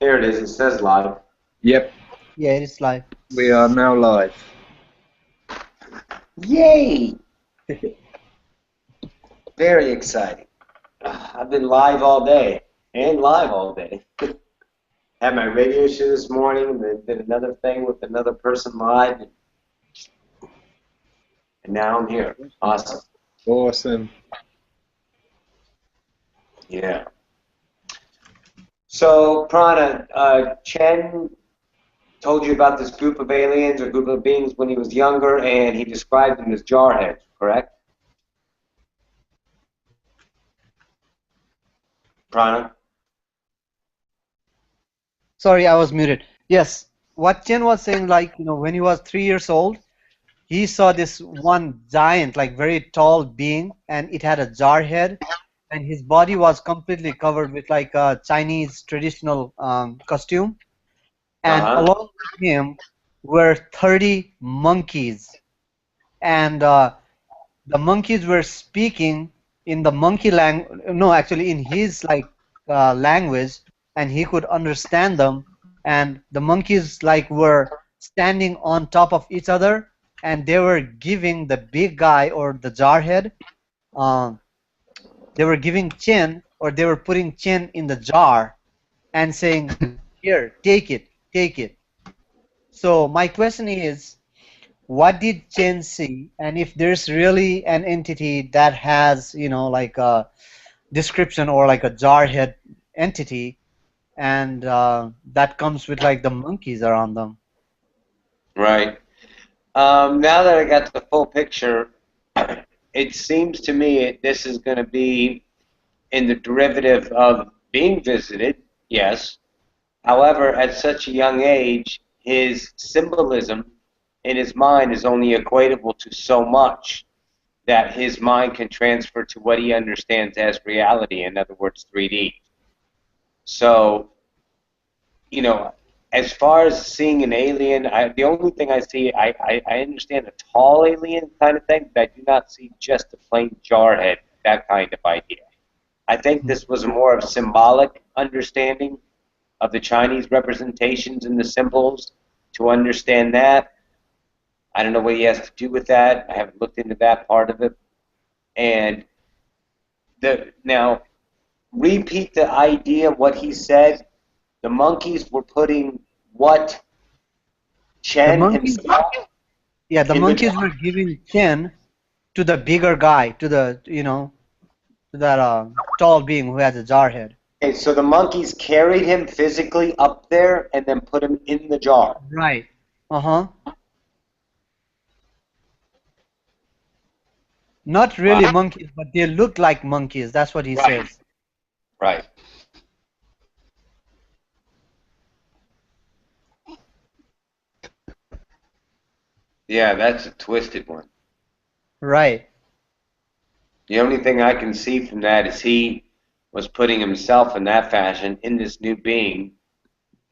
Here it is. It says live. Yep, Yeah, it is live. we are now live. Yay! Very exciting. I've been live all day and live all day. Had my radio show this morning, and then did another thing with another person live, and now I'm here. Awesome. Awesome. Yeah. So, Prana, Chen told you about this group of aliens or group of beings when he was younger, and he described them as jarheads, correct? Prana? Sorry, I was muted. Yes, what Chen was saying, like, when he was 3 years old, he saw this one giant, like very tall being, and it had a jar head, and his body was completely covered with like a Chinese traditional costume, and Uh-huh. along with him were 30 monkeys, and the monkeys were speaking in the monkey language, no, actually in his like language, and he could understand them. And the monkeys like were standing on top of each other, and they were giving the big guy or the jarhead, um, they were giving Chin, or they were putting Chin in the jar and saying, "Here, take it, take it." So my question is, what did Chen see, and if there's really an entity that has, like a description or like a jarhead entity, and that comes with like the monkeys around them. Right. Now that I got the full picture, it seems to me this is going to be in the derivative of being visited, yes. However, at such a young age, his symbolism in his mind is only equatable to so much that his mind can transfer to what he understands as reality, in other words, 3D. So, as far as seeing an alien, the only thing I see, I understand a tall alien kind of thing, but I do not see just a plain jarhead, that kind of idea. I think this was more of symbolic understanding of the Chinese representations and the symbols. To understand that, I don't know what he has to do with that. I haven't looked into that part of it. And now, repeat the idea of what he said. The monkeys were putting what? The Chen monkeys, himself? yeah, the In the monkeys jar? were giving Chen to the bigger guy, to the, to that tall being who has a jar head. Okay, so the monkeys carried him physically up there and then put him in the jar. Right. Uh-huh. Not really Wow. monkeys, but they look like monkeys. That's what he Right. says. Right. Yeah, that's a twisted one. Right. The only thing I can see from that is he was putting himself in that fashion in this new being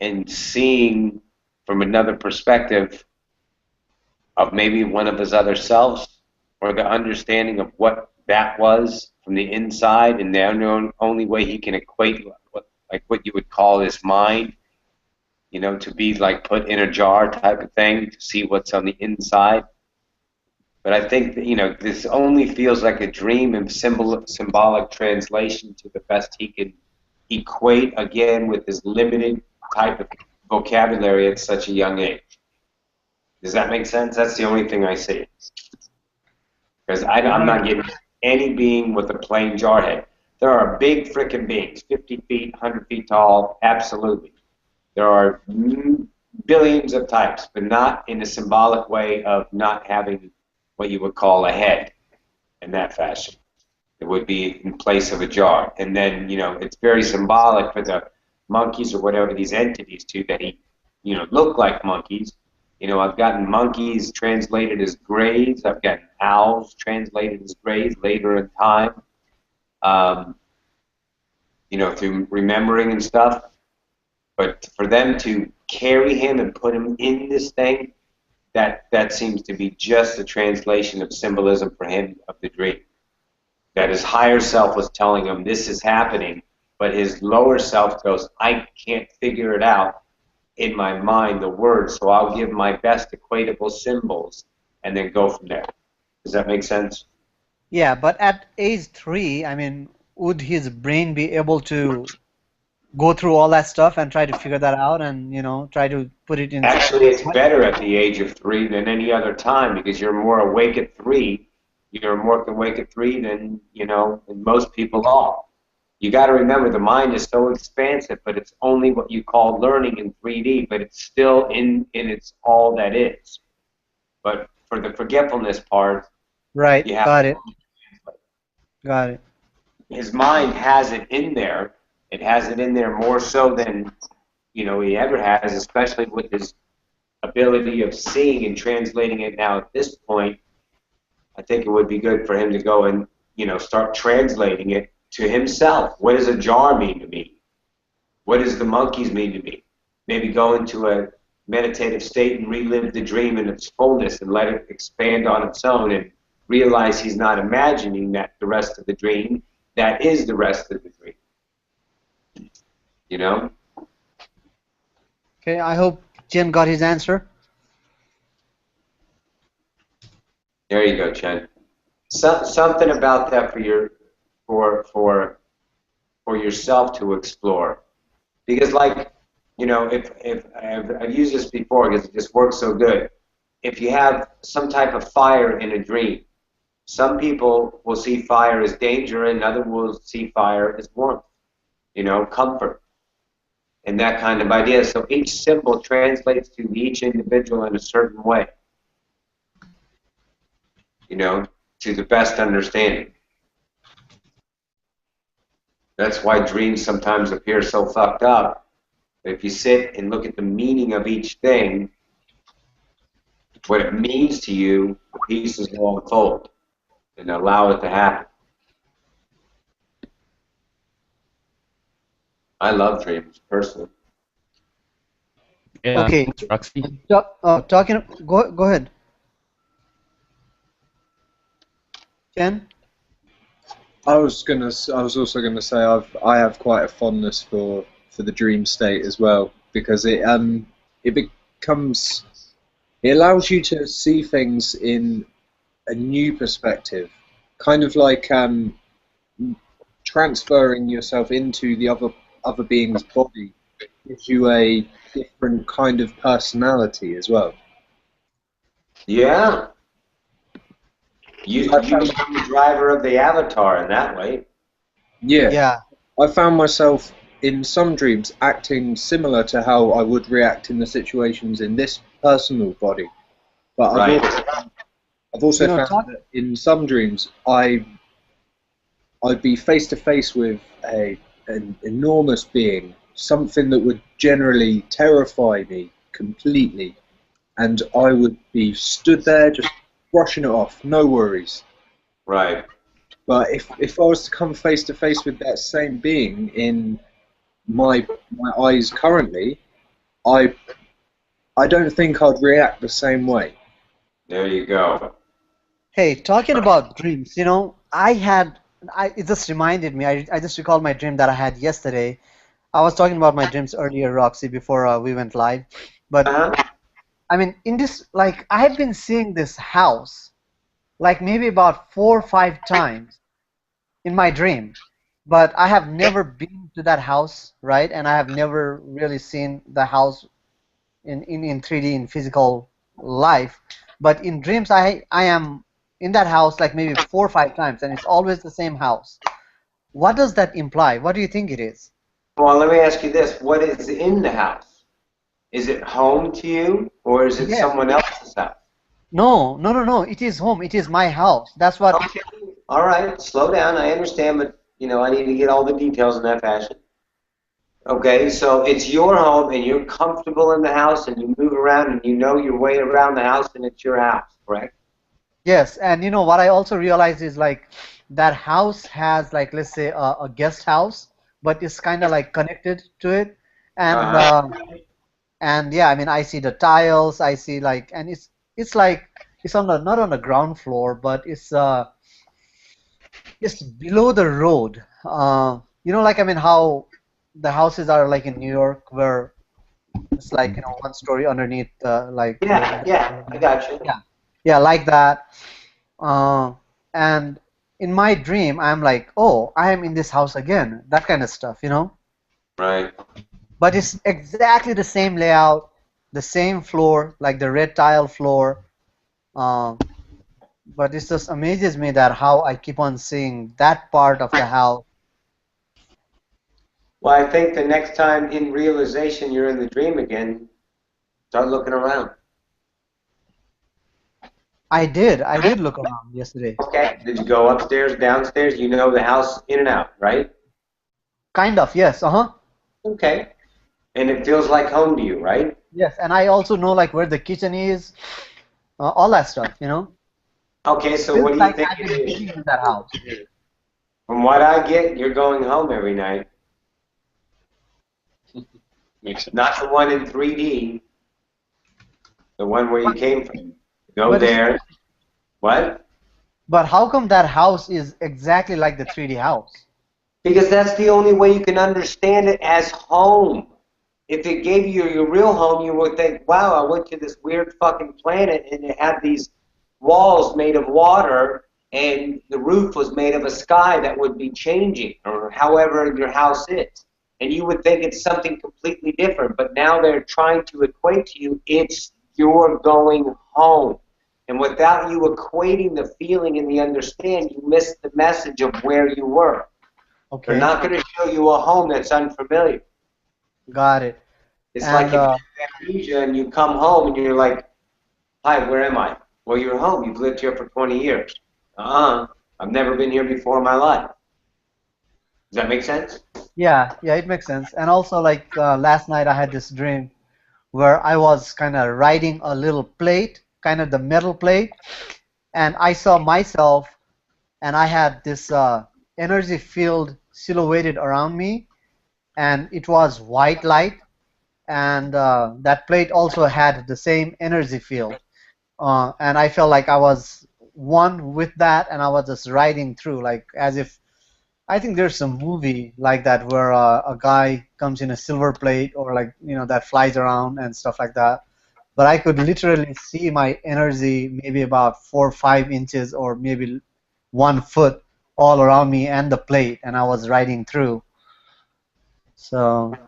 and seeing from another perspective of maybe one of his other selves or the understanding of what that was from the inside, and the only way he can equate what you would call his mind, to be like put in a jar type of thing to see what's on the inside. But I think that, this only feels like a dream and symbolic translation to the best he can equate again with his limited type of vocabulary at such a young age. Does that make sense? That's the only thing I see. Because I'm not getting any being with a plain jar head. There are big frickin' beings, 50 feet, 100 feet tall, absolutely. There are billions of types, but not in a symbolic way of not having what you would call a head in that fashion. It would be in place of a jar. And then, it's very symbolic for the monkeys or whatever these entities too that look like monkeys. I've gotten monkeys translated as grays. I've gotten owls translated as grays later in time, through remembering and stuff. But for them to carry him and put him in this thing, that seems to be just a translation of symbolism for him of the dream. That his higher self was telling him this is happening, but his lower self goes, I can't figure it out in my mind, the words, so I'll give my best equatable symbols and then go from there. Does that make sense? Yeah, but at age 3, I mean, would his brain be able to go through all that stuff and try to figure that out and, try to put it in? Actually, it's better at the age of 3 than any other time because you're more awake at 3. You're more awake at 3 than, than most people are. You got to remember the mind is so expansive, but it's only what you call learning in 3D, but it's still in its all that is. But for the forgetfulness part, Right, you have got to it, got it. his mind has it in there. It has it in there more so than he ever has, especially with his ability of seeing and translating it now at this point. I think it would be good for him to go and start translating it to himself. What does a jar mean to me? What does the monkeys mean to me? Maybe go into a meditative state and relive the dream in its fullness and let it expand on its own and realize he's not imagining that the rest of the dream, that is the rest of the dream. You know? Okay, I hope Jen got his answer. There you go, Chen. Something about that for yourself to explore. Because if I've used this before because it just works so good. If you have some type of fire in a dream, some people will see fire as danger and others will see fire as warmth, comfort, and that kind of idea. So each symbol translates to each individual in a certain way, to the best understanding. That's why dreams sometimes appear so fucked up. But if you sit and look at the meaning of each thing, what it means to you, the pieces will unfold and allow it to happen. I love dreams, personally. Yeah, Okay. thanks, Roxy. Go ahead. Jen? I was also gonna say I have quite a fondness for the dream state as well because it becomes it allows you to see things in a new perspective, kind of like transferring yourself into the other being's body gives you a different kind of personality as well. Yeah. You become the driver of the avatar in that way. Yeah. Yeah. I found myself in some dreams acting similar to how I would react in the situations in this personal body. But Right. I've also found that in some dreams I'd be face to face with an enormous being, something that would generally terrify me completely, and I would be stood there just brushing it off, no worries. Right. But if I was to come face to face with that same being in my eyes currently, I don't think I'd react the same way. There you go. Hey, talking about dreams, it just reminded me, I just recalled my dream that I had yesterday. I was talking about my dreams earlier, Roxy, before we went live. But, I mean, in this, like, I have been seeing this house, like, maybe about 4 or 5 times in my dream. But I have never been to that house, right? And I have never really seen the house in 3D, in physical life. But in dreams, I am in that house like maybe 4 or 5 times, and it's always the same house. What does that imply? What do you think it is? Well, let me ask you this. What is in the house? Is it home to you, or is it Yes. someone else's house? No. It is home. It is my house. That's what. Okay. All right. Slow down. I understand, but, I need to get all the details in that fashion. Okay, so it's your home, and you're comfortable in the house, and you move around, and you know your way around the house, and it's your house, correct? Yes, and what I also realized is like that house has, like, let's say a guest house, but it's kind of like connected to it, and and yeah, I mean, I see the tiles, I see, like, and it's like it's on the not on the ground floor, but it's below the road. you know, like I mean, how the houses are like in New York, where it's like, you know, one story underneath, like Yeah, yeah, I got you. yeah, yeah, like that. Uh, and in my dream, I'm like, oh, I am in this house again, that kind of stuff, you know. Right. But it's exactly the same layout, the same floor, like the red tile floor. Um, but it just amazes me that how I keep on seeing that part of the house. Well, I think the next time in realization you're in the dream again, start looking around. I did look around yesterday. Okay. Did you go upstairs, downstairs? You know the house in and out, right? Kind of, yes, uh-huh. Okay. And it feels like home to you, right? Yes, and I also know like where the kitchen is, all that stuff, you know. Okay, so Feels what do you like think I've it been is? living in that house. From what I get, you're going home every night. Makes sense. Not the one in 3D, the one where you But came from. Go but it's there. What? but how come that house is exactly like the 3D house? Because that's the only way you can understand it as home. If it gave you your real home, you would think, wow, I went to this weird fucking planet and it had these walls made of water and the roof was made of a sky that would be changing, or however your house is. And you would think it's something completely different. But now they're trying to equate to you, it's you're going home. And without you equating the feeling and the understand, you miss the message of where you were. They're Okay, not going to show you a home that's unfamiliar. got it. It's like And if you have amnesia and you come home and you're like, hi, where am I? Well, you're home. You've lived here for 20 years. I've never been here before in my life. Does that make sense? yeah, yeah, it makes sense. And also like last night I had this dream where I was kind of riding a little plate, kind of the metal plate, and I saw myself and I had this energy field silhouetted around me, and it was white light, and that plate also had the same energy field, and I felt like I was one with that, and I was just riding through, like as if I think there's some movie like that where a guy comes in a silver plate or like you know that flies around and stuff like that. But I could literally see my energy maybe about 4 or 5 inches or maybe 1 foot all around me and the plate, and I was riding through. So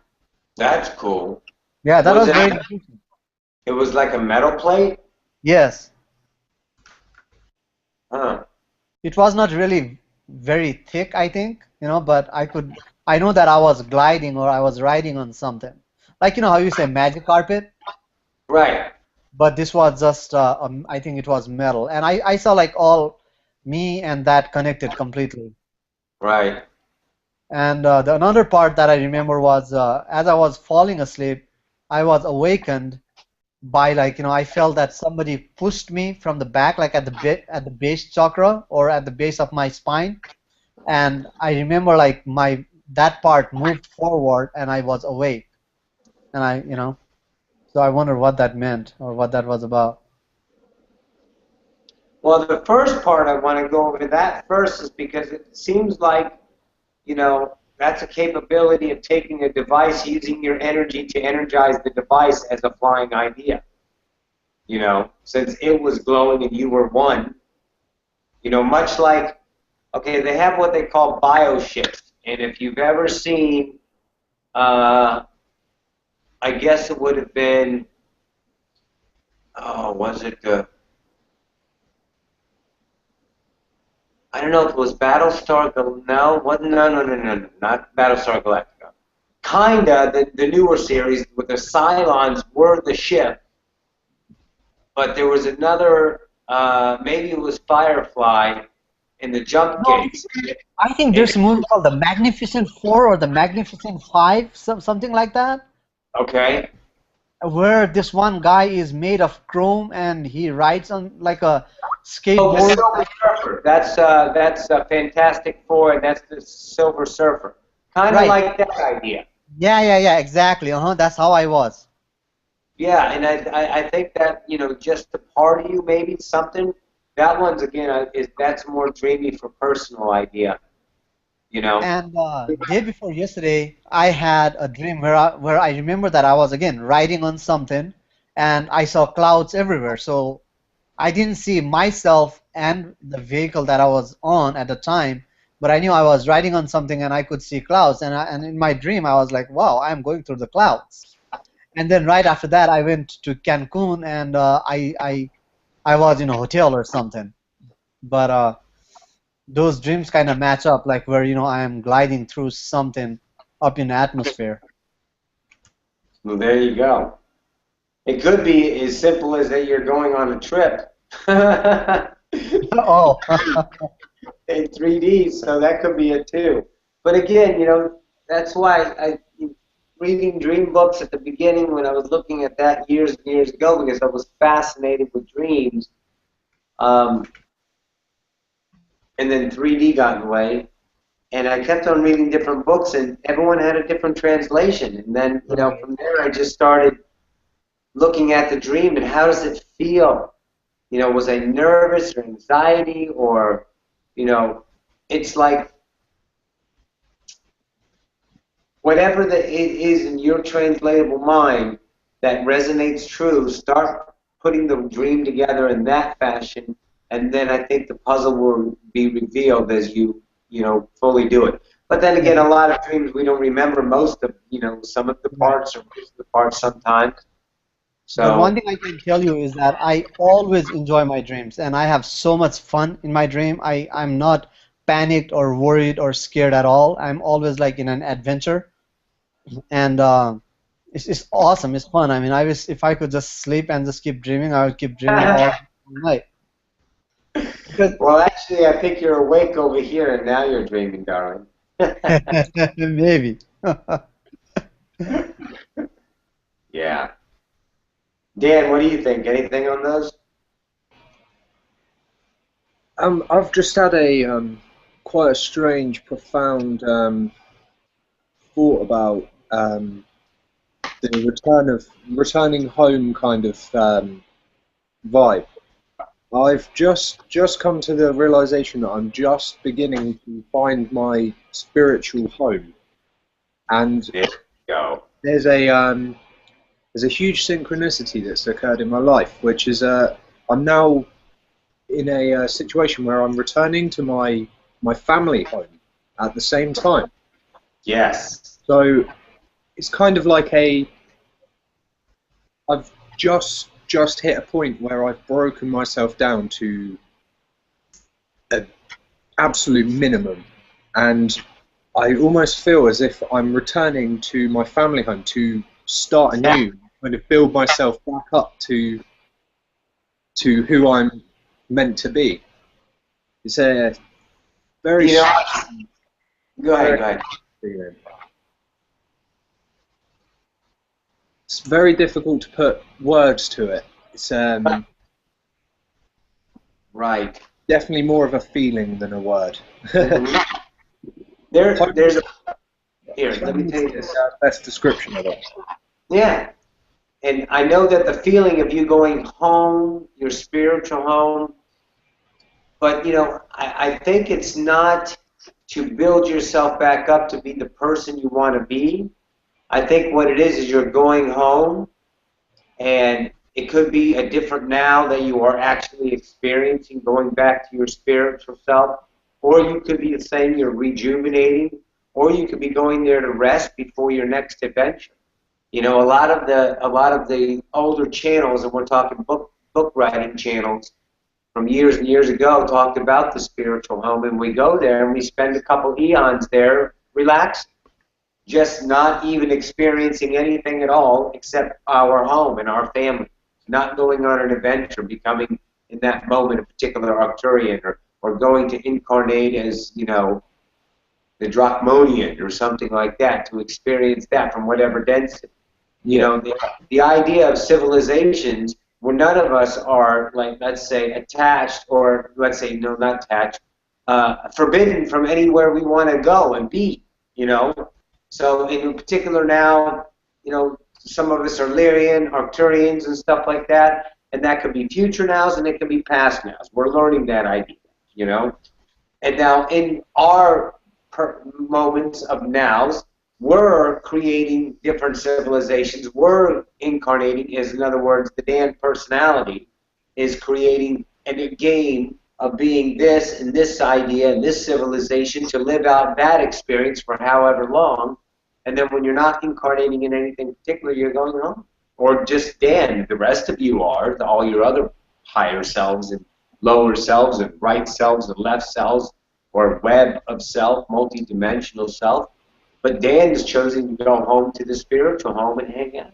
That's cool. yeah, that Was was it? very interesting. It was like a metal plate? Yes, Huh. it was not really very thick, I think, you know, but I know that I was gliding or I was riding on something. Like, you know how you say magic carpet, Right. but this was just, I think it was metal. And I saw like all me and that connected completely. Right. And the another part that I remember was as I was falling asleep, I was awakened by like, you know, I felt that somebody pushed me from the back, like at the base chakra or at the base of my spine. And I remember like my that part moved forward and I was awake. And I, you know, so I wonder what that meant or what that was about. Well, the first part I want to go over that first is because it seems like, that's a capability of taking a device, using your energy to energize the device as a flying idea. Since it was glowing and you were one, much like, okay, they have what they call bioships. And if you've ever seen, I guess it would have been, oh, was it I don't know if it was Battlestar no, no, not Battlestar Galactica. Kinda, the newer series with the Cylons were the ship, but there was another, maybe it was Firefly in the jump No, gates. I think And, there's a movie called The Magnificent Four or The Magnificent Five, something like that, okay. where this one guy is made of chrome and he rides on like a Oh, the skateboard. Silver Surfer. That's Fantastic Four, and that's the Silver Surfer. Kind of Right. like that idea. Yeah, yeah, yeah, exactly. That's how I was. Yeah, and I think that, just to part of you, maybe something, that one's, again, that's more dreamy for personal idea. you know. And day before yesterday, I had a dream where I remember that I was again riding on something, and I saw clouds everywhere. So I didn't see myself and the vehicle that I was on at the time, but I knew I was riding on something and I could see clouds. And in my dream, I was like, wow, I'm going through the clouds. And then right after that, I went to Cancun and I was in a hotel or something. But those dreams kind of match up, like where I am gliding through something up in the atmosphere. Well, there you go. It could be as simple as that you're going on a trip Oh, in 3D, so that could be it too. But again, that's why I reading dream books at the beginning when I was looking at that years and years ago because I was fascinated with dreams. Um, and then 3D got in the way, and I kept on reading different books, and everyone had a different translation. And then, from there, I just started looking at the dream and how does it feel? Was I nervous or anxiety or, it's like whatever it is in your translatable mind that resonates true, start putting the dream together in that fashion, and then I think the puzzle will be revealed as you, fully do it. But then again, a lot of dreams we don't remember most of, some of the parts or most of the parts sometimes. but one So, thing I can tell you is that I always enjoy my dreams and I have so much fun in my dream. I'm not panicked or worried or scared at all. I'm always like in an adventure, and it's awesome. It's fun. I mean, I wish if I could just sleep and just keep dreaming, I would keep dreaming all night. Because well, actually, I think you're awake over here, and now you're dreaming, darling. maybe. Yeah. Dan, what do you think? Anything on those? I've just had a quite a strange, profound thought about the returning home kind of vibe. I've just come to the realization that I'm just beginning to find my spiritual home, and There you go. there's a huge synchronicity that's occurred in my life, which is I'm now in a situation where I'm returning to my family home at the same time. Yes. So it's kind of like I've just hit a point where I've broken myself down to an absolute minimum, and I almost feel as if I'm returning to my family home to start anew, kind of build myself back up to who I'm meant to be. It's a very Go ahead, go ahead. feeling. It's very difficult to put words to it. It's Right. definitely more of a feeling than a word. There's a here. Let me tell you this. Best description of it. Yeah, and I know that the feeling of you going home, your spiritual home, but I think it's not to build yourself back up to be the person you want to be. I think what it is you're going home, and it could be a different now that you are actually experiencing going back to your spiritual self, or you could be saying you're rejuvenating, or you could be going there to rest before your next adventure. A lot of the older channels, and we're talking book writing channels from years and years ago, talked about the spiritual home, and we go there and we spend a couple eons there relaxing, just not even experiencing anything at all except our home and our family, not going on an adventure, becoming in that moment a particular Arcturian, or going to incarnate as, the Drachmonian or something like that, to experience that from whatever density. The idea of civilizations where none of us are, like, let's say, attached, or let's say, no, not attached, forbidden from anywhere we want to go and be, So in particular now, some of us are Lyrian, Arcturians, and stuff like that, and that could be future nows and it could be past nows. We're learning that idea, And now in our moments of nows. We're creating different civilizations. We're incarnating, is in other words, the Dan personality is creating a game of being this and this idea and this civilization to live out that experience for however long. And then when you're not incarnating in anything particular, you're going home. Or just Dan, the rest of you are, all your other higher selves and lower selves and right selves and left selves, or web of self, multi-dimensional self. But Dan has chosen to go home to the spiritual home and hang out.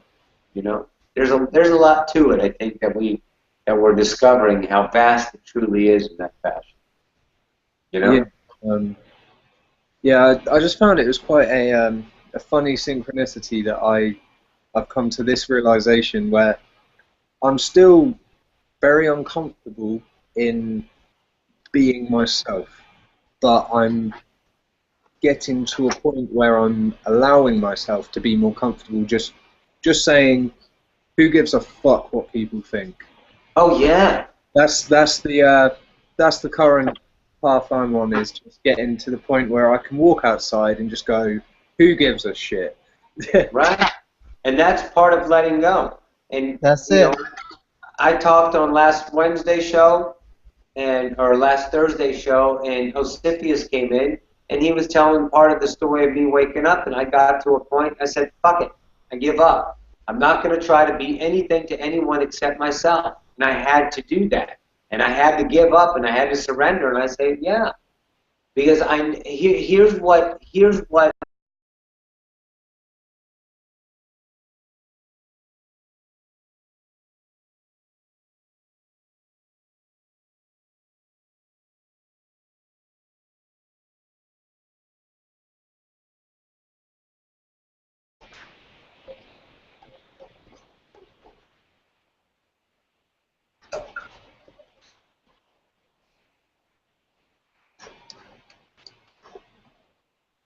You know, there's a lot to it. I think that we're discovering how vast it truly is in that fashion. You know? Yeah, I just found it was quite a funny synchronicity that I've come to this realization where I'm still very uncomfortable in being myself, but I'm getting to a point where I'm allowing myself to be more comfortable just saying, who gives a fuck what people think? Oh yeah. That's the current path I'm on, is just getting to the point where I can walk outside and just go, who gives a shit? Right. And that's part of letting go. And That's you it. know, I talked on last Wednesday show or last Thursday show, and Osipius came in, and he was telling part of the story of me waking up, and I got to a point, I said, fuck it, I give up. I'm not going to try to be anything to anyone except myself. And I had to do that. And I had to give up, and I had to surrender, and I say, yeah. Because here's what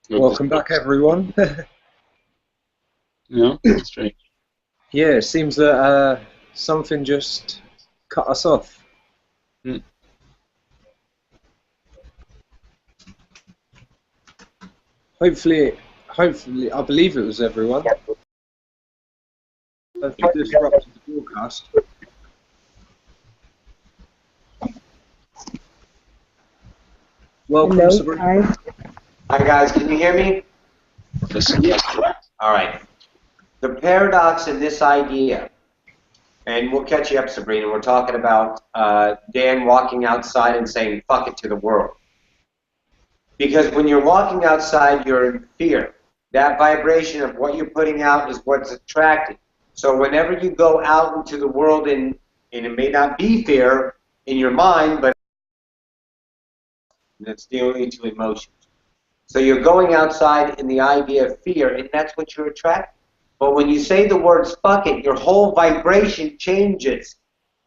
Welcome back, everyone. Yeah, that's right. Yeah, it seems that something just cut us off. Mm. Hopefully, I believe it was everyone. Hopefully disrupted the broadcast. Welcome, Hello, Sabrina. hi. Hi guys, can you hear me? Yes. All right. The paradox in this idea, and we'll catch you up, Sabrina. We're talking about Dan walking outside and saying "fuck it" to the world. Because when you're walking outside, you're in fear. That vibration of what you're putting out is what's attracted. So whenever you go out into the world, and it may not be fear in your mind, but it's the only two emotions. So you're going outside in the idea of fear, and that's what you're attracting. But when you say the words "fuck it," your whole vibration changes.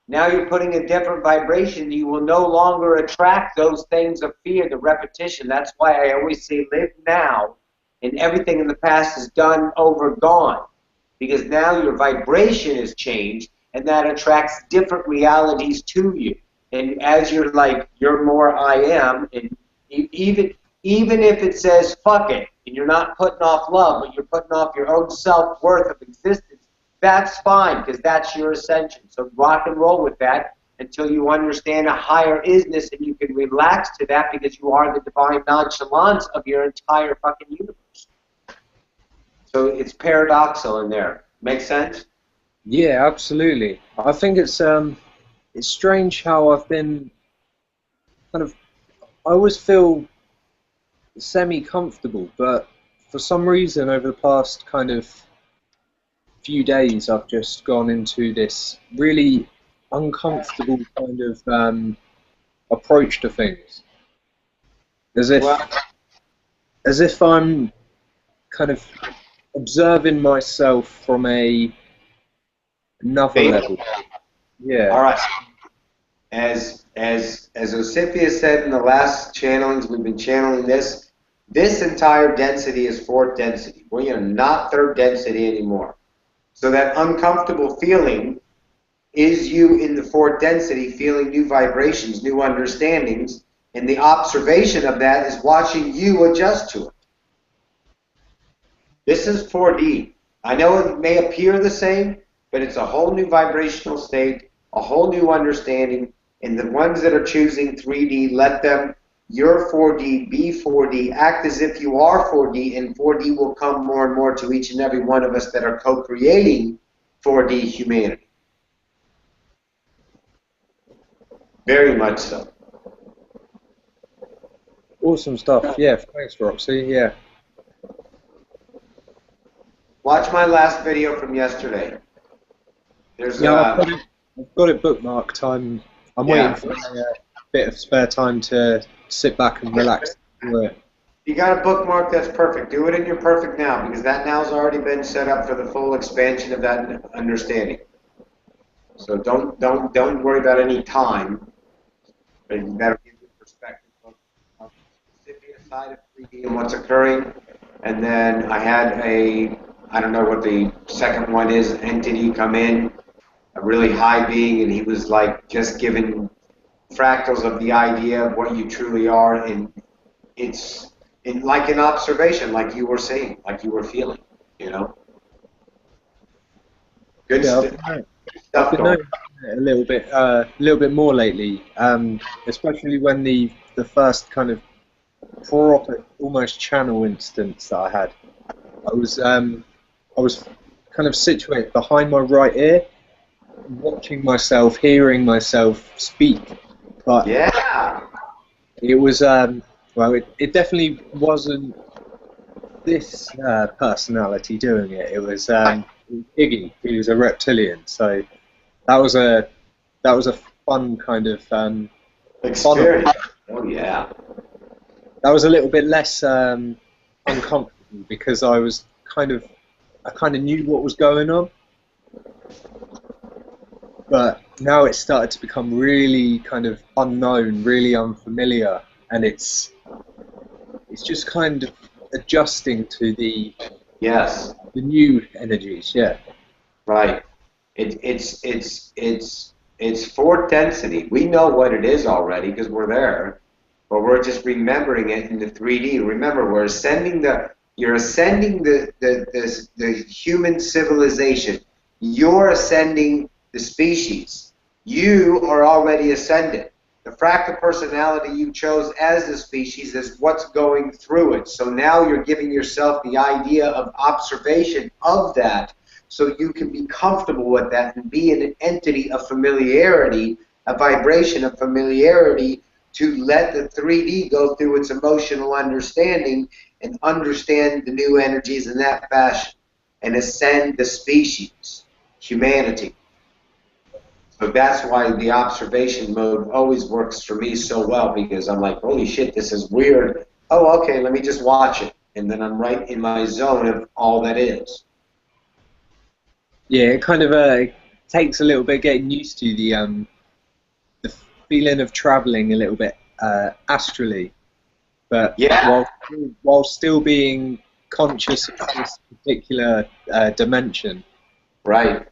Now you're putting a different vibration. You will no longer attract those things of fear, the repetition. That's why I always say live now, and everything in the past is done, over, gone. Because now your vibration has changed, and that attracts different realities to you. And as you're like, you're more I am, and even if it says fuck it, and you're not putting off love, but you're putting off your own self-worth of existence, that's fine, because that's your ascension. So rock and roll with that until you understand a higher isness, and you can relax to that, because you are the divine nonchalance of your entire fucking universe. So it's paradoxical in there. Make sense? Yeah, absolutely. I think it's strange how I've been kind of. I always feel semi-comfortable, but for some reason over the past kind of few days, I've just gone into this really uncomfortable kind of approach to things, as if I'm kind of observing myself from another level. Yeah. All right. As Osifia said in the last channelings, we've been channeling this. This entire density is fourth density. We are not third density anymore. So that uncomfortable feeling is you in the fourth density feeling new vibrations, new understandings, And the observation of that is watching you adjust to it. This is 4D. I know it may appear the same, but it's a whole new vibrational state, a whole new understanding. And the ones that are choosing 3D, let them, you're 4D, be 4D, act as if you are 4D, and 4D will come more and more to each and every one of us that are co-creating 4D humanity. Very much so. Awesome stuff. Yeah, thanks, Roxy. Yeah. Watch my last video from yesterday. There's I've got it bookmarked. I'm waiting for a bit of spare time to sit back and relax. You got a bookmark, that's perfect. Do it in your perfect now, because that now's already been set up for the full expansion of that understanding. So don't worry about any time. But that'll give you perspective of specific side of 3D and what's occurring. And then I had I don't know what the second one is, entity come in, a really high being, and he was like just giving fractals of the idea of what you truly are, and it's like an observation, like you were saying, like you were feeling, you know. Good stuff. I've been noticing it a little bit more lately, especially when the first kind of proper, almost channel instance that I had. I was kind of situated behind my right ear, watching myself, hearing myself speak. But yeah, it was well, it definitely wasn't this personality doing it. It was Iggy, who was a reptilian. So that was a fun kind of experience. Oh yeah. That was a little bit less uncomfortable because I kind of knew what was going on, but now it's started to become really kind of unknown, really unfamiliar, and it's just kind of adjusting to the new energies. Yeah. Right. It's fourth density. We know what it is already because we're there, but we're just remembering it in the 3D. Remember, you're ascending the human civilization. You're ascending the species. You are already ascended. The fractal personality you chose as the species is what's going through it. So now you're giving yourself the idea of observation of that, so you can be comfortable with that and be an entity of familiarity, a vibration of familiarity, to let the 3D go through its emotional understanding and understand the new energies in that fashion and ascend the species, humanity. So that's why the observation mode always works for me so well, because I'm like, holy shit, this is weird. Oh, okay, let me just watch it. And then I'm right in my zone of all that is. Yeah, it kind of takes a little bit getting used to the feeling of traveling a little bit astrally, but while still being conscious of this particular dimension. Right.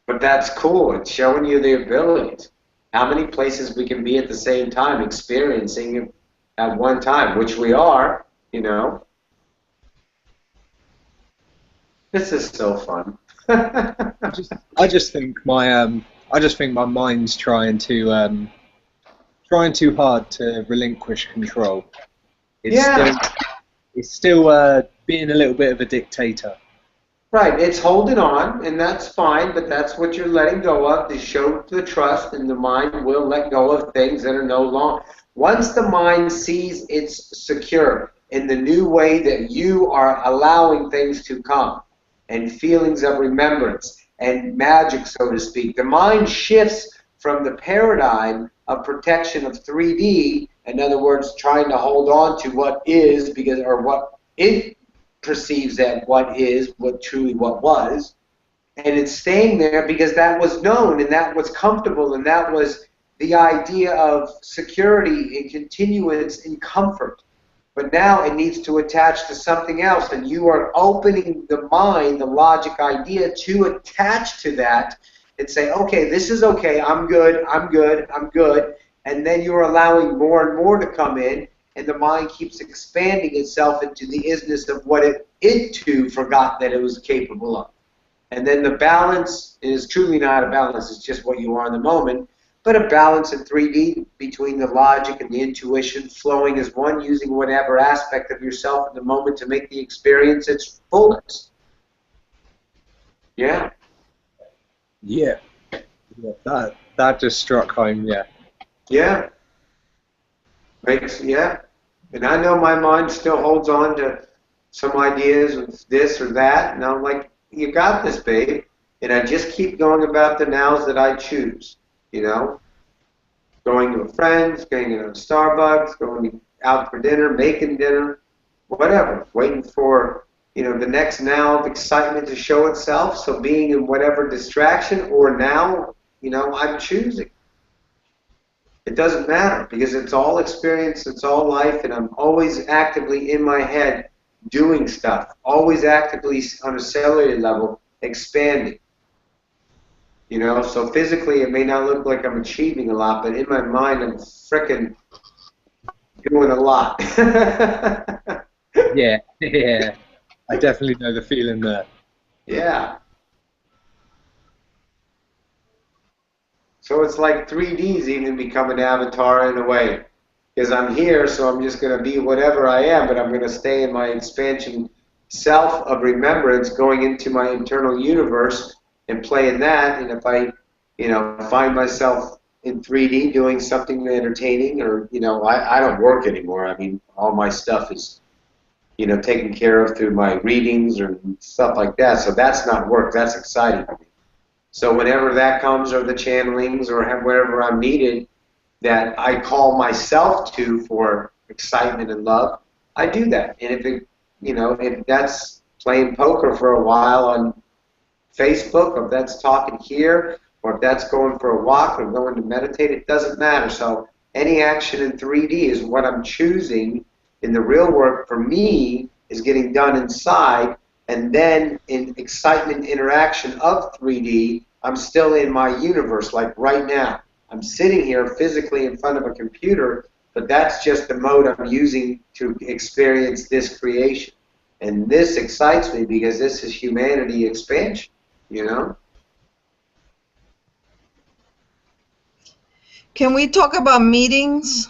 But that's cool. It's showing you the abilities. How many places we can be at the same time, experiencing it at one time, which we are, you know. This is so fun. I just think my mind's trying too hard to relinquish control. It's still being a little bit of a dictator. Right, it's holding on, and that's fine, but that's what you're letting go of, to show the trust, and the mind will let go of things that are no longer. Once the mind sees it's secure in the new way that you are allowing things to come, and feelings of remembrance, and magic, so to speak, the mind shifts from the paradigm of protection of 3D, in other words, trying to hold on to what is, because, or what it perceives that what is, what truly what was, and it's staying there because that was known and that was comfortable and that was the idea of security and continuance and comfort. But now it needs to attach to something else, and you are opening the mind, the logic idea, to attach to that and say, okay, this is okay, I'm good, I'm good, I'm good, and then you're allowing more and more to come in, and the mind keeps expanding itself into the isness of what it too forgot that it was capable of. And then the balance is truly not a balance, it's just what you are in the moment, but a balance in 3D between the logic and the intuition flowing as one, using whatever aspect of yourself in the moment to make the experience its fullest. Yeah. Yeah. That just struck home, yeah. Yeah. Yeah. And I know my mind still holds on to some ideas of this or that, and I'm like, you got this, babe. And I just keep going about the nows that I choose, you know? Going to a friend's, going to a Starbucks, going out for dinner, making dinner, whatever. Waiting for, you know, the next now of excitement to show itself. So being in whatever distraction or now, you know, I'm choosing. It doesn't matter because it's all experience, it's all life, and I'm always actively in my head doing stuff, always actively on a cellular level expanding. You know, so physically it may not look like I'm achieving a lot, but in my mind I'm frickin' doing a lot. Yeah, yeah. I definitely know the feeling there. Yeah. So it's like 3D's even become an avatar in a way. Because I'm here, so I'm just going to be whatever I am, but I'm going to stay in my expansion self of remembrance going into my internal universe and playing that. And if I, you know, find myself in 3D doing something entertaining or, you know, I don't work anymore. I mean, all my stuff is, you know, taken care of through my readings or stuff like that. So that's not work. That's exciting to me. So whenever that comes or the channelings or wherever I'm needed, that I call myself to for excitement and love, I do that. And if it, you know, if that's playing poker for a while on Facebook, or if that's talking here, or if that's going for a walk or going to meditate, it doesn't matter. So any action in 3D is what I'm choosing. In the real work for me is getting done inside, and then in excitement interaction of 3D, I'm still in my universe, like right now. I'm sitting here physically in front of a computer, but that's just the mode I'm using to experience this creation. And this excites me because this is humanity expansion, you know? Can we talk about meetings?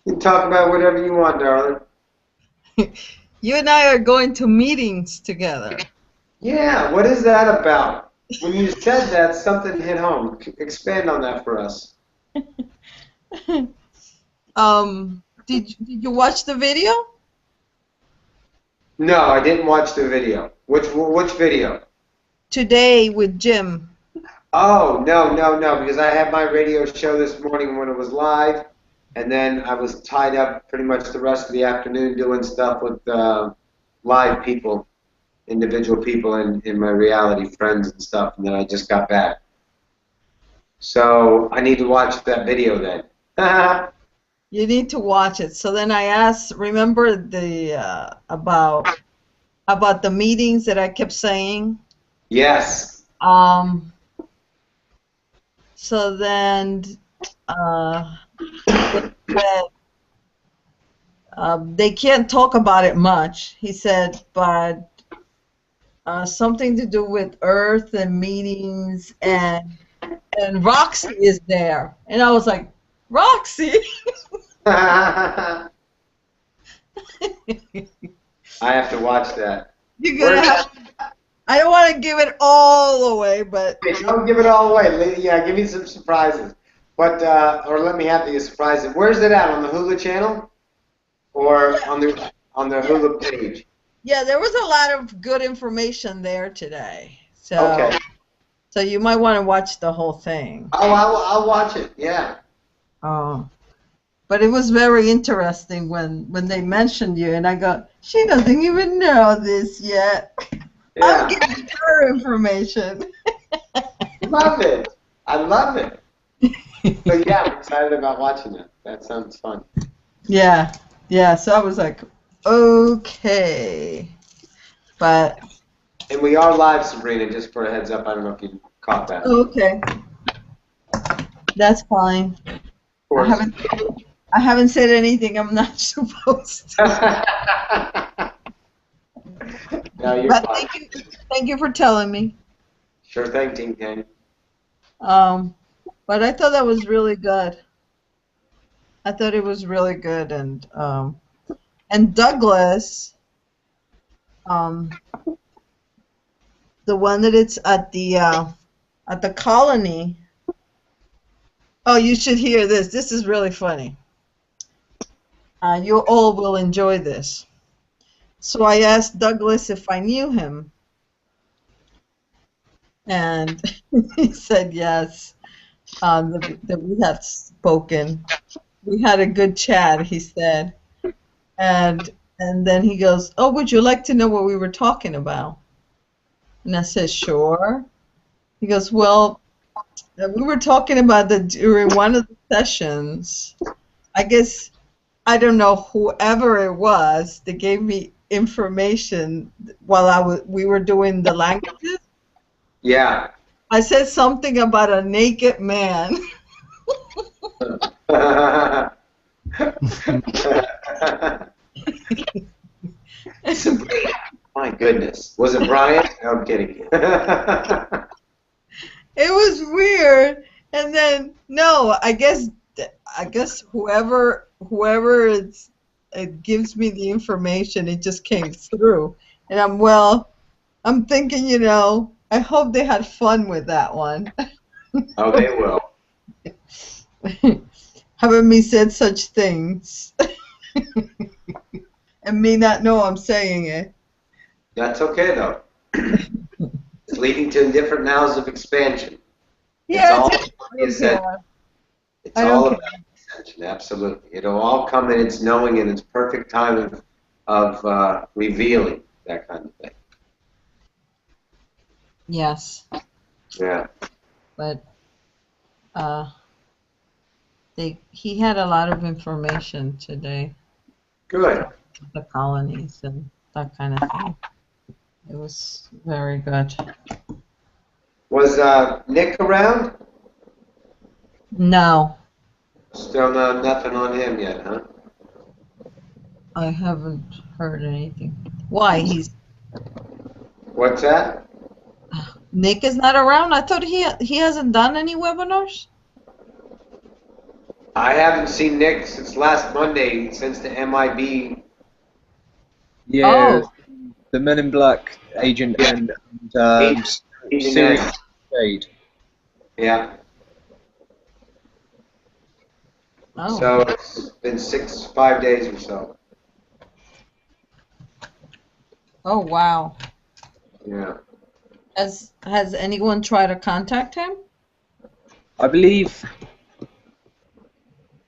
You can talk about whatever you want, darling. You and I are going to meetings together. Yeah, what is that about? When you said that, something hit home. Expand on that for us. Did you watch the video? No, I didn't watch the video. Which video? Today with Jim. Oh, no, because I had my radio show this morning when it was live, and then I was tied up pretty much the rest of the afternoon doing stuff with live people, individual people in my reality friends and stuff, and then I just got back. So I need to watch that video then. You need to watch it. So then I asked, remember the about the meetings that I kept saying? Yes. So then they can't talk about it much. He said, but something to do with Earth and meetings, and Roxy is there. And I was like, Roxy? I have to watch that. You're gonna have. I don't want to give it all away, but Don't give it all away. Yeah, give me some surprises. But or let me have the surprises. Where's it at? On the Hulu channel, or on the Hulu page? Yeah, there was a lot of good information there today. So Okay. So you might want to watch the whole thing. Oh, I'll watch it. Yeah. Oh. But it was very interesting when they mentioned you, and I go, she doesn't even know this yet. Yeah. I'm giving her information. Love it. I love it. So yeah, I'm excited about watching it. That sounds fun. Yeah, yeah. So I was like, okay, but. And we are live, Sabrina. Just for a heads up, I don't know if you caught that. Okay. That's fine. I haven't said anything I'm not supposed to. No, you're But fine. thank you for telling me. Sure thing, Team Ken. But I thought that was really good. I thought it was really good, and Douglas, the one that it's at the colony. Oh, you should hear this. This is really funny. You all will enjoy this. So I asked Douglas if I knew him, and he said yes. That we had spoken. We had a good chat, he said, and then he goes, "Oh, would you like to know what we were talking about?" And I said, "Sure." He goes, "Well, we were talking about during one of the sessions. I guess I don't know whoever it was that gave me information while we were doing the languages. Yeah. I said something about a naked man." My goodness. Was it Brian? No, I'm kidding. It was weird, and then no, I guess whoever it gives me the information, it just came through, and I'm thinking, I hope they had fun with that one. Oh, they will. Having me said such things, and me not know I'm saying it. That's okay, though. It's leading to different nows of expansion. Yeah, It's all about expansion, absolutely. It'll all come in its knowing and its perfect time of revealing, that kind of thing. Yes. Yeah. But he had a lot of information today. Good. The colonies and that kind of thing. It was very good. Was Nick around? No, Still nothing on him yet, huh? I haven't heard anything. Why? What's that? Nick is not around? I thought he hasn't done any webinars? I haven't seen Nick since last Monday, since the MIB. Yeah, the Men in Black agent and Sirius Shade. Yeah. Oh. So it's been 5 days or so. Oh, wow. Yeah. Has anyone tried to contact him? I believe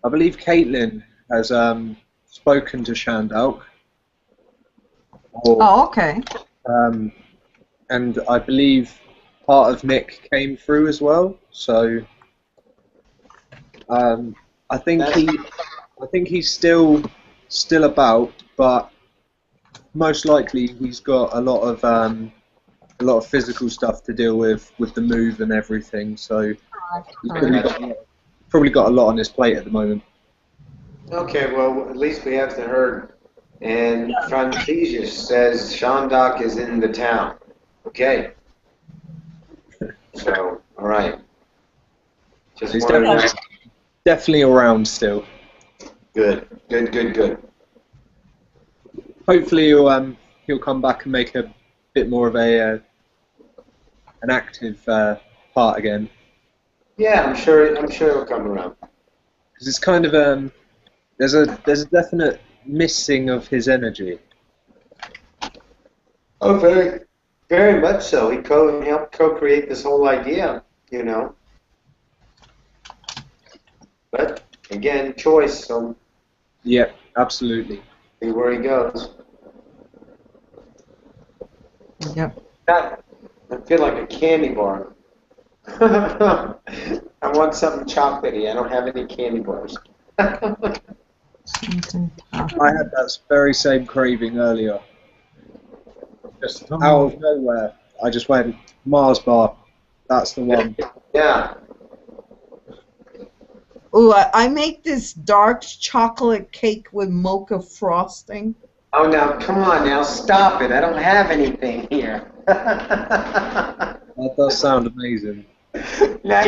Caitlin has spoken to Shandauk. Oh, okay. And I believe part of Nick came through as well. So I think he's still about, but most likely he's got a lot of physical stuff to deal with the move and everything. So he's probably got a lot on his plate at the moment. Okay, well, at least we have to heard. And Franciscus says Shandak is in the town. Okay. So, all right. He's definitely around still. Good. Hopefully he'll come back and make a bit more of an active part again. Yeah, I'm sure he'll come around. Because it's kind of there's a definite missing of his energy. Oh, very, very much so. He helped co-create this whole idea, But again, choice. So yeah, absolutely. See where he goes. Yep. I feel like a candy bar. I want something chocolatey. I don't have any candy bars. I had that very same craving earlier. Just out of nowhere, I just went, Mars bar. That's the one. Yeah. Ooh, I make this dark chocolate cake with mocha frosting. Oh, now, come on now, stop it. I don't have anything here. That does sound amazing. now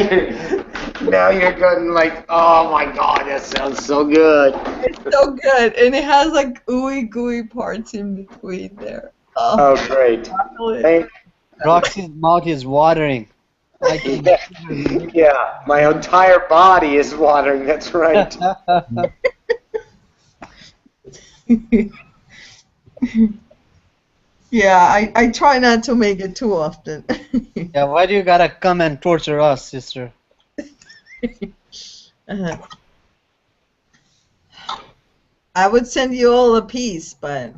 you're going like, oh my God, that sounds so good. It's so good, and it has like ooey gooey parts in between there. Oh, great. Chocolate. Roxy's mouth is watering. I can Yeah, my entire body is watering, that's right. Yeah, I try not to make it too often. Yeah, why do you gotta come and torture us, sister? I would send you all a piece, but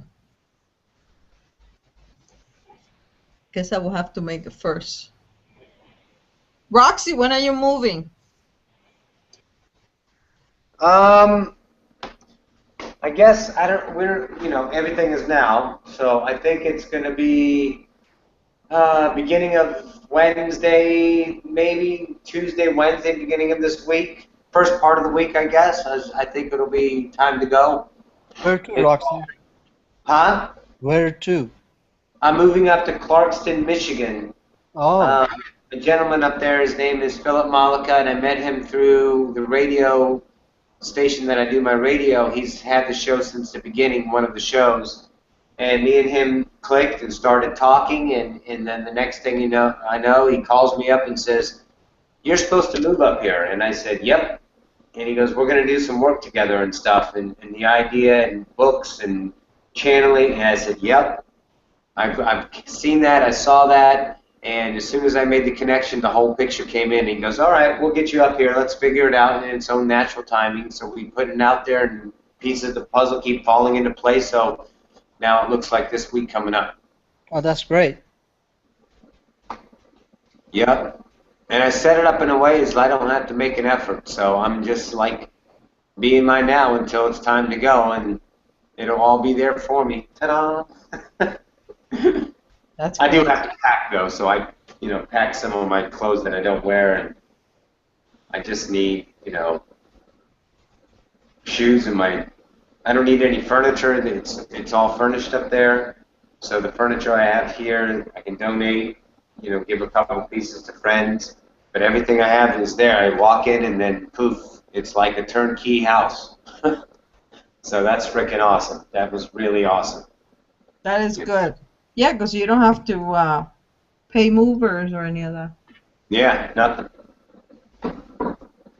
guess I will have to make it first. Roxy, when are you moving? I guess everything is now, so I think it's going to be beginning of Wednesday, maybe Tuesday, Wednesday, beginning of this week. First part of the week, I guess. I think it'll be time to go. Where to, Roxy? Huh? Where to? I'm moving up to Clarkston, Michigan. Oh. A gentleman up there, his name is Philip Malika, and I met him through the radio station that I do my radio. He's had the show since the beginning, one of the shows. And me and him clicked and started talking, and then the next thing I know, he calls me up and says, "You're supposed to move up here." And I said, "Yep." And he goes, "We're going to do some work together and stuff, and the idea and books and channeling." And I said, "Yep. I've seen that. I saw that." And as soon as I made the connection, the whole picture came in. He goes, "All right, we'll get you up here. Let's figure it out in its own natural timing." So we put it out there, and pieces of the puzzle keep falling into place. So now it looks like this week coming up. Oh, that's great. Yep. And I set it up in a way so I don't have to make an effort. So I'm just like being my now until it's time to go, and it'll all be there for me. Ta-da! That's I do have to pack though, so I, pack some of my clothes that I don't wear, and I just need, shoes and I don't need any furniture. It's all furnished up there. So the furniture I have here, I can donate, give a couple of pieces to friends. But everything I have is there. I walk in and then poof, it's like a turnkey house. So that's freaking awesome. That was really awesome. That is good. Yeah, because you don't have to pay movers or any of that. Yeah, nothing.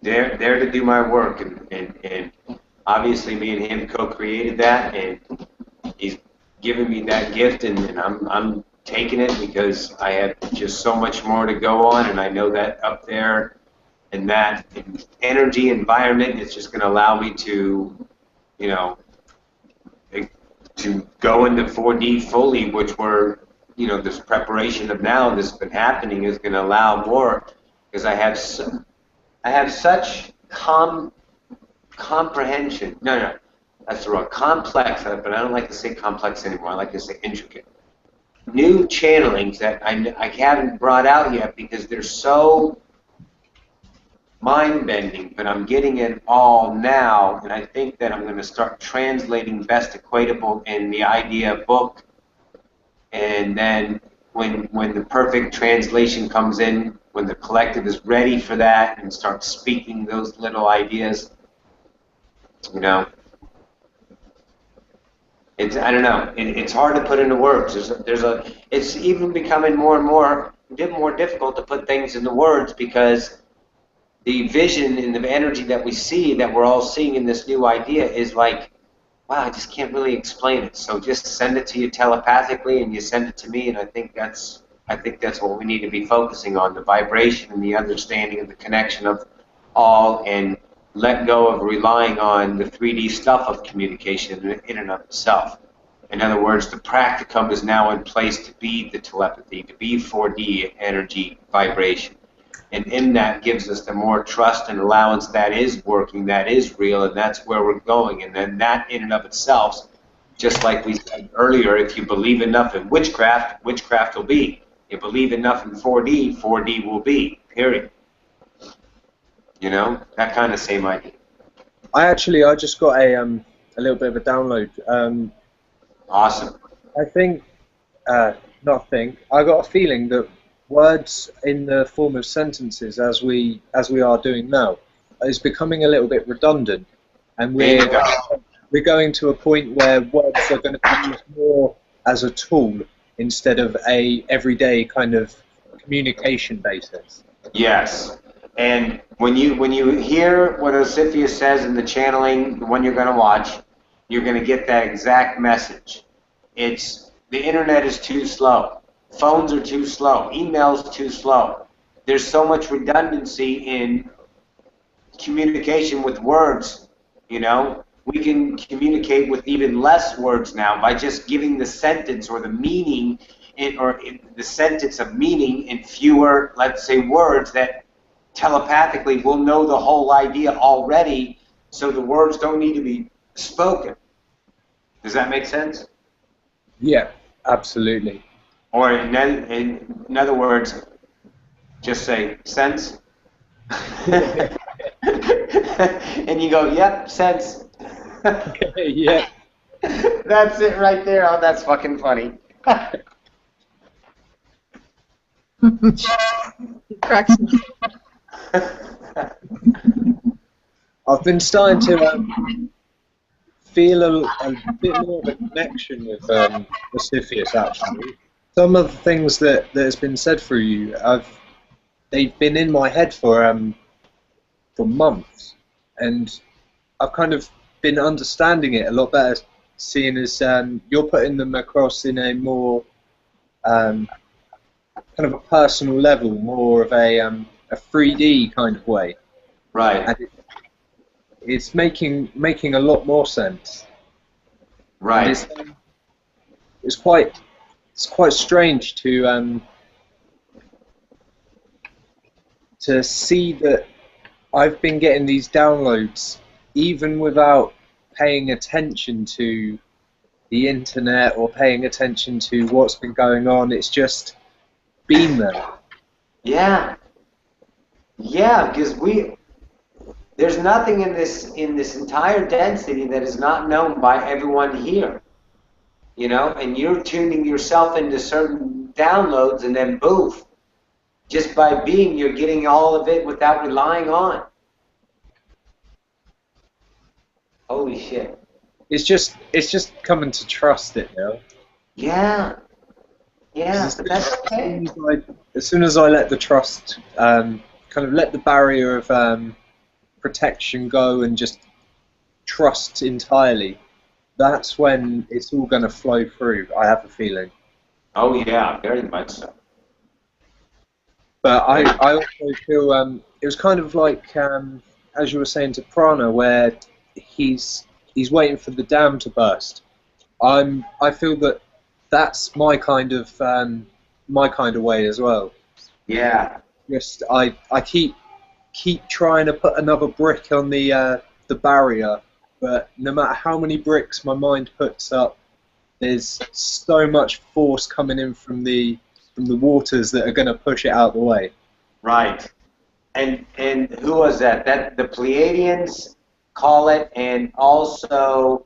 There to do my work, and obviously me and him co-created that, and he's given me that gift, and I'm taking it because I have just so much more to go on, and I know that up there and that energy environment is just going to allow me to, to go into 4D fully, which this preparation of now that's been happening is going to allow more, because I have such comprehension. No, that's the wrong. Complex, but I don't like to say complex anymore. I like to say intricate. New channelings that I haven't brought out yet because they're so mind-bending, but I'm getting it all now, and I think that I'm going to start translating Best Equatable in the idea book, and then when the perfect translation comes in, when the collective is ready for that and start speaking those little ideas, I don't know. It's hard to put into words. It's even becoming more and more difficult to put things into words because the vision and the energy that we see, that we're all seeing in this new idea, is like, wow, I just can't really explain it. So just send it to you telepathically, and you send it to me, and I think that's what we need to be focusing on: the vibration and the understanding of the connection of all, and let go of relying on the 3D stuff of communication in and of itself. In other words, the practicum is now in place to be the telepathy, to be 4D energy vibration. And in that gives us the more trust and allowance that is working, that is real, and that's where we're going. And then that in and of itself, just like we said earlier, if you believe enough in witchcraft, witchcraft will be. You believe enough in 4D, 4D will be, period. You know, that kind of same idea. I just got a little bit of a download. Awesome. I think, not think. I got a feeling that words in the form of sentences, as we are doing now, is becoming a little bit redundant, and we're going to a point where words are going to be used more as a tool instead of a everyday kind of communication basis. Yes. And when you hear what Osifius says in the channeling, the one you're going to watch, you're going to get that exact message. It's the internet is too slow. Phones are too slow. Emails too slow. There's so much redundancy in communication with words, you know. We can communicate with even less words now by just giving the sentence or the meaning the sentence of meaning in fewer, let's say, words that telepathically we'll know the whole idea already, so the words don't need to be spoken. Does that make sense? Yeah, absolutely. Or in other words, just say sense. And you go, yep, sense. Yeah. That's it right there. Oh, that's fucking funny. Cracks me. I've been starting to feel a bit more of a connection with Osifius, actually. Some of the things that has been said through you, they've been in my head for months, and I've kind of been understanding it a lot better, seeing as you're putting them across in a more kind of a personal level, more of a 3D kind of way. Right. And it's making a lot more sense. Right. It's quite strange to see that I've been getting these downloads even without paying attention to the internet or paying attention to what's been going on. It's just been there. Yeah. Yeah, because there's nothing in this entire density that is not known by everyone here. You know, and you're tuning yourself into certain downloads, and then boof, just by being, you're getting all of it without relying on. Holy shit. It's just coming to trust it now. Yeah. Yeah, but that's okay. As soon as I let the trust, kind of let the barrier of protection go and just trust entirely, that's when it's all going to flow through, I have a feeling. Oh yeah, very much so. But I also feel it was kind of like, as you were saying to Prana, where he's waiting for the dam to burst. I feel that that's my kind of way as well. Yeah. Just I keep trying to put another brick on the barrier, but no matter how many bricks my mind puts up, there's so much force coming in from the waters that are going to push it out the way. Right. And who was that? That the Pleiadians call it, and also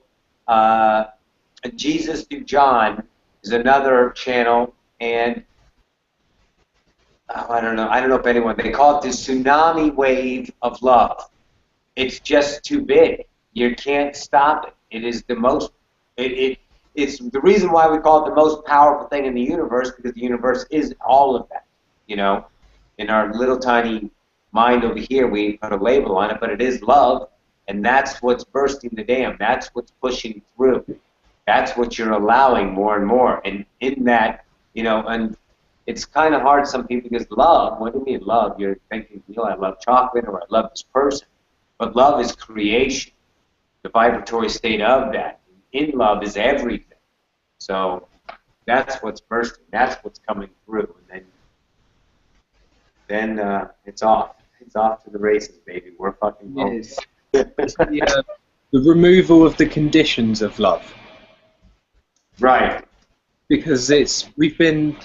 Jesus to John is another channel, and I don't know if anyone, they call it the tsunami wave of love. It's just too big. You can't stop it. It is the most, it's the reason why we call it the most powerful thing in the universe, because the universe is all of that. You know, in our little tiny mind over here, we put a label on it, but it is love, and that's what's bursting the dam. That's what's pushing through. That's what you're allowing more and more. And in that, you know, and it's kind of hard some people, because love, what do you mean love? You're thinking, you know, I love chocolate or I love this person. But love is creation, the vibratory state of that. In love is everything. So that's what's bursting. That's what's coming through. And then it's off. It's off to the races, baby. We're fucking going. Yes. The removal of the conditions of love. Right. Because we've been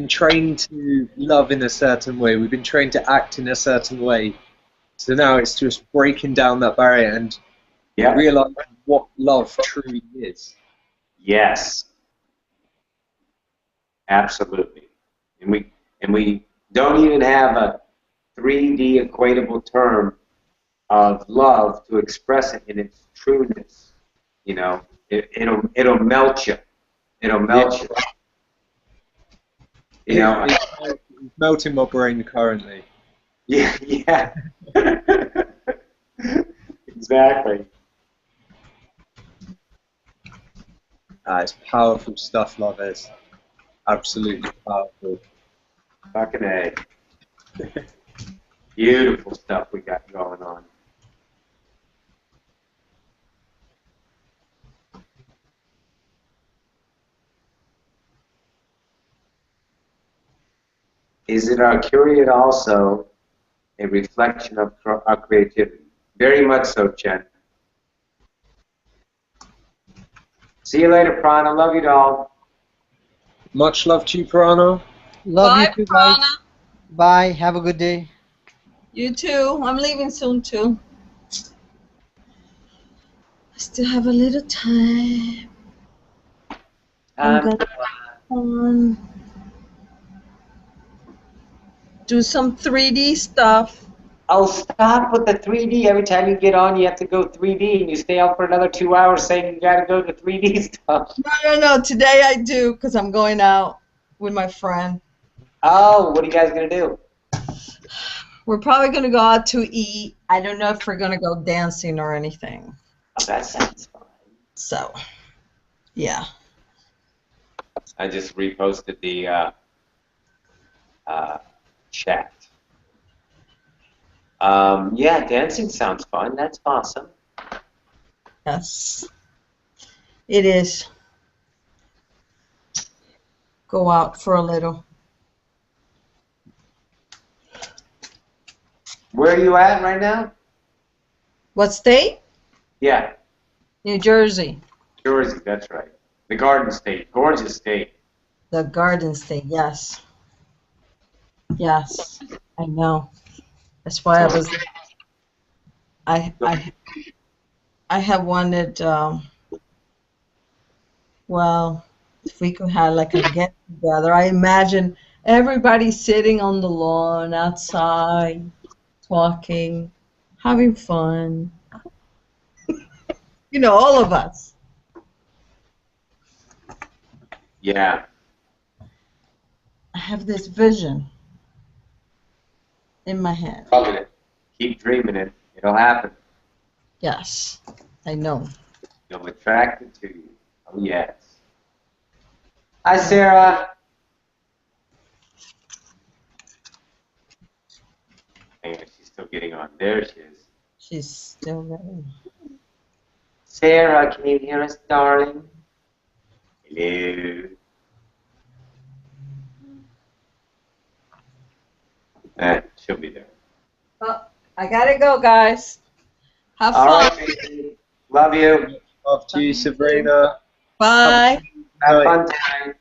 trained to love in a certain way. We've been trained to act in a certain way So now it's just breaking down that barrier and Yeah. realizing what love truly is. Yes. Absolutely. And we don't even have a 3D equatable term of love to express it in its trueness. You know, it'll melt you. It'll melt you. You know. It's melting my brain currently. Yeah. Yeah. Exactly. It's powerful stuff, love is. Absolutely powerful. Fucking A. Beautiful stuff we got going on. Is it our period also a reflection of our creativity? Very much so, Chen. See you later, Prana. Love you, doll. Much love to you, Piranha. Love you Bye, too, guys. Prana. Bye. Have a good day. You too. I'm leaving soon too. I still have a little time. I'm gonna do some 3D stuff. Oh, stop with the 3D. Every time you get on, you have to go 3D, and you stay on for another 2 hours saying you got to go to 3D stuff. No. Today I do because I'm going out with my friend. Oh, what are you guys going to do? We're probably going to go out to eat. I don't know if we're going to go dancing or anything. Oh, that sounds fun. So, yeah. I just reposted the chat. Yeah, dancing sounds fun. That's awesome. Yes. It is. Go out for a little. Where are you at right now? What state? Yeah, New Jersey. Jersey, that's right. The Garden State. Gorgeous state. The Garden State, yes. Yes, I know. That's why I have wanted, well, if we could have like a get together. I imagine everybody sitting on the lawn outside, talking, having fun. You know, all of us. Yeah. I have this vision in my head. Loving it. Keep dreaming it. It'll happen. Yes, I know. You'll attract it to you. Oh, yes. Hi, Sarah. Hang on, she's still getting on. There she is. She's still there. Sarah, can you hear us, darling? Hello. She'll be there. Well, I gotta go, guys. Have All fun. right, baby. Love you. Love to you, Sabrina. Bye. Have fun time.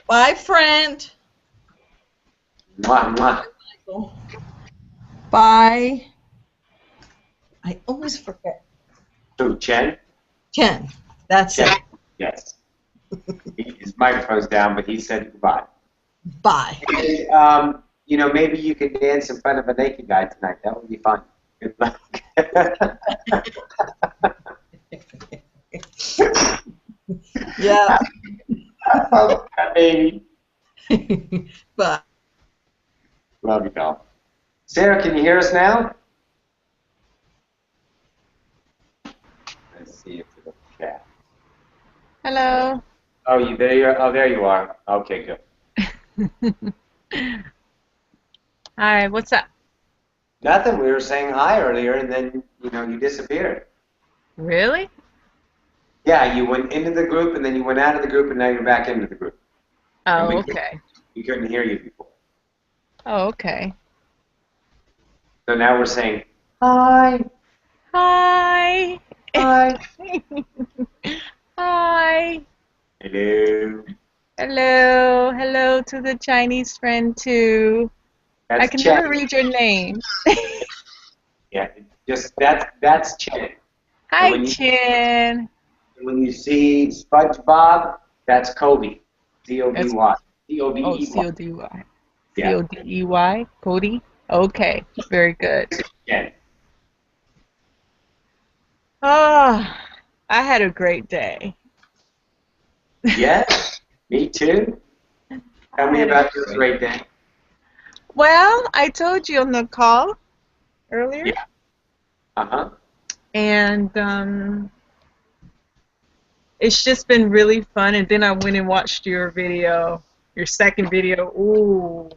Bye, friend. Mwah, mwah. Bye. I always forget. Who, Chen? Ken. That's Chen. it. Yes. His microphone's down, but he said goodbye. Bye. Hey, you know, maybe you could dance in front of a naked guy tonight. That would be fun. Good luck. Yeah. Oh, baby. Bye. Love you, doll. Sarah, can you hear us now? Let's see if it'll chat. Hello. Oh, you there? Oh, there you are. Okay, good. Hi, what's up? Nothing. We were saying hi earlier, and then you disappeared. Really? Yeah, you went into the group, and then you went out of the group, and now you're back into the group. Oh, okay. We couldn't hear you before. Oh, okay. So now we're saying hi. Hi. Hi. Hi. Hello. Hello. Hello to the Chinese friend too. That's I can Chen. never read your name. Yeah, just that's Chin. Hi, when you Chin. when you see SpongeBob, that's Kobe. That's C-O-B-Y. oh, C-O-B-E-Y. C-O-D-Y. Yeah. C-O-D-E-Y. Cody. Okay, very good. Yeah. Ah, I had a great day. Yes, me too. I Tell me had a about your great. great day. Well, I told you on the call earlier, Yeah. Uh-huh. and it's just been really fun. And then I went and watched your video, your second video. Ooh,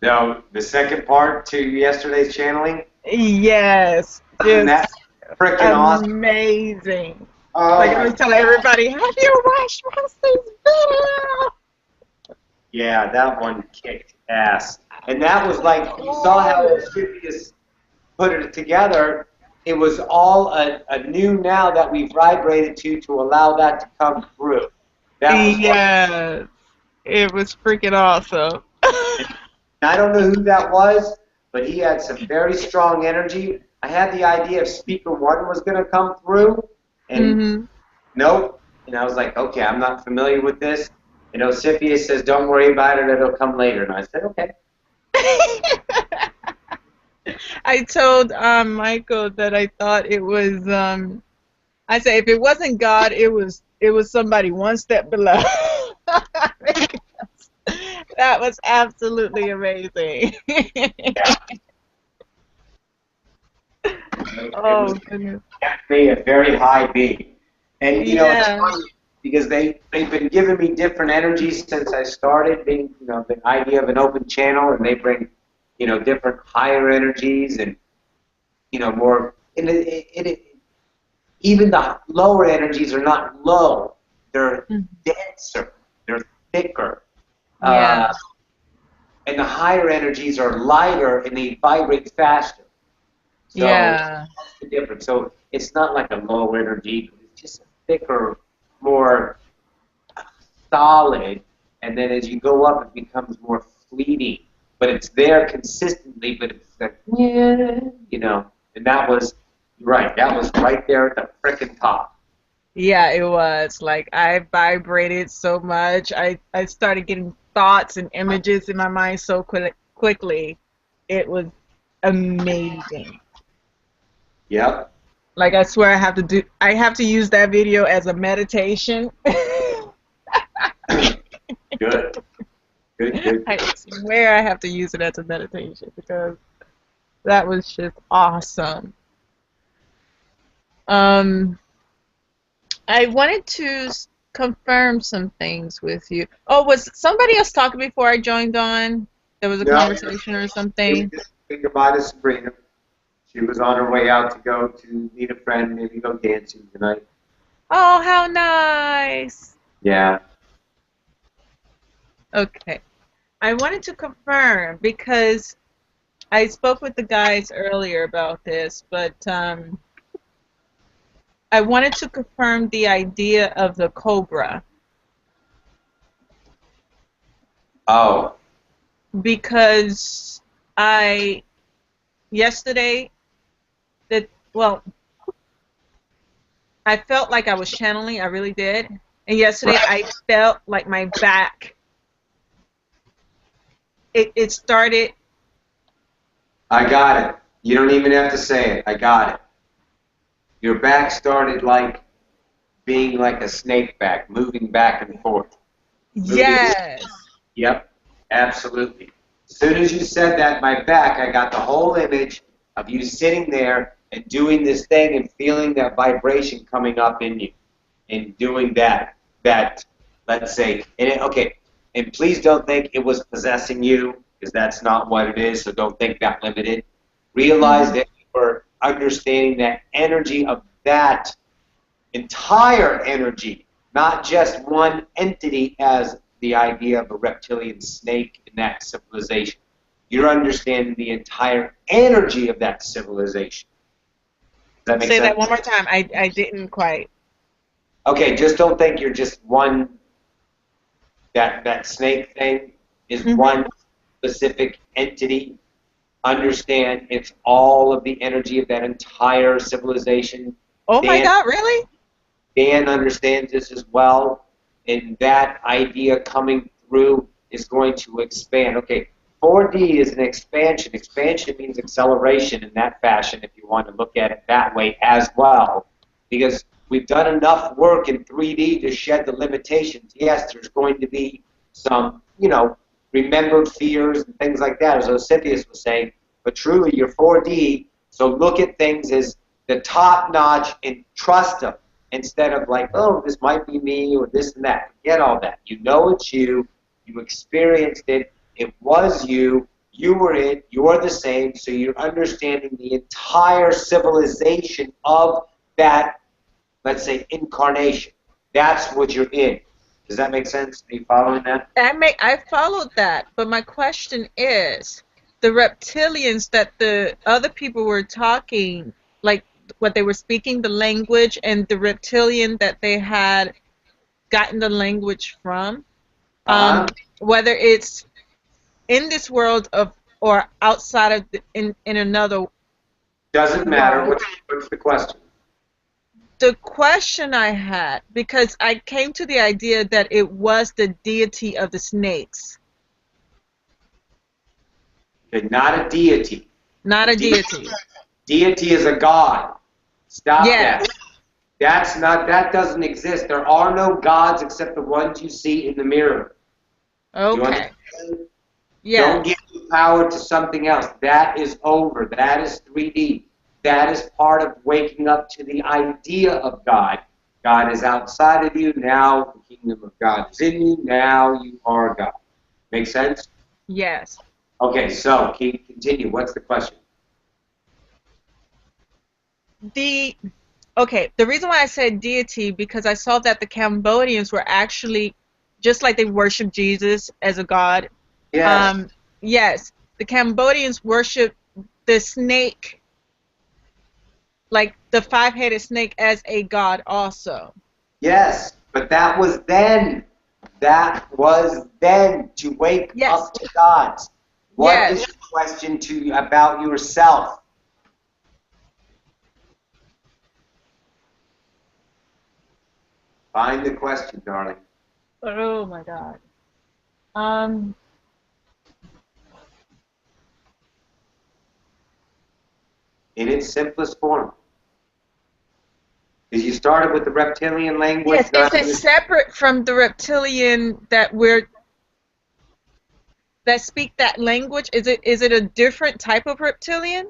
No, the second part to yesterday's channeling, yes, wasn't that just freaking awesome? amazing. Oh Like I my, was telling everybody, have you watched Wesley's video? yeah, that one kicked ass. And that was like, you saw how Scipius put it together. It was all a new now that we vibrated to allow that to come through. That was what, Yes, it was freaking awesome. I don't know who that was, but he had some very strong energy. I had the idea if speaker one was going to come through, and hmm nope. And I was like, okay, I'm not familiar with this. And Osipius says, don't worry about it, it'll come later. And I said, okay. I told Michael that I thought it was I say if it wasn't God, it was somebody one step below. That was absolutely amazing. Yeah. It was Oh goodness. definitely a very high being. And, it's Yeah. funny because they've been giving me different energies since I started being, the idea of an open channel, and they bring, different higher energies and, more, and even the lower energies are not low. They're denser. They're thicker. Yeah. And the higher energies are lighter and they vibrate faster. So Yeah. that's the difference. So it's not like a low energy, but it's just a thicker, more solid. And then as you go up, it becomes more fleeting. But it's there consistently, but it's like, and that was, right, that was right there at the frickin' top. Yeah, it was. Like I vibrated so much. I started getting thoughts and images in my mind so quickly. It was amazing. Yep. Like I swear I have to use that video as a meditation. Good. Good. I swear I have to use it as a meditation because that was just awesome. I wanted to confirm some things with you. Oh, was somebody else talking before I joined on? There was a No. conversation or We something? just think goodbye to Sabrina. She was on her way out to go to meet a friend, maybe go dancing tonight. Oh, how nice. Yeah. Okay. I wanted to confirm because I spoke with the guys earlier about this, but I wanted to confirm the idea of the cobra Oh. because yesterday well, I felt like I was channeling, I really did. And yesterday I felt like my back, it started. I got it. You don't even have to say it. I got it. Your back started like being like a snake back, moving back and forth. Yes. Yep, absolutely. As soon as you said that, my back, I got the whole image of you sitting there and doing this thing and feeling that vibration coming up in you and doing that, let's say, okay, and please don't think it was possessing you, because that's not what it is, so don't think that limited. Realize that you were understanding that energy of that entire energy, not just one entity as the idea of a reptilian snake in that civilization. You're understanding the entire energy of that civilization. Does that make Say sense? that one more time. I didn't quite. Okay, just don't think you're just one, that snake thing is one specific entity. understand it's all of the energy of that entire civilization. Oh my Dan, God, really? Dan understands this as well, and that idea coming through is going to expand. Okay, 4D is an expansion. Expansion means acceleration in that fashion, if you want to look at it that way as well, because we've done enough work in 3D to shed the limitations. Yes, there's going to be some, remembered fears and things like that, as Osipius was saying, but truly you're 4D, so look at things as the top notch and trust them instead of like, oh, this might be me or this and that. Forget all that. You know it's you. You experienced it. It was you. You were it. You're the same. So you're understanding the entire civilization of that, let's say, incarnation. That's what you're in. Does that make sense? Are you following that? I followed that, but my question is, the reptilians that the other people were talking, like what they were speaking the language, and the reptilian that they had gotten the language from, whether it's in this world of or outside of in another. Doesn't matter. What's the question? The question I had, because I came to the idea that it was the deity of the snakes. Not a deity. Not a deity. Deity is a god. Stop Yes. that. That doesn't exist. There are no gods except the ones you see in the mirror. Okay. Yeah. Don't give the power to something else. That is over. That is 3D. That is part of waking up to the idea of God. God is outside of you. Now the kingdom of God is in you. Now you are God. Make sense? Yes. Okay, so continue. What's the question? The reason why I said deity, because I saw that the Cambodians were actually, just like they worship Jesus as a god. Yes. Yes, the Cambodians worship the snake, like the five-headed snake, as a god also. Yes, but that was then. That was then to wake up to gods. What is the question to you about yourself? Find the question, darling. Oh my God. In its simplest form. Because you started with the reptilian language. Yes, is it separate from the reptilian that speak that language? Is it a different type of reptilian?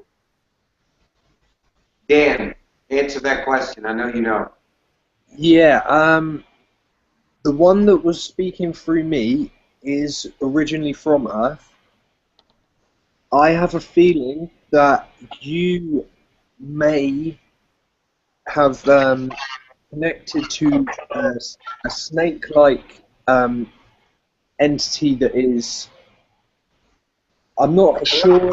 Dan, answer that question. I know you know. Yeah, the one that was speaking through me is originally from Earth. I have a feeling that you may have connected to a snake-like entity that is. I'm not sure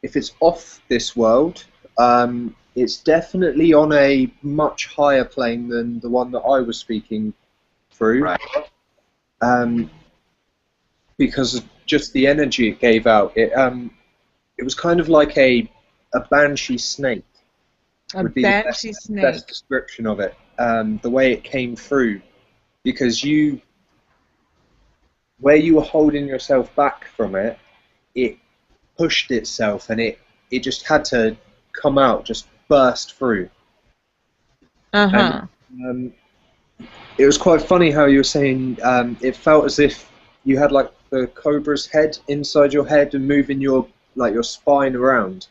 if it's off this world. It's definitely on a much higher plane than the one that I was speaking through. Right. Because of just the energy it gave out. It was kind of like a banshee snake. A would be banshee the snake. best description of it. The way it came through, because where you were holding yourself back from it, it pushed itself, and it just had to come out, just burst through. And, it was quite funny how you were saying it felt as if you had like the cobra's head inside your head and moving your spine around.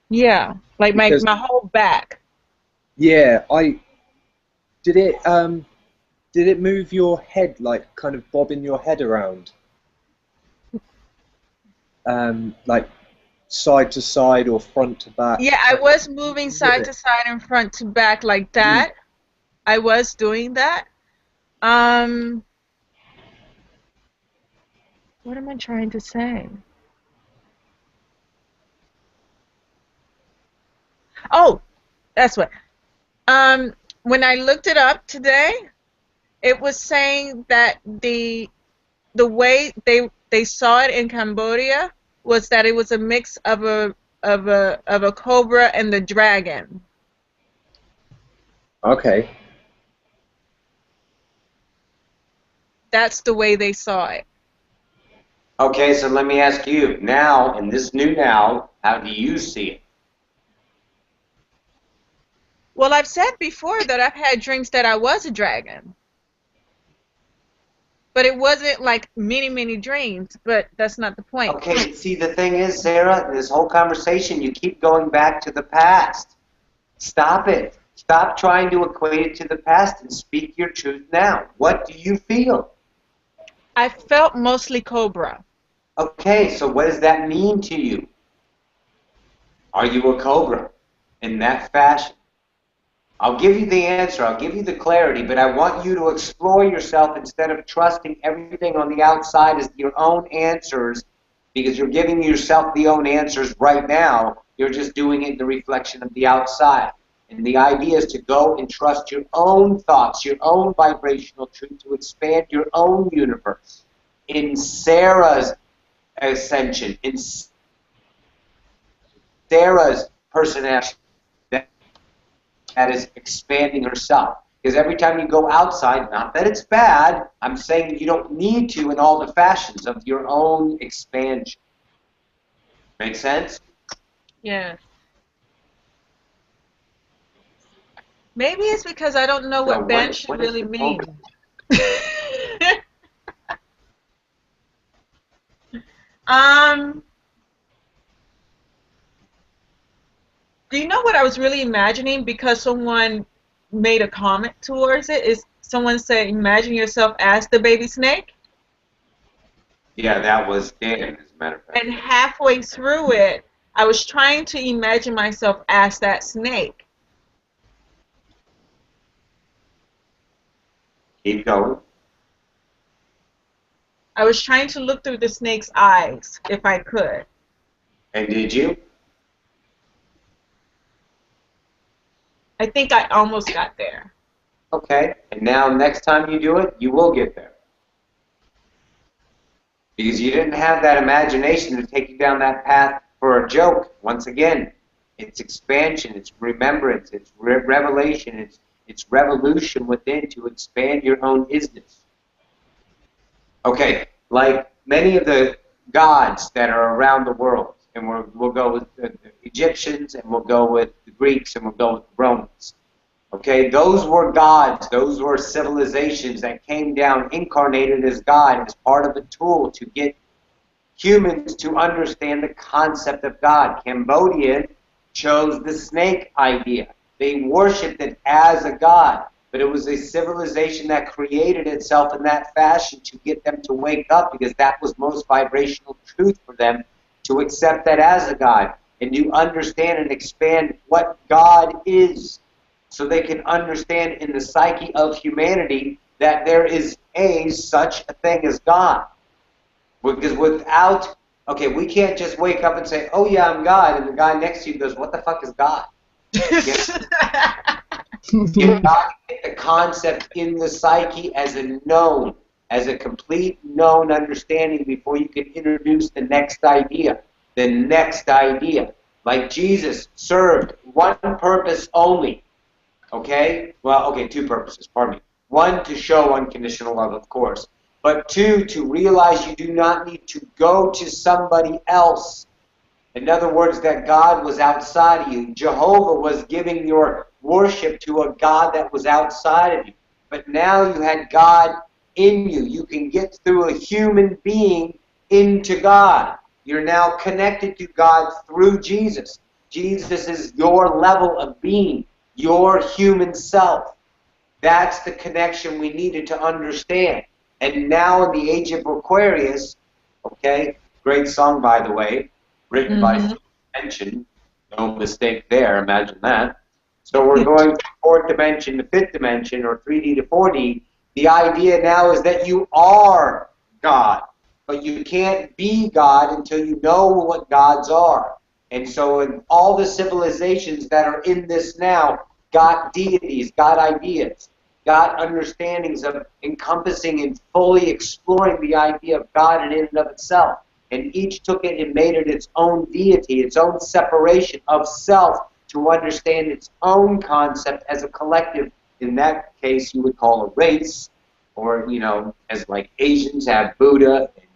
Yeah, like Because, my whole back. Yeah, did it move your head, like kind of bobbing your head around? Like side to side or front to back? Yeah, I was moving side to side and front to back like that. I was doing that. What am I trying to say? Oh, that's what. When I looked it up today, it was saying that the way they saw it in Cambodia was that it was a mix of a cobra and the dragon. Okay. That's the way they saw it. Okay, so let me ask you, now, in this new now, how do you see it? Well, I've said before that I've had dreams that I was a dragon. But it wasn't like many, many dreams, but that's not the point. Okay, see, the thing is, Sarah, this whole conversation, you keep going back to the past. Stop it. Stop trying to equate it to the past and speak your truth now. What do you feel? I felt mostly cobra. Okay, so what does that mean to you? Are you a cobra in that fashion? I'll give you the answer, I'll give you the clarity, but I want you to explore yourself instead of trusting everything on the outside as your own answers, because you're giving yourself the own answers right now. You're just doing it in the reflection of the outside. And the idea is to go and trust your own thoughts, your own vibrational truth, to expand your own universe. In Sarah's ascension, in Sarah's personality, that is expanding herself. Because every time you go outside, not that it's bad, I'm saying you don't need to in all the fashions of your own expansion. Make sense? Yes. Maybe it's because I don't know what banshee really means. Do you know what I was really imagining? Because someone made a comment towards it. Is someone said, imagine yourself as the baby snake? Yeah, that was Dan, as a matter of fact. And halfway through it, I was trying to imagine myself as that snake. Keep going. I was trying to look through the snake's eyes, if I could. And did you? I think I almost got there. Okay. And now next time you do it, you will get there. Because you didn't have that imagination to take you down that path for a joke. Once again, it's expansion, it's remembrance, it's revelation, it's revolution within to expand your own isness. Okay, like many of the gods that are around the world, and we'll go with the Egyptians, and we'll go with the Greeks, and we'll go with the Romans. Okay, those were gods, those were civilizations that came down incarnated as God as part of a tool to get humans to understand the concept of God. Cambodia chose the snake idea. They worshipped it as a god, but it was a civilization that created itself in that fashion to get them to wake up, because that was most vibrational truth for them, to accept that as a god and to understand and expand what God is, so they can understand in the psyche of humanity that there is such a thing as God. Because without, okay, we can't just wake up and say, oh yeah, I'm God, and the guy next to you goes, what the fuck is God? You've got to get the concept in the psyche as a known, as a complete known understanding before you can introduce the next idea. The next idea. Like Jesus served one purpose only. Okay? Well, okay, two purposes, pardon me. One, to show unconditional love, of course. But two, to realize you do not need to go to somebody else. In other words, that God was outside of you. Jehovah was giving your worship to a God that was outside of you. But now you had God in you. You can get through a human being into God. You're now connected to God through Jesus. Jesus is your level of being, your human self. That's the connection we needed to understand. And now in the age of Aquarius, okay, great song, by the way, written by Dimension, no mistake there, imagine that. So we're going from fourth dimension to fifth dimension, or 3D to 4D. The idea now is that you are God, but you can't be God until you know what gods are. And so in all the civilizations that are in this now got deities, got ideas, got understandings of encompassing and fully exploring the idea of God in and of itself. and each took it and made it its own deity, its own separation of self to understand its own concept as a collective. In that case, you would call a race, or, you know, as like Asians have Buddha, and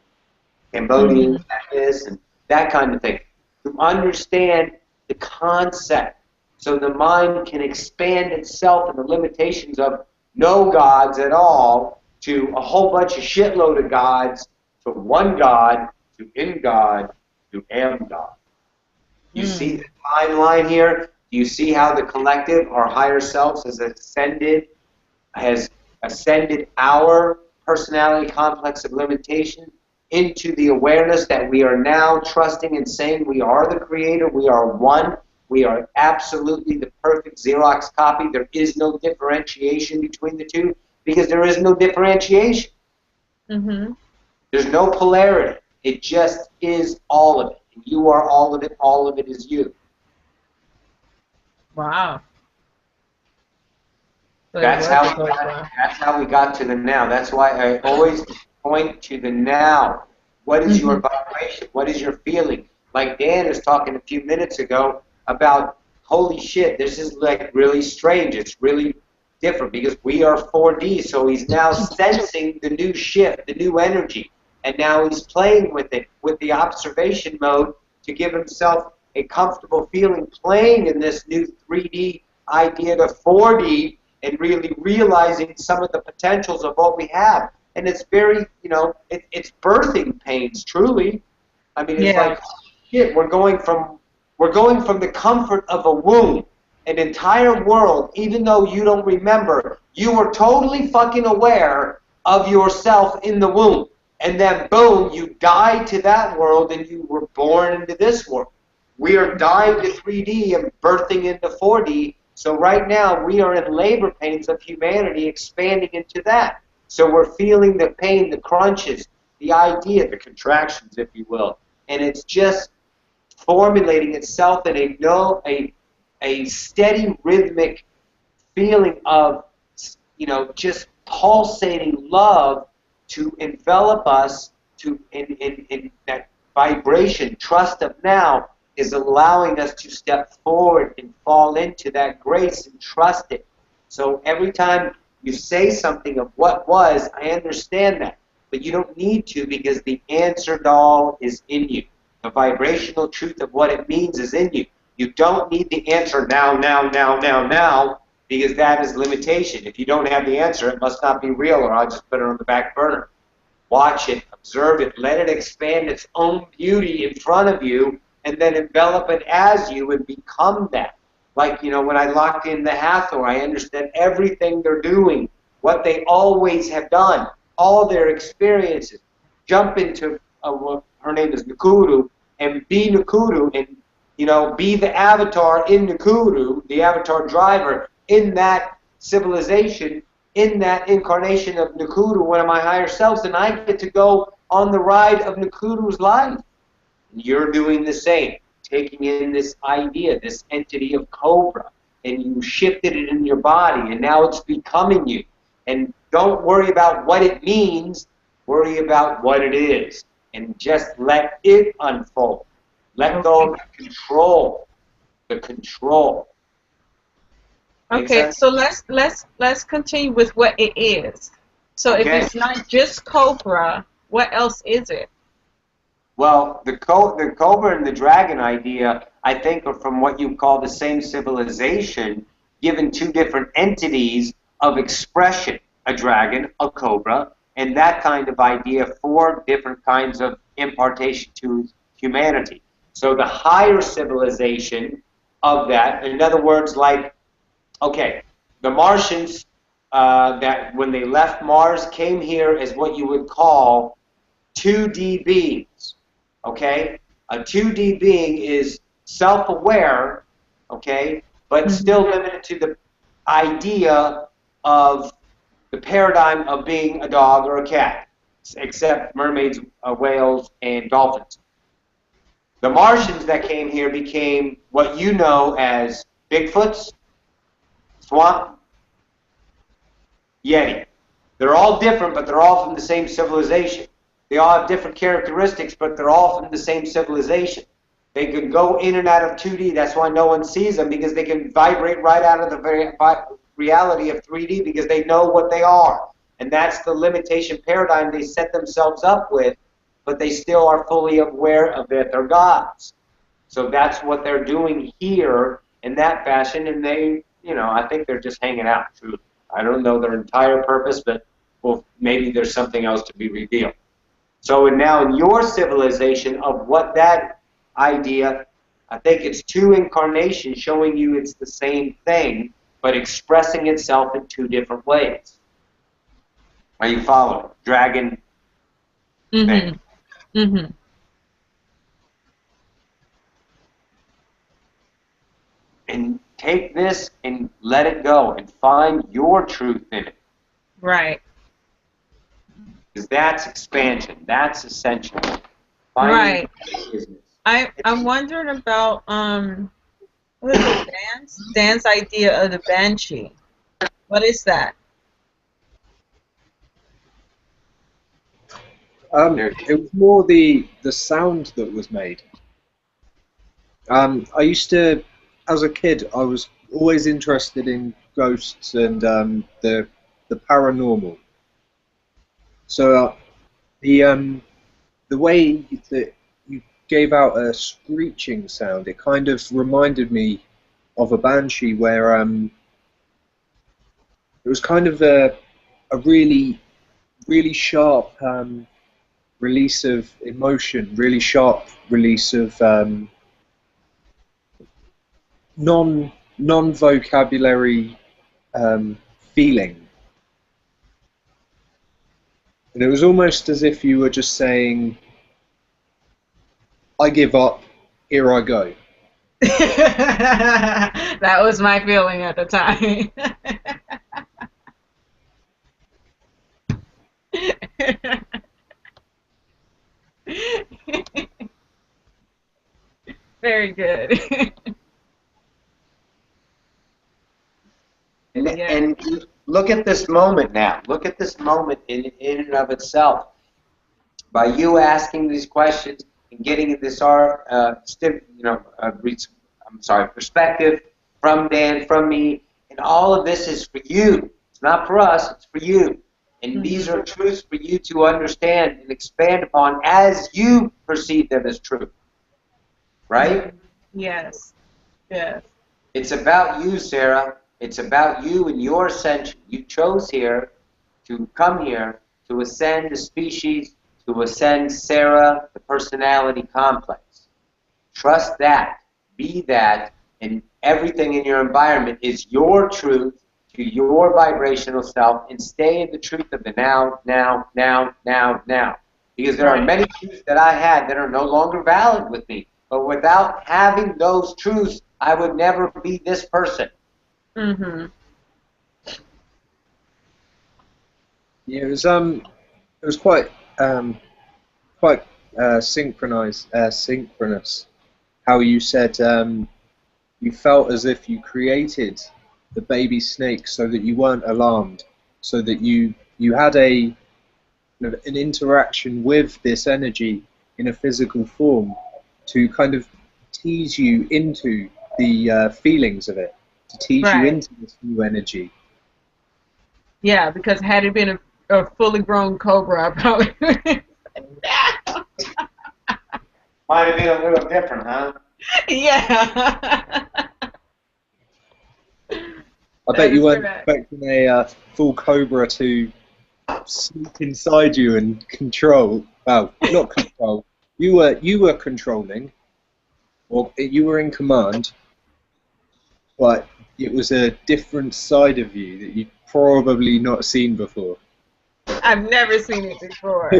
Cambodians have this, and that kind of thing. To understand the concept so the mind can expand itself and the limitations of no gods at all to a whole bunch of shitload of gods, to one God, to in God, to am God. You see the timeline here? Do you see how the collective, our higher selves, has ascended our personality complex of limitation into the awareness that we are now trusting and saying we are the creator, we are one, we are absolutely the perfect Xerox copy. There is no differentiation between the two because there is no differentiation. There's no polarity. It just is all of it. You are all of it is you. Wow. That's how we got to the now. That's why I always point to the now. What is your vibration? What is your feeling? Like Dan was talking a few minutes ago about, holy shit, this is like really strange. It's really different because we are 4D. So he's now sensing the new shift, the new energy. And now he's playing with it, with the observation mode to give himself a comfortable feeling playing in this new 3D idea to 4D and really realizing some of the potentials of what we have. And it's very, you know, it's birthing pains, truly. I mean, it's like, shit, we're going from the comfort of a womb, an entire world, even though you don't remember, you were totally fucking aware of yourself in the womb. And then, boom, you died to that world and you were born into this world. We are dying to 3D and birthing into 4D. So right now, we are in labor pains of humanity expanding into that. So we're feeling the pain, the crunches, the idea, the contractions, if you will. And it's just formulating itself in a steady rhythmic feeling of, you know, just pulsating love to envelop us to in that vibration. Trust of now is allowing us to step forward and fall into that grace and trust it. So every time you say something of what was, I understand that. But you don't need to because the answer doll is in you. The vibrational truth of what it means is in you. You don't need the answer now, because that is limitation. If you don't have the answer, it must not be real, or I'll just put it on the back burner. Watch it, observe it, let it expand its own beauty in front of you, and then envelop it as you and become that. Like, you know, when I locked in the Hathor, I understand everything they're doing, what they always have done, all their experiences. Jump into, her name is Nakuru, and be Nakuru, and, you know, be the avatar in Nakuru, the avatar driver, in that civilization, in that incarnation of Nakuru, one of my higher selves, and I get to go on the ride of Nakuru's life. You're doing the same, taking in this idea, this entity of Cobra, and you shifted it in your body, and now it's becoming you. And don't worry about what it means, worry about what it is, and just let it unfold. Let go of the control. The control. Okay, so let's continue with what it is. So if it's not just Cobra, what else is it? Well, the Cobra and the Dragon idea, I think, are from what you call the same civilization, given two different entities of expression, a dragon, a cobra, and that kind of idea, four different kinds of impartation to humanity. So the higher civilization of that, in other words, like, okay, the Martians, that when they left Mars, came here as what you would call 2D beings. Okay? A 2D being is self-aware, okay, but still limited to the idea of the paradigm of being a dog or a cat, except mermaids, whales, and dolphins. The Martians that came here became what you know as Bigfoots, Swamp, Yeti. They're all different, but they're all from the same civilization. They all have different characteristics, but they're all from the same civilization. They can go in and out of 2D. That's why no one sees them, because they can vibrate right out of the reality of 3D, because they know what they are. And that's the limitation paradigm they set themselves up with, but they still are fully aware of that they're gods. So that's what they're doing here in that fashion, and they, I think they're just hanging out, truly. I don't know their entire purpose, but well, maybe there's something else to be revealed. So now in your civilization of what that idea, I think it's 2 incarnations showing you it's the same thing, but expressing itself in 2 different ways. Are you following? Dragon thing. Mm-hmm. And take this and let it go and find your truth in it. Right. Because that's expansion. That's essential. Right. Business. I'm wondering about what is it, Dan's idea of the banshee. What is that? It was more the sound that was made. I used to, as a kid, I was always interested in ghosts and the paranormal. So the way that you gave out a screeching sound, it kind of reminded me of a banshee, where it was kind of a really sharp release of emotion, really sharp release of non-vocabulary feeling. And it was almost as if you were just saying, I give up, here I go. That was my feeling at the time. Very good. And look at this moment now. Look at this moment in and of itself. By you asking these questions and getting this perspective from Dan, from me, and all of this is for you. It's not for us. It's for you. And these are truths for you to understand and expand upon as you perceive them as true. Right? Yes. Yes. It's about you, Sarah. It's about you and your ascension. You chose here to come here to ascend the species, to ascend Sarah, the personality complex. Trust that. Be that. And everything in your environment is your truth to your vibrational self, and stay in the truth of the now, now, now, now, now. Because there are many truths that I had that are no longer valid with me. But without having those truths, I would never be this person. Mm-hmm. Yeah, it was quite synchronous. How you said you felt as if you created the baby snake so that you weren't alarmed, so that you had an interaction with this energy in a physical form to kind of tease you into the feelings of it, to tease you into this new energy. Yeah, because had it been a fully grown cobra, I probably Might have been a little different, huh? Yeah. I bet you weren't expecting a full cobra to sneak inside you and control. Well, not control. You were controlling, or you were in command, but it was a different side of you that you'd probably not seen before. I've never seen it before.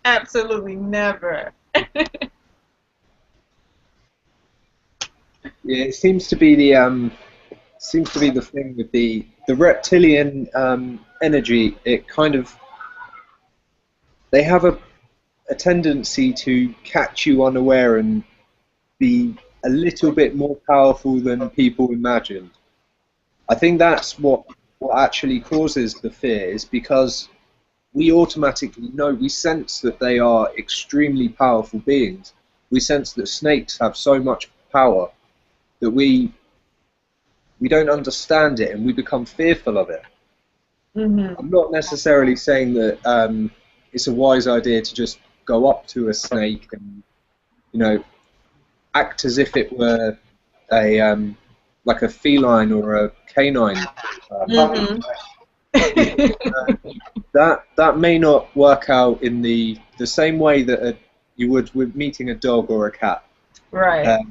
Absolutely never. Yeah, it seems to be the thing with the reptilian energy. It kind of, they have a tendency to catch you unaware and be a little bit more powerful than people imagined. I think that's what what actually causes the fear is because we automatically know, we sense that they are extremely powerful beings. We sense that snakes have so much power that we don't understand it and we become fearful of it. Mhm. I'm not necessarily saying that it's a wise idea to just go up to a snake and, you know, act as if it were a like a feline or a canine. Mhm. That may not work out in the same way that you would with meeting a dog or a cat. Right.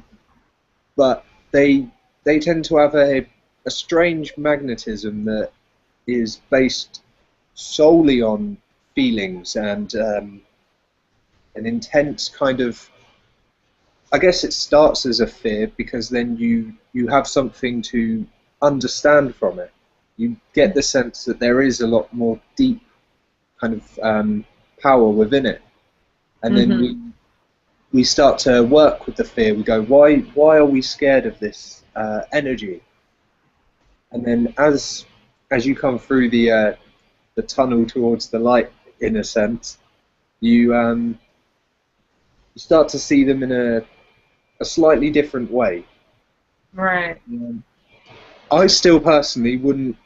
But they tend to have a strange magnetism that is based solely on feelings and an intense kind of. I guess it starts as a fear because then you have something to understand from it. You get the sense that there is a lot more deep kind of power within it, and then Mhm. we start to work with the fear. We go, why are we scared of this energy? And then as you come through the tunnel towards the light, in a sense, you start to see them in a slightly different way. Right. I still personally wouldn't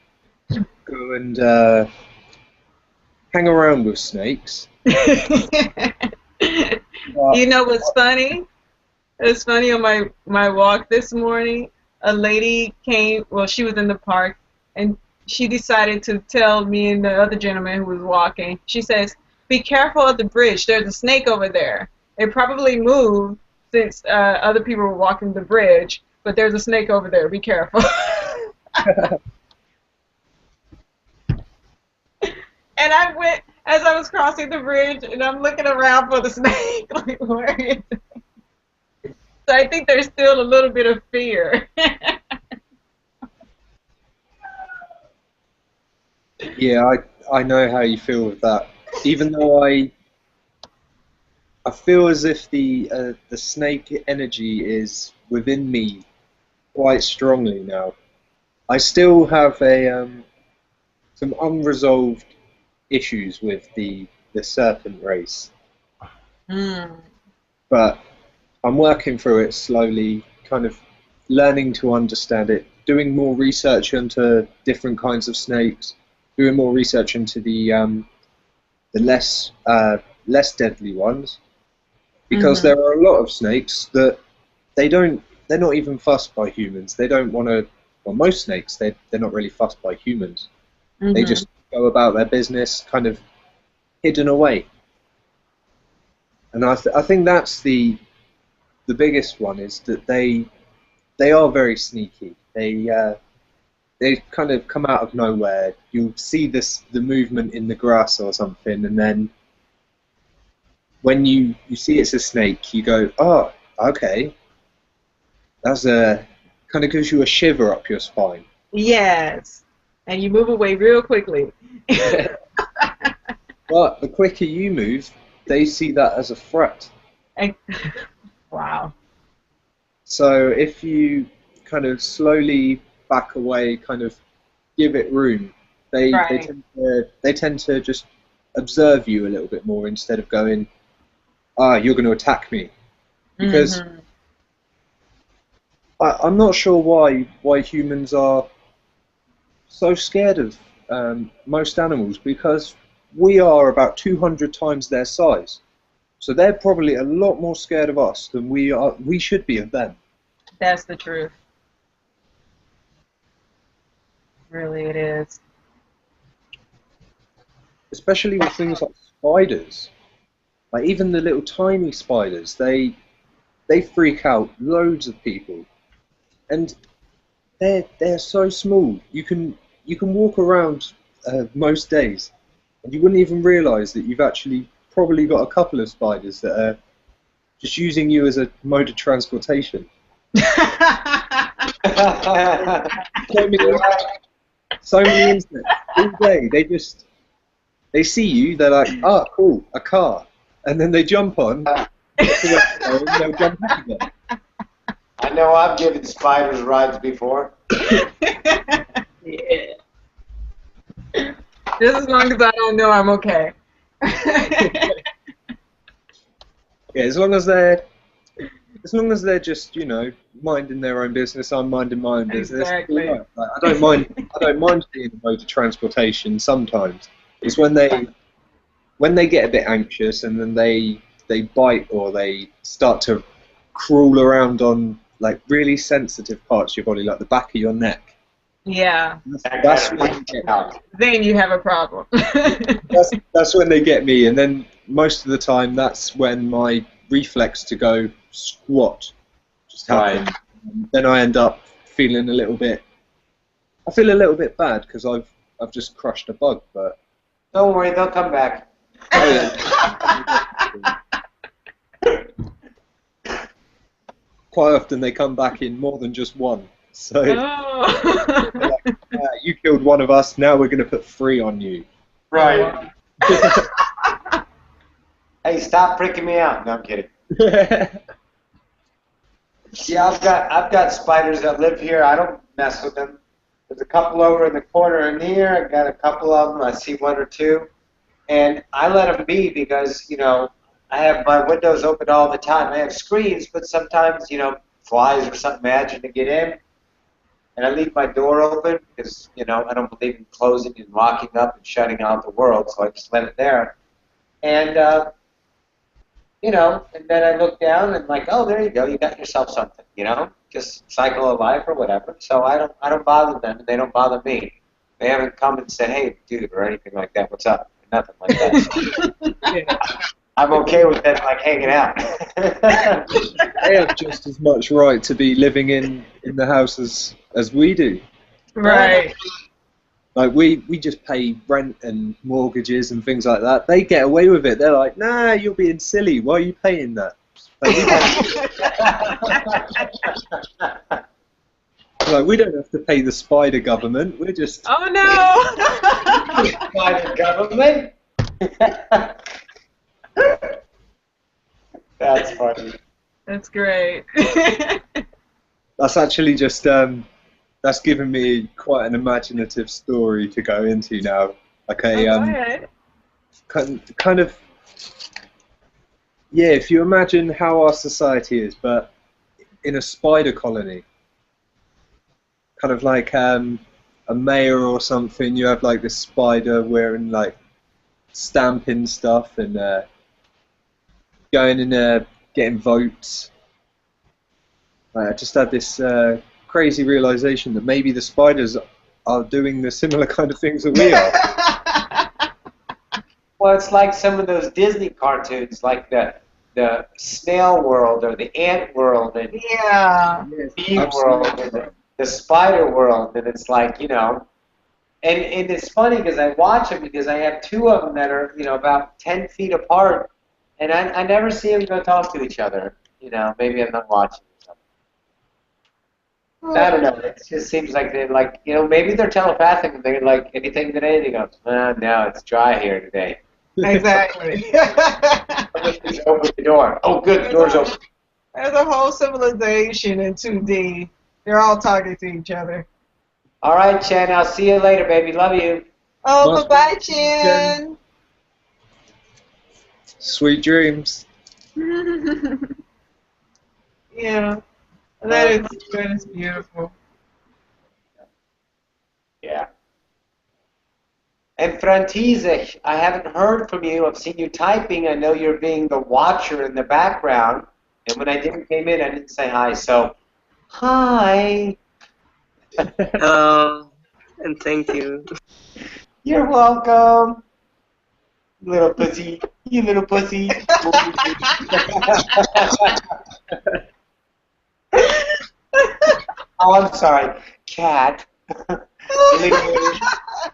go and hang around with snakes. You know what's funny? It's funny on my walk this morning, a lady came, well, she was in the park, and she decided to tell me and the other gentleman who was walking, she says, be careful of the bridge. There's a snake over there. It probably moved since other people were walking the bridge, but there's a snake over there. Be careful. And I went, as I was crossing the bridge, and I'm looking around for the snake. Like, where is it? So I think there's still a little bit of fear. Yeah, I know how you feel with that. Even though I feel as if the snake energy is within me quite strongly now. I still have some unresolved issues with the serpent race, Mm. but I'm working through it slowly, kind of learning to understand it, doing more research into different kinds of snakes, doing more research into the less deadly ones, because Mhm. there are a lot of snakes that they're not even fussed by humans. They don't want to. Well, most snakes they're not really fussed by humans. They Mhm. just go about their business, kind of hidden away. And I think that's the biggest one is that they are very sneaky. They kind of come out of nowhere. You'll see the movement in the grass or something, and then when you see it's a snake, you go, oh, okay, that's a kind of gives you a shiver up your spine. Yes. And you move away real quickly. But the quicker you move, they see that as a threat. And- wow. So if you kind of slowly back away, kind of give it room, Right. they tend to just observe you a little bit more instead of going, ah, you're going to attack me. Because Mhm. I'm not sure why humans are so scared of most animals, because we are about 200 times their size. So they're probably a lot more scared of us than we should be of them. That's the truth. Really, it is. Especially with things like spiders. Like even the little tiny spiders, they freak out loads of people. And they're so small. You can walk around most days, and you wouldn't even realise that you've actually probably got a couple of spiders that are just using you as a mode of transportation. So many, so many insects all day. They see you. They're like, ah, cool, a car, and then they jump on. Get to where they're going, they'll jump off again. I know I've given spiders rides before. Yeah. Just as long as I don't know, I'm okay. Yeah, as long as they're just, you know, minding their own business, I'm minding my own business. Exactly. Like, I don't mind being in mode of transportation sometimes. It's when they get a bit anxious and then they bite or they start to crawl around on like really sensitive parts of your body, like the back of your neck. Yeah. That's when they get out. Then you have a problem. That's when they get me, and then most of the time that's when my reflex to go squat just happens. Right. And then I end up feeling a little bit. I feel a little bit bad because I've just crushed a bug, but Don't worry, they'll come back. quite often they come back in more than just one. So Oh. they're like, you killed one of us, now we're going to put 3 on you. Right. Hey, stop freaking me out. No, I'm kidding. Yeah, I've got spiders that live here. I don't mess with them. There's a couple over in the corner in here. I've got a couple of them. I see 1 or 2. And I let them be because, you know, I have my windows open all the time. I have screens, but sometimes, you know, flies or something imagine to get in. And I leave my door open because, you know, I don't believe in closing and locking up and shutting out the world, so I just let it there. And, you know, and then I look down and like, oh, there you go, you got yourself something, you know, just cycle of life or whatever. So I don't bother them, and they don't bother me. They haven't come and said, hey, dude, or anything like that. What's up? Nothing like that. Yeah. I'm okay with them like hanging out. They have just as much right to be living in the house as we do. Right. Like we just pay rent and mortgages and things like that. They get away with it. They're like, nah, you're being silly. Why are you paying that? Like, we don't have to pay the spider government. We're just Oh no. By the government. That's funny. That's great. that's actually just that's given me quite an imaginative story to go into now. Like a Go ahead. kind of, yeah, if you imagine how our society is, but in a spider colony, kind of like a mayor or something. You have like this spider wearing like stamping stuff and going in there getting votes. I just had this crazy realization that maybe the spiders are doing the similar kind of things that we are. Well, it's like some of those Disney cartoons, like the snail world or the ant world and Yeah. bee world and the spider world, and it's like, you know, and it's funny because I watch them because I have 2 of them that are, you know, about 10 feet apart, and I never see them go talk to each other. You know, maybe I'm not watching or something. I don't know. It just seems like they're like, you know, maybe they're telepathic and they're like, anything today? They go, no, it's dry here today. Exactly. Just open the door. Oh, good, the door's open. There's a whole civilization in 2D. They're all talking to each other. All right, Chen, I'll see you later, baby. Love you. Oh, Must bye-bye, be Chin. Sweet dreams. Yeah. That is beautiful. Yeah. And Frantise, I haven't heard from you. I've seen you typing. I know you're being the watcher in the background. And when I came in, I didn't say hi. So, hi. Hello, and thank you. You're welcome. Little pussy. You little pussy. Oh, I'm sorry. Cat.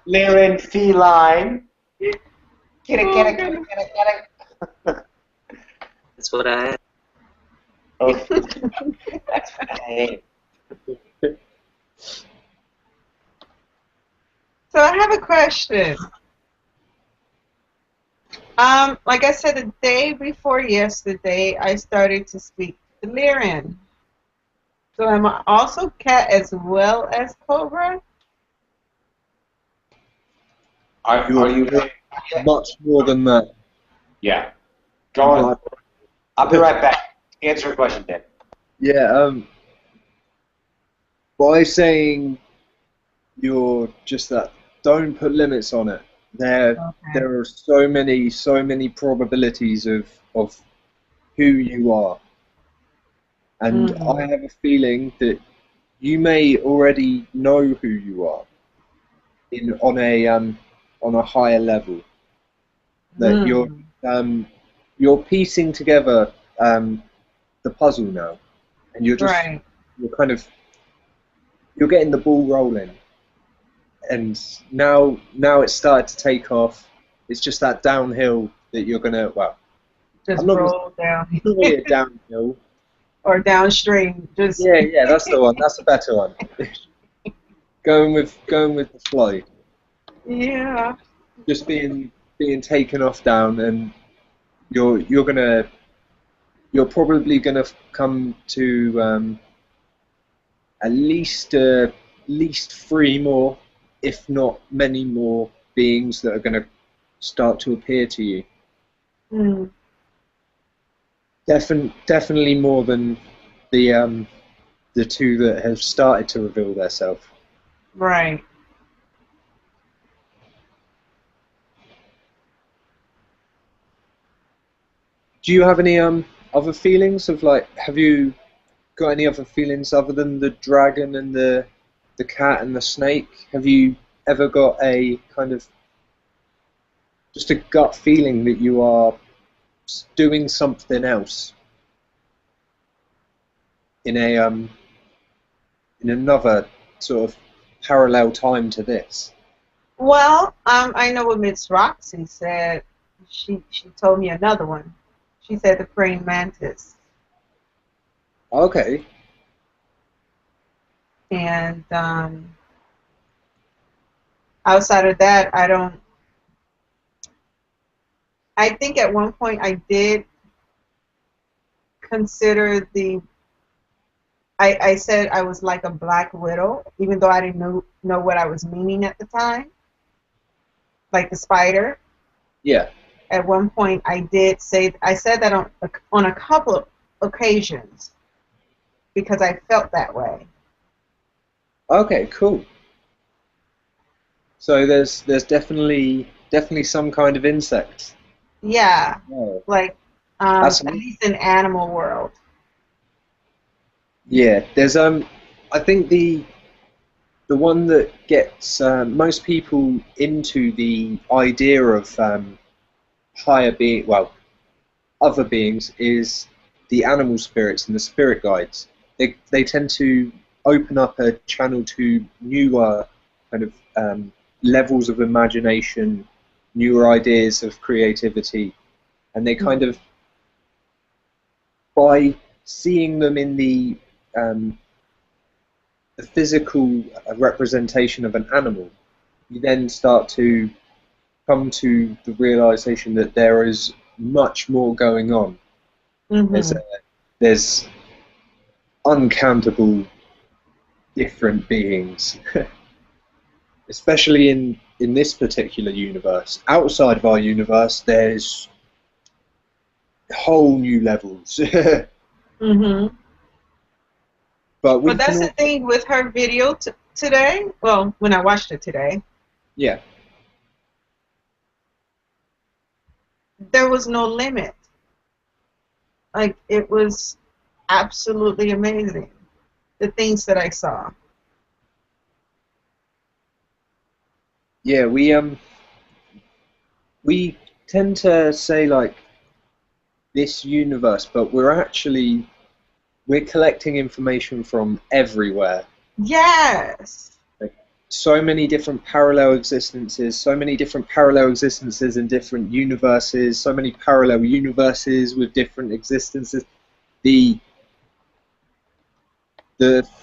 Lyran feline. Get it. That's what I had. Oh, that's right. So I have a question. Like I said, the day before yesterday, I started to speak Lyran. So am I also cat as well as cobra? Are you? much more than that. Yeah. Go on. I'll be right back. Answer your question, Dan. Yeah. By saying you're just that, don't put limits on it. There are so many probabilities of who you are, and I have a feeling that you may already know who you are on a higher level. That you're piecing together the puzzle now, and you're getting the ball rolling, and now it's started to take off. It's just that downhill that you're gonna just roll down. Not really a downhill. Or downstream. Just Yeah, that's the one. That's a better one. going with the flow. Yeah. Just being taken off down, and you're probably gonna come to at least three more, if not many more, beings that are gonna start to appear to you. Definitely more than the two that have started to reveal themselves. Right. Do you have any other feelings of have you got any other feelings other than the dragon and the cat and the snake? Have you ever got a kind of just a gut feeling that you are doing something else in another sort of parallel time to this? Well, I know what Miss Roxy said. She told me another one. She said the praying mantis. Okay. And outside of that, I think at one point I did consider I said I was like a black widow, even though I didn't know what I was meaning at the time. Like the spider. Yeah. At one point I said that on a couple of occasions because I felt that way. Okay, cool. So there's definitely some kind of insect. Yeah. Oh. Like at least in animal world. Yeah, there's I think the one that gets most people into the idea of other beings is the animal spirits and the spirit guides. They tend to open up a channel to newer kind of levels of imagination, newer ideas of creativity, and they kind of, by seeing them in the physical representation of an animal, you then start to come to the realization that there is much more going on. There's uncountable different beings, especially in this particular universe. Outside of our universe, there's whole new levels. But that's the thing with her video today. Well, when I watched it today. Yeah. There was no limit. Like, it was absolutely amazing, the things that I saw. Yeah, we tend to say like this universe, but we're collecting information from everywhere. Yes. Like, so many different parallel existences in different universes, so many parallel universes with different existences. The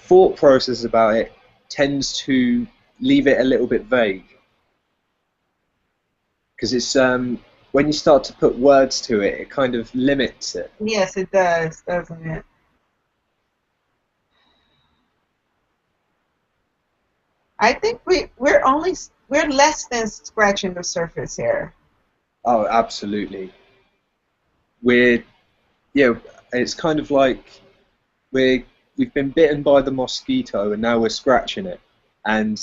thought process about it tends to leave it a little bit vague, because it's when you start to put words to it, it kind of limits it. Yes, it does, doesn't it? I think we're less than scratching the surface here. Oh, absolutely. We're yeah. It's kind of like we've been bitten by the mosquito, and now we're scratching it. And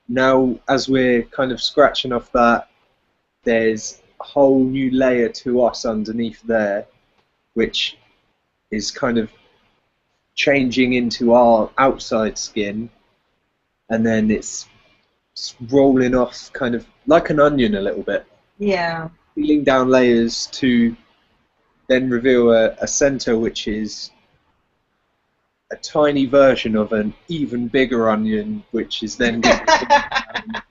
now, as we're kind of scratching off that, there's a whole new layer to us underneath there, which is kind of changing into our outside skin, and then it's rolling off kind of like an onion a little bit, Yeah. peeling down layers to then reveal a center which is a tiny version of an even bigger onion, which is then going to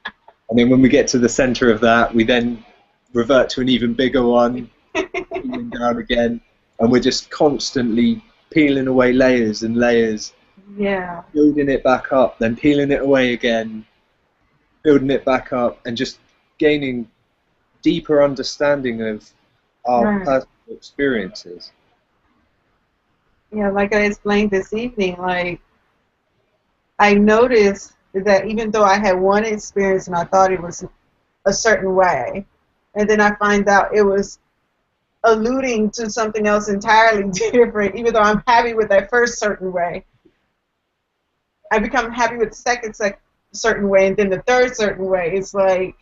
and then when we get to the center of that, we then revert to an even bigger one, peeling down again, and we're just constantly peeling away layers and layers, Yeah. building it back up, then peeling it away again, building it back up, and just gaining deeper understanding of our Right. personal experiences. Yeah, like I explained this evening, like I noticed that even though I had one experience and I thought it was a certain way, and then I find out it was alluding to something else entirely different, even though I'm happy with that first certain way, I become happy with the second certain way, and then the third certain way. It's like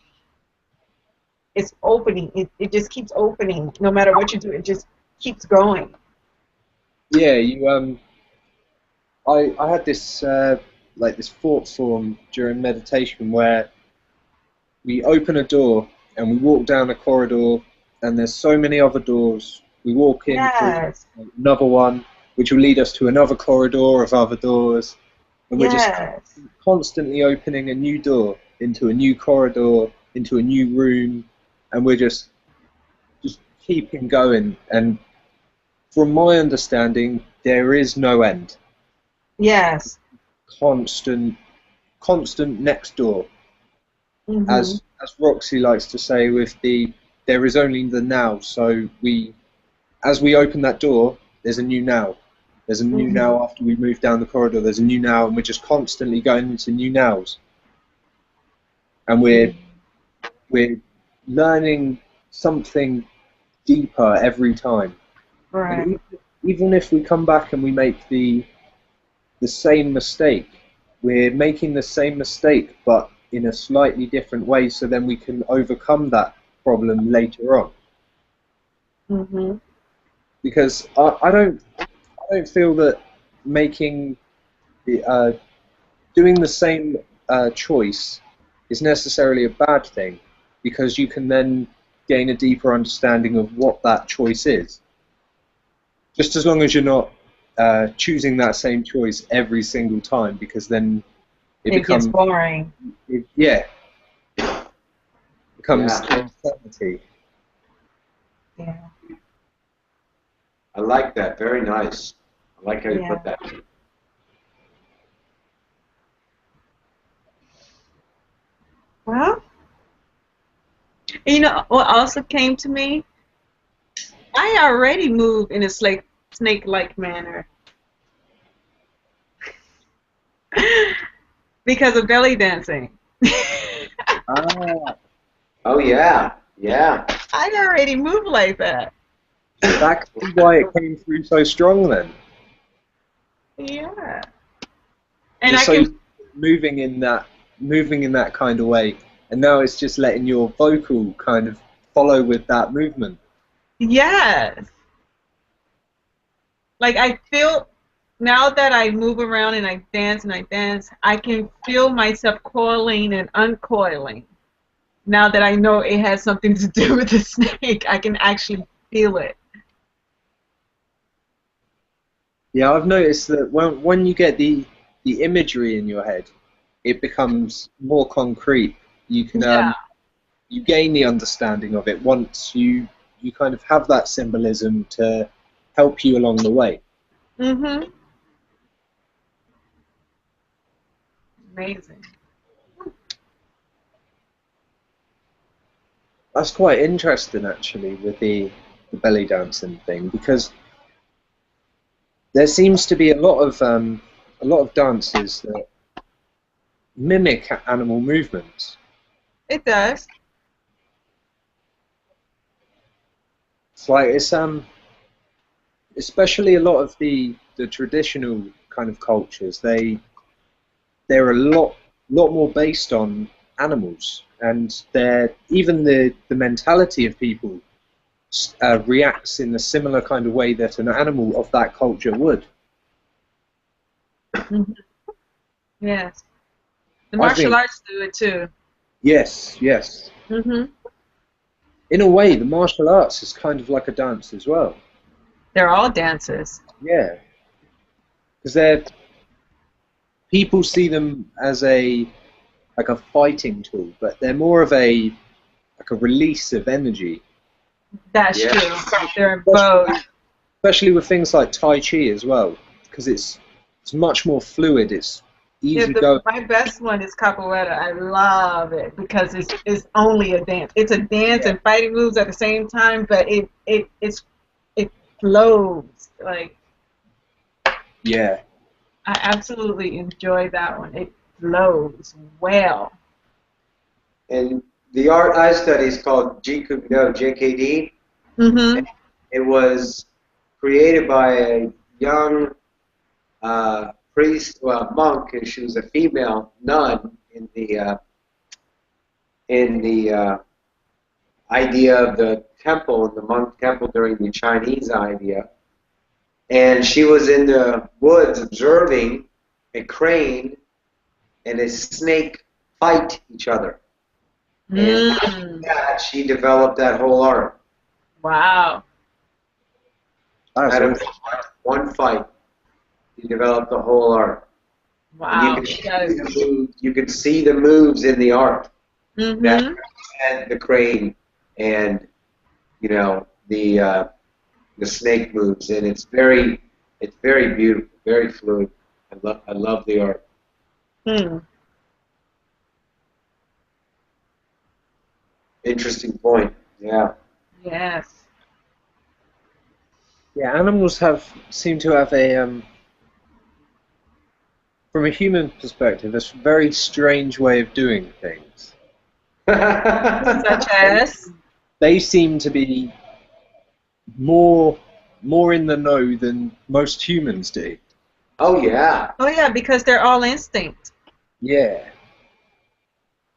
it's opening. It just keeps opening. No matter what you do, it just keeps going. Yeah, I had this like this thought form during meditation where we open a door and we walk down a corridor, and there's so many other doors. We walk in Yes. through another one, which will lead us to another corridor of other doors, and we're just Yes. constantly opening a new door into a new corridor, into a new room, and we're just keeping going. And from my understanding, there is no end. Yes. Constant next door. Mm-hmm. As Roxy likes to say, with there is only the now. So as we open that door, there's a new now. There's a new now after we move down the corridor. There's a new now, and we're just constantly going into new nows. And we're learning something deeper every time. Right. And even if we come back and we make the same mistake, we're making the same mistake, but in a slightly different way, so then we can overcome that problem later on. Mm-hmm. Because I don't feel that doing the same choice is necessarily a bad thing, because you can then gain a deeper understanding of what that choice is. Just as long as you're not choosing that same choice every single time, because then it becomes gets boring. Becomes insanity. Yeah. I like that. Very nice. I like how you put that. Well, you know what also came to me? I already move in a snake-like manner because of belly dancing. Oh yeah, yeah. I already move like that. That's why it came through so strong then. Yeah. And Just I can. so moving in that kind of way, and now it's just letting your vocal kind of follow with that movement. Yes. Like I feel now that I move around and I dance, I can feel myself coiling and uncoiling. Now that I know it has something to do with the snake, I can actually feel it. Yeah, I've noticed that when you get the imagery in your head, it becomes more concrete. You can you gain the understanding of it once you kind of have that symbolism to help you along the way. Mm-hmm. Amazing. That's quite interesting, actually, with the belly dancing thing, because there seems to be a lot of dances that mimic animal movements. It does. It's like it's especially a lot of the traditional kind of cultures. They're a lot more based on animals, and they're even the mentality of people reacts in a similar kind of way that an animal of that culture would. Mhm. Yes. The I martial think- arts do it too. Yes, yes. Hmm. In a way, the martial arts is kind of like a dance as well. They're all dances. Yeah, because people see them as like a fighting tool, but they're more of a release of energy. That's Yeah. true. They're both. Especially with things like Tai Chi as well, because it's much more fluid. It's Yeah, easy going. my best one is capoeira. I love it because it's only a dance. It's a dance and fighting moves at the same time, but it flows. Like Yeah, I absolutely enjoy that one. It flows well. And the art I study is called Jiku, no, JKD. Mm-hmm. It was created by a young priest, well, monk, and she was a female nun in the idea of the temple, the monk temple during the Chinese idea. And she was in the woods observing a crane and a snake fight each other. And Mm. that she developed that whole art. Wow. that's Out of awesome. one fight, she developed the whole art. Wow. And you can see the moves in the art. Mm-hmm. That and the crane and the snake moves, and it's very beautiful, very fluid. I love the art. Hmm. Interesting point. Yeah. Yes. Yeah, animals seem to have from a human perspective, a very strange way of doing things. Such as. They seem to be more in the know than most humans do. Oh yeah. Oh yeah, because they're all instinct. Yeah.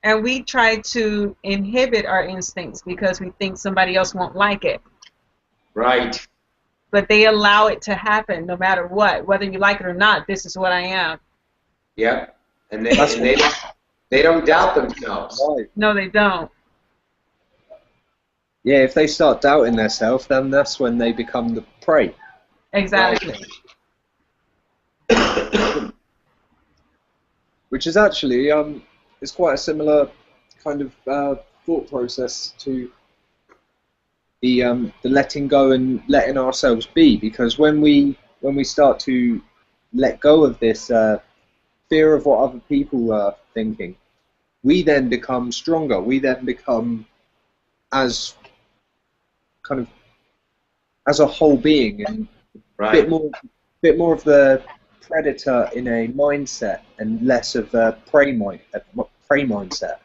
And we try to inhibit our instincts because we think somebody else won't like it. Right. But they allow it to happen no matter what. Whether you like it or not, this is what I am. Yep. And they don't doubt themselves. Right. No, they don't. Yeah, if they start doubting themselves, then that's when they become the prey. Exactly. Which is actually it's quite a similar kind of thought process to the letting go and letting ourselves be, because when we start to let go of this fear of what other people are thinking, we then become stronger. We then become as kind of as a whole being, and Right. bit more of the predator in a mindset and less of a prey mindset.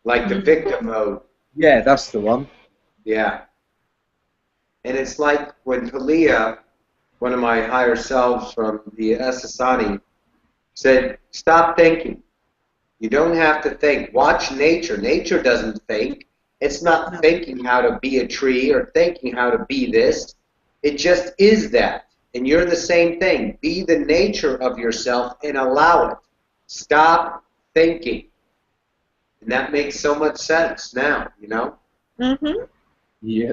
Like the victim mode. Yeah, that's the one. Yeah. And it's like when Talia, one of my higher selves from the Essassani, said, stop thinking. You don't have to think. Watch nature. Nature doesn't think. It's not thinking how to be a tree or thinking how to be this. It just is that. And you're the same thing. Be the nature of yourself and allow it. Stop thinking. And that makes so much sense now, you know? Mm-hmm. Yeah.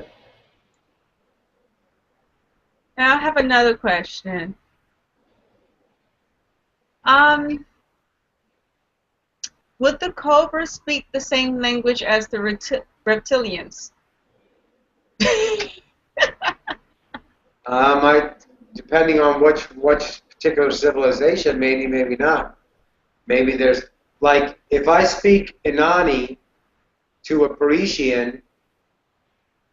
Now I have another question. Would the cobra speak the same language as the reptilians? Depending on which particular civilization, maybe, maybe not. Maybe there's, like, if I speak Inani to a Parisian,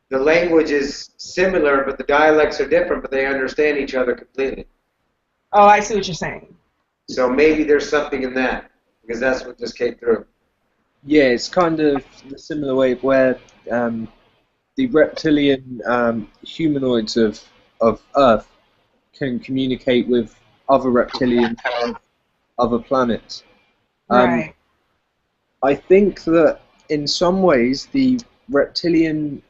the language is similar, but the dialects are different, but they understand each other completely. Oh, I see what you're saying. So maybe there's something in that. Because that's what just came through. Yeah, it's kind of the similar way where the reptilian humanoids of Earth can communicate with other reptilians of other planets. Right. I think that in some ways the reptilian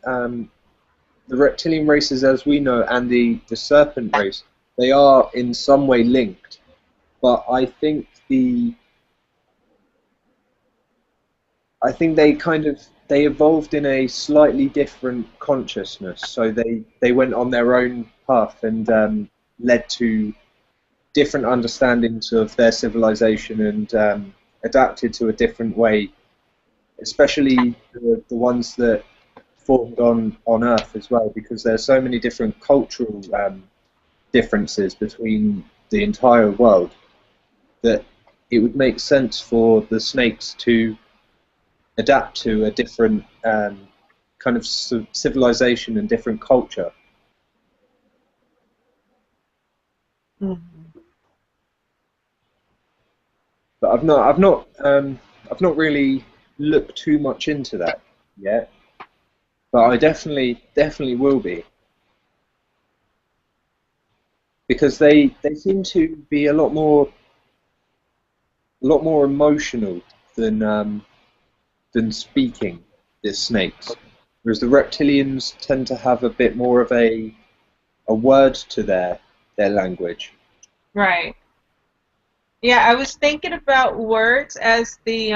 races as we know and the serpent race, they are in some way linked. But I think they evolved in a slightly different consciousness. So they went on their own path and led to different understandings of their civilization and adapted to a different way, especially the ones that formed on Earth as well, because there's so many different cultural differences between the entire world that it would make sense for the snakes to adapt to a different kind of civilization and different culture. Mhm. But I've not really looked too much into that yet. But I definitely will be, because they seem to be a lot more emotional than speaking, the snakes, whereas the reptilians tend to have a bit more of a word to their language. Right. Yeah, I was thinking about words as the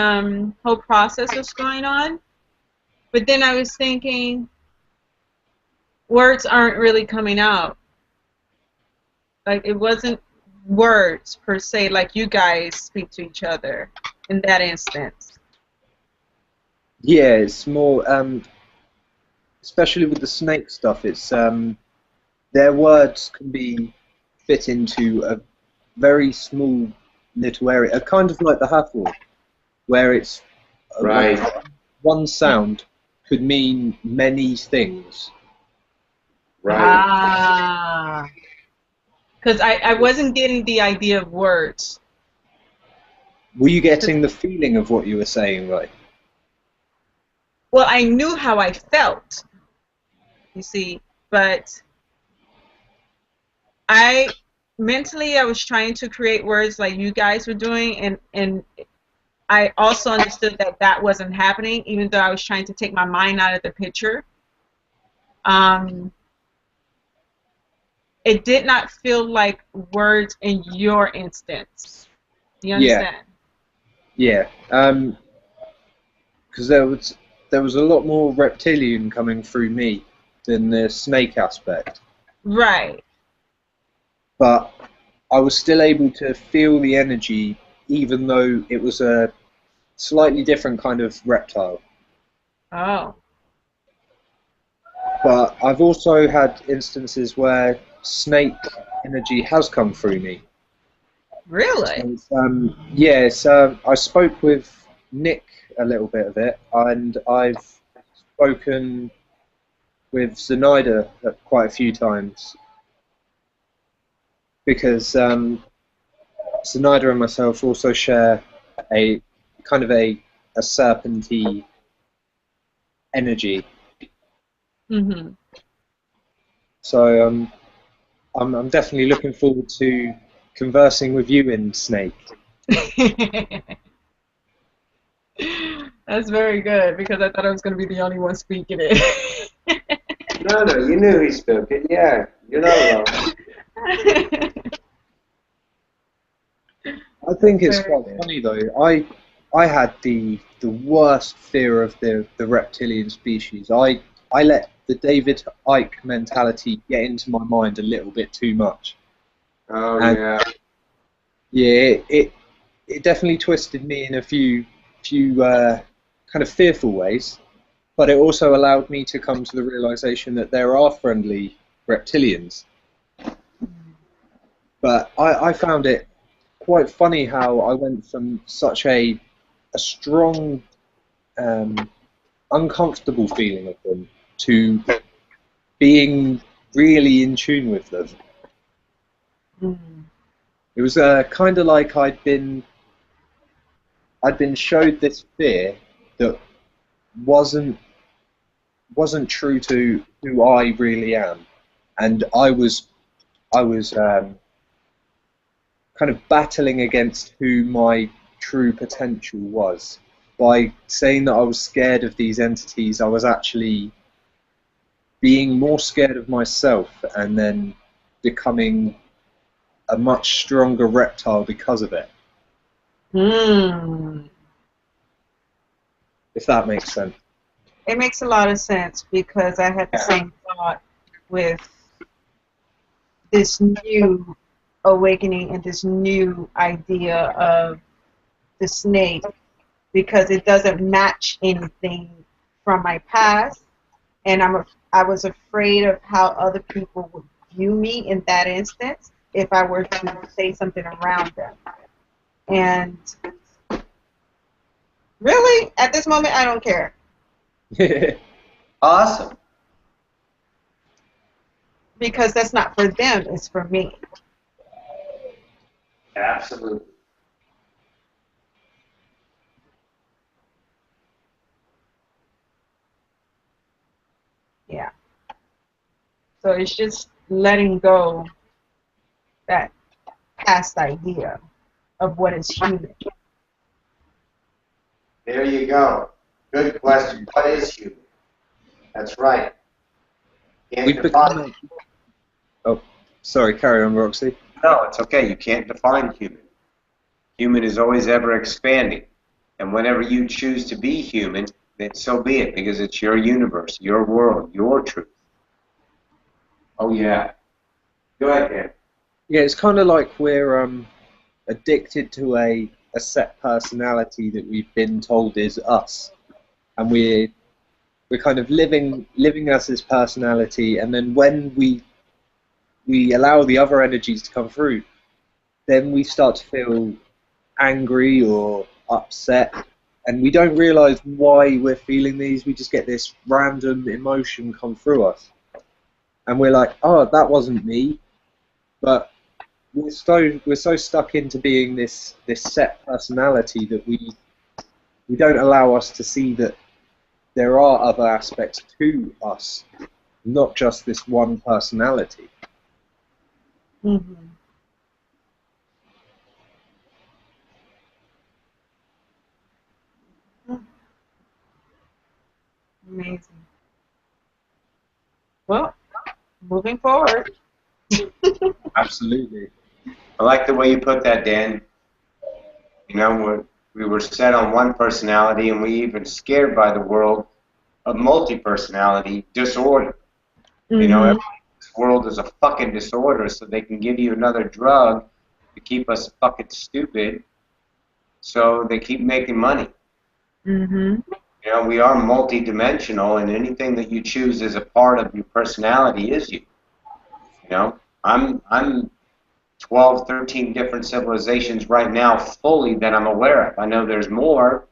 whole process was going on, but then I was thinking words aren't really coming out. Like it wasn't words per se, like you guys speak to each other in that instance. Yeah, it's more, especially with the snake stuff. It's their words can be fit into a very small little area, kind of like the Hathor, where it's Right. like one sound could mean many things. Right. Ah, because I wasn't getting the idea of words. Were you getting the feeling of what you were saying, right? Well, I knew how I felt, you see, but I mentally I was trying to create words like you guys were doing, and I also understood that that wasn't happening, even though I was trying to take my mind out of the picture. Um, it did not feel like words in your instance. Do you understand? Yeah. Because there was a lot more reptilian coming through me than the snake aspect, Right. but I was still able to feel the energy, even though it was a slightly different kind of reptile. Oh. But I've also had instances where snake energy has come through me. Really? So I spoke with Nick a little bit of it, and I've spoken with Zenaida quite a few times, because Zenaida and myself also share a kind of a serpenty energy. Mhm. So I'm definitely looking forward to conversing with you in Snake. That's very good because I thought I was going to be the only one speaking it. No, you knew he spoke it. Yeah, you're not alone. I think it's quite funny though. I had the worst fear of the reptilian species. I let the David Icke mentality get into my mind a little bit too much. Oh, And yeah. yeah, it definitely twisted me in a few kind of fearful ways, but it also allowed me to come to the realization that there are friendly reptilians. But I found it quite funny how I went from such a strong, uncomfortable feeling of them to being really in tune with them. Mm. It was kind of like I'd been I'd been showed this fear that wasn't true to who I really am, and I was kind of battling against who my true potential was. By saying that I was scared of these entities, I was actually being more scared of myself and then becoming a much stronger reptile because of it. If that makes sense. It makes a lot of sense because I had the same thought with this new awakening and this new idea of the snake, because it doesn't match anything from my past, and I was afraid of how other people would view me in that instance if I were to say something around them. And really, at this moment, I don't care. Awesome. Because that's not for them, it's for me. Absolutely. Yeah. So it's just letting go that past idea of what is human. There you go. Good question. What is human? That's right. We've become. Oh, sorry. Carry on, Roxy. No, it's okay. You can't define human. Human is always ever expanding. And whenever you choose to be human, then so be it, because it's your universe, your world, your truth. Oh, yeah. Go ahead, Dan. Yeah, it's kind of like we're addicted to a set personality that we've been told is us. And we're kind of living as this personality, and then when we allow the other energies to come through, then we start to feel angry or upset, and we don't realize why we're feeling these. We just get this random emotion come through us, and we're like, oh, that wasn't me. But we're so stuck into being this set personality that we don't allow us to see that there are other aspects to us, not just this one personality. Mm-hmm. Amazing. Well, moving forward. Absolutely. I like the way you put that, Dan. You know, we were set on one personality, and we even scared by the world of multi-personality disorder. Mm-hmm. You know, this world is a fucking disorder, so they can give you another drug to keep us fucking stupid, so they keep making money. Mm-hmm. You know, we are multi-dimensional, and anything that you choose as a part of your personality is you. You know, I'm 12, 13 different civilizations right now fully that I'm aware of. I know there's more,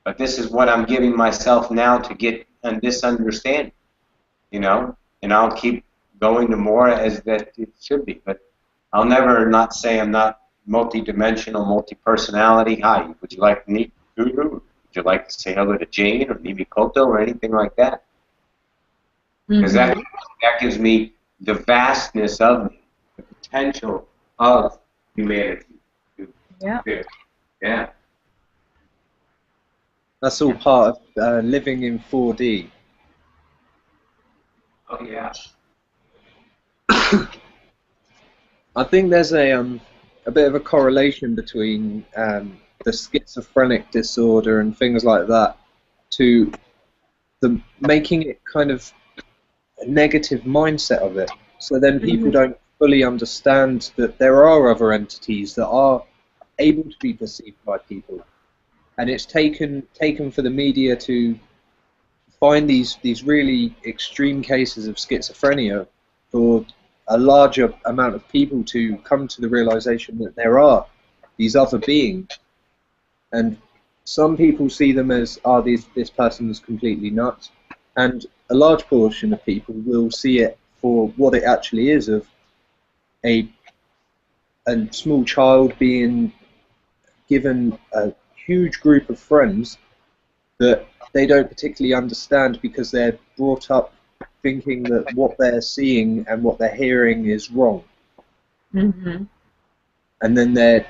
but this is what I'm giving myself now to get this understanding, you know, and I'll keep going to more as that it should be. But I'll never not say I'm not multi-dimensional, multi-personality. Hi, would you like to meet Guru? Would you like to say hello to Jane or Nimi Koto or anything like that? Because that gives me the vastness of me, the potential of humanity. Yeah. Yeah. That's all part of living in 4D. Oh yeah. I think there's a bit of a correlation between the schizophrenic disorder and things like that to the making it kind of a negative mindset of it. So then people don't fully understand that there are other entities that are able to be perceived by people, and it's taken for the media to find these really extreme cases of schizophrenia for a larger amount of people to come to the realization that there are these other beings. And some people see them as, this person is completely nuts, and a large portion of people will see it for what it actually is, of a small child being given a huge group of friends that they don't particularly understand because they're brought up thinking that what they're seeing and what they're hearing is wrong. Mm-hmm. And then they're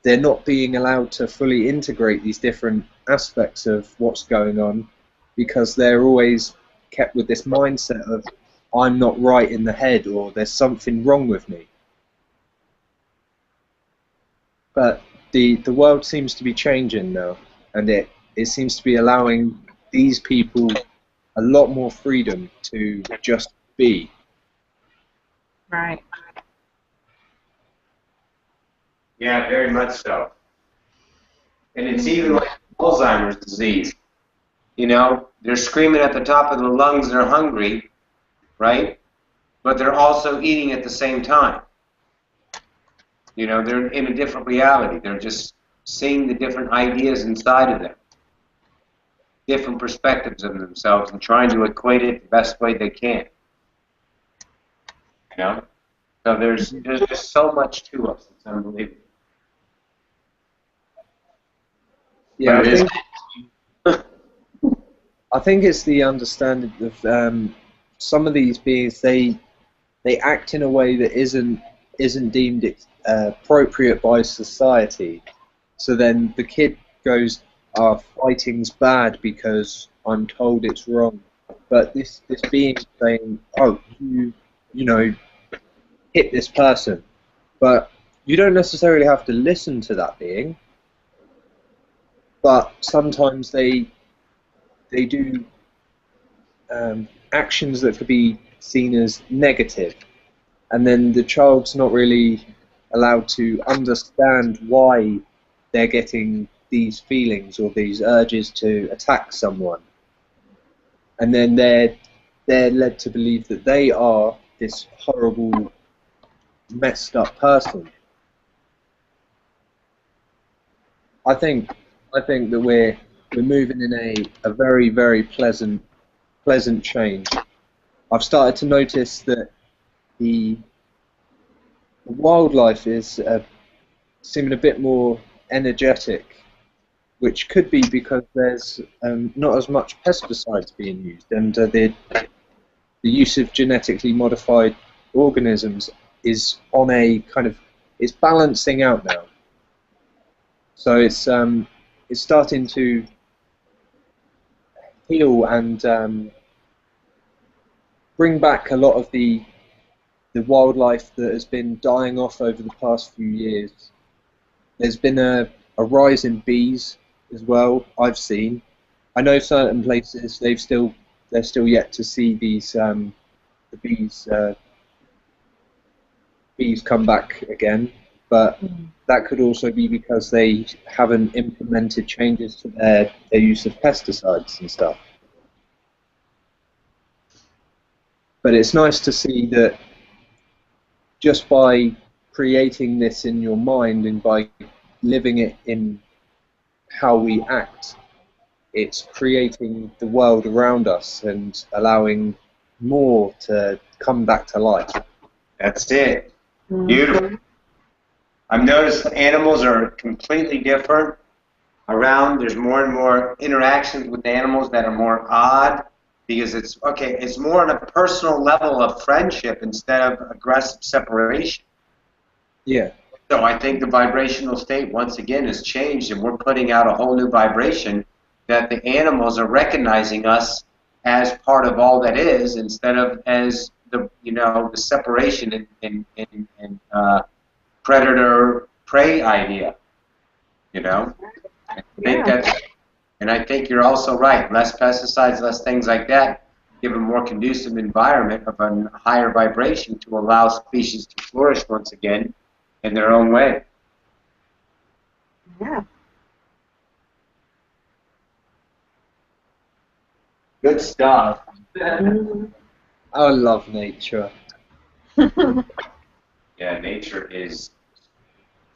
not being allowed to fully integrate these different aspects of what's going on because they're always kept with this mindset of I'm not right in the head or there's something wrong with me. But the world seems to be changing now, and it seems to be allowing these people a lot more freedom to just be. Right. Yeah, very much so. And it's even like Alzheimer's disease. You know, they're screaming at the top of their lungs they're hungry, right? But they're also eating at the same time. You know, they're in a different reality. They're just seeing the different ideas inside of them, different perspectives of themselves, and trying to equate it the best way they can. You know? So there's just so much to us. It's unbelievable. Yeah, But I think it's the understanding of some of these beings. They act in a way that isn't deemed appropriate by society. So then the kid goes, fighting's bad because I'm told it's wrong. But this being saying, oh, you know, hit this person. But you don't necessarily have to listen to that being. But sometimes they do actions that could be seen as negative, and then the child's not really allowed to understand why they're getting these feelings or these urges to attack someone, and then they're led to believe that they are this horrible, messed up person. I think that we're moving in a very, very pleasant change. I've started to notice that the wildlife is seeming a bit more energetic, which could be because there's not as much pesticides being used, and the use of genetically modified organisms is on a kind of, it's balancing out now. So it's starting to heal and bring back a lot of the wildlife that has been dying off over the past few years. There's been a rise in bees as well, I've seen. I know certain places they're still yet to see these the bees come back again, but that could also be because they haven't implemented changes to their use of pesticides and stuff. But it's nice to see that just by creating this in your mind and by living it in how we act, it's creating the world around us and allowing more to come back to life. that's it. Beautiful. I've noticed animals are completely different around. There's more and more interactions with animals that are more odd because it's more on a personal level of friendship instead of aggressive separation. Yeah. So I think the vibrational state once again has changed, and we're putting out a whole new vibration that the animals are recognizing us as part of all that is, instead of as the the separation and predator prey idea. I think and I think you're also right. Less pesticides, less things like that, give a more conducive environment of a higher vibration to allow species to flourish once again in their own way. Yeah. Good stuff. I love nature. Yeah, nature is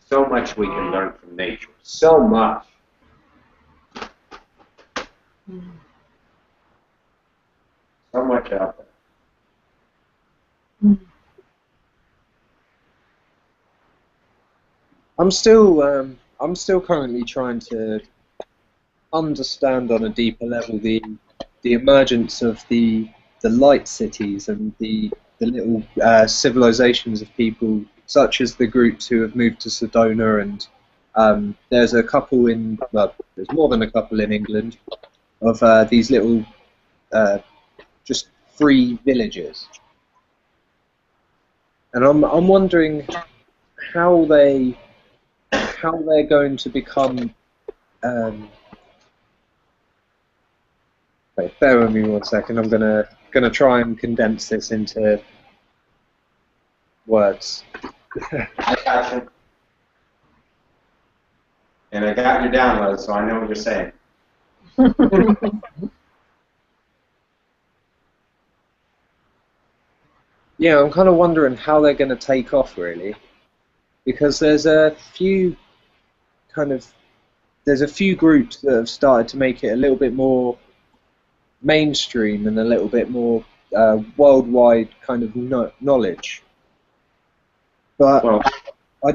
so much we can learn from nature. So much. So much out there. I'm still currently trying to understand on a deeper level the emergence of the light cities and the little civilizations of people, such as the groups who have moved to Sedona, and there's a couple in, well, there's more than a couple in England, of these little just free villages, and I'm wondering how they're going to become. Wait, bear with me 1 second. I'm gonna try and condense this into words. I got you. And I got your download, so I know what you're saying. Yeah, I'm kind of wondering how they're going to take off, really, because there's a few groups that have started to make it a little bit more mainstream and a little bit more worldwide kind of knowledge. But Well, I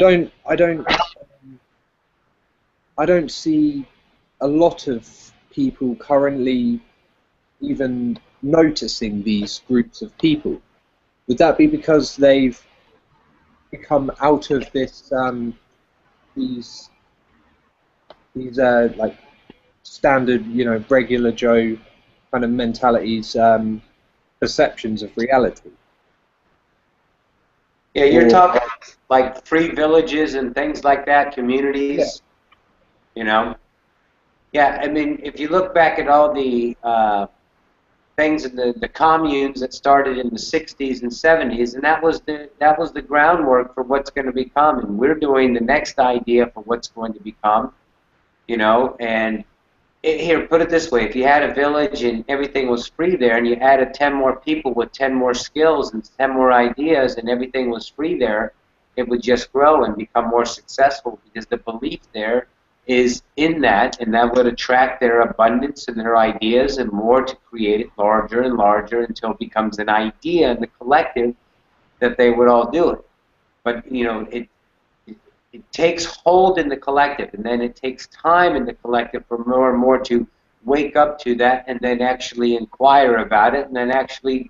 don't see a lot of people currently even noticing these groups of people. Would that be because they've become out of this these like standard, regular Joe kind of mentalities, perceptions of reality? yeah, you're talking like free villages and things like that, communities, you know? Yeah, I mean, if you look back at all the things in the communes that started in the 60s and 70s, and that was the groundwork for what's going to become, and we're doing the next idea for what's going to become, and here, put it this way, if you had a village and everything was free there, and you added 10 more people with 10 more skills and 10 more ideas, and everything was free there, it would just grow and become more successful, because the belief there is in that, and that would attract their abundance and their ideas and more to create it larger and larger until it becomes an idea in the collective that they would all do it. But, it takes hold in the collective, and then it takes time in the collective for more and more to wake up to that and then actually inquire about it and then actually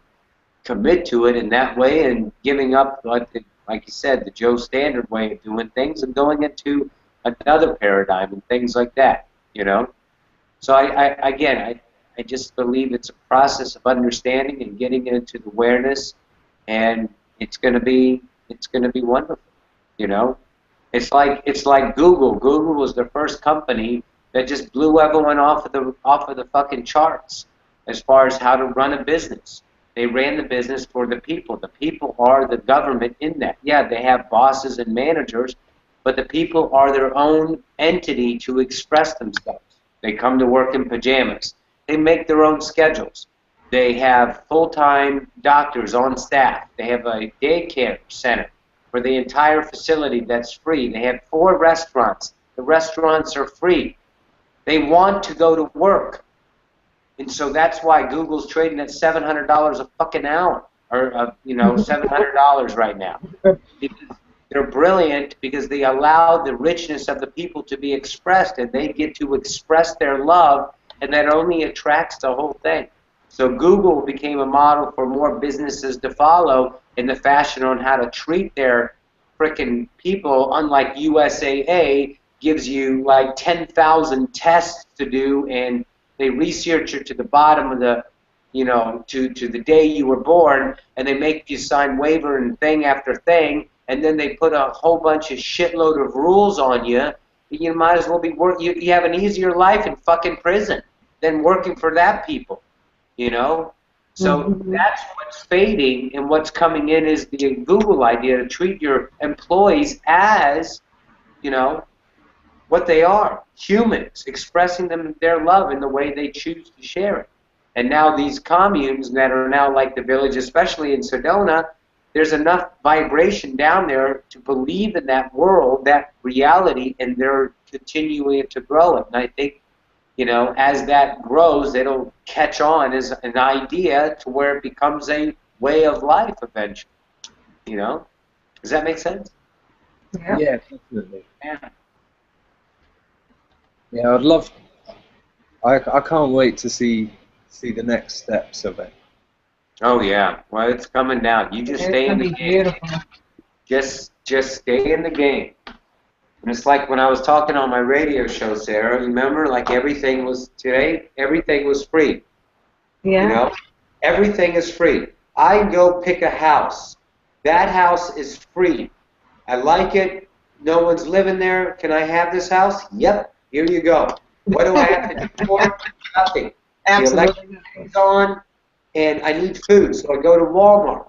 commit to it in that way, and giving up, like you said, the Joe Standard way of doing things and going into another paradigm and things like that, So I just believe it's a process of understanding and getting into the awareness, and it's going to be wonderful, It's like Google. Google was the first company that just blew everyone off of the fucking charts as far as how to run a business. They ran the business for the people. The people are the government in that. Yeah, they have bosses and managers, but the people are their own entity to express themselves. They come to work in pajamas. They make their own schedules. They have full-time doctors on staff. They have a daycare center for the entire facility that's free. They have 4 restaurants. The restaurants are free. They want to go to work. And so that's why Google's trading at $700 a fucking hour, or $700 right now. Because they're brilliant, because they allow the richness of the people to be expressed, and they get to express their love, and that only attracts the whole thing. So Google became a model for more businesses to follow in the fashion on how to treat their frickin' people, unlike USAA gives you like 10,000 tests to do, and they research it to the bottom of the, to the day you were born, and they make you sign waiver and thing after thing, and then they put a whole bunch of shitload of rules on you. You might as well be you have an easier life in fucking prison than working for that people. So that's what's fading, and what's coming in is the Google idea to treat your employees as, what they are, humans, expressing their love in the way they choose to share it. And now these communes that are now like the village, especially in Sedona, there's enough vibration down there to believe in that world, that reality, and they're continuing to grow it. And I think, as that grows, it'll catch on as an idea to where it becomes a way of life eventually. Does that make sense? Yeah, definitely. Yeah, I'd love I can't wait to see the next steps of it. Oh yeah, well it's coming down. You just It's stay in gonna the be game. beautiful. Just stay in the game. And it's like when I was talking on my radio show, Sarah. Remember, like everything was today. Everything was free. You Yeah. know, everything is free. I go pick a house. That house is free. I like it. No one's living there. Can I have this house? Yep. Here you go. What do I have to do for it? Nothing. The Absolutely. electricity's on, and I need food, so I go to Walmart.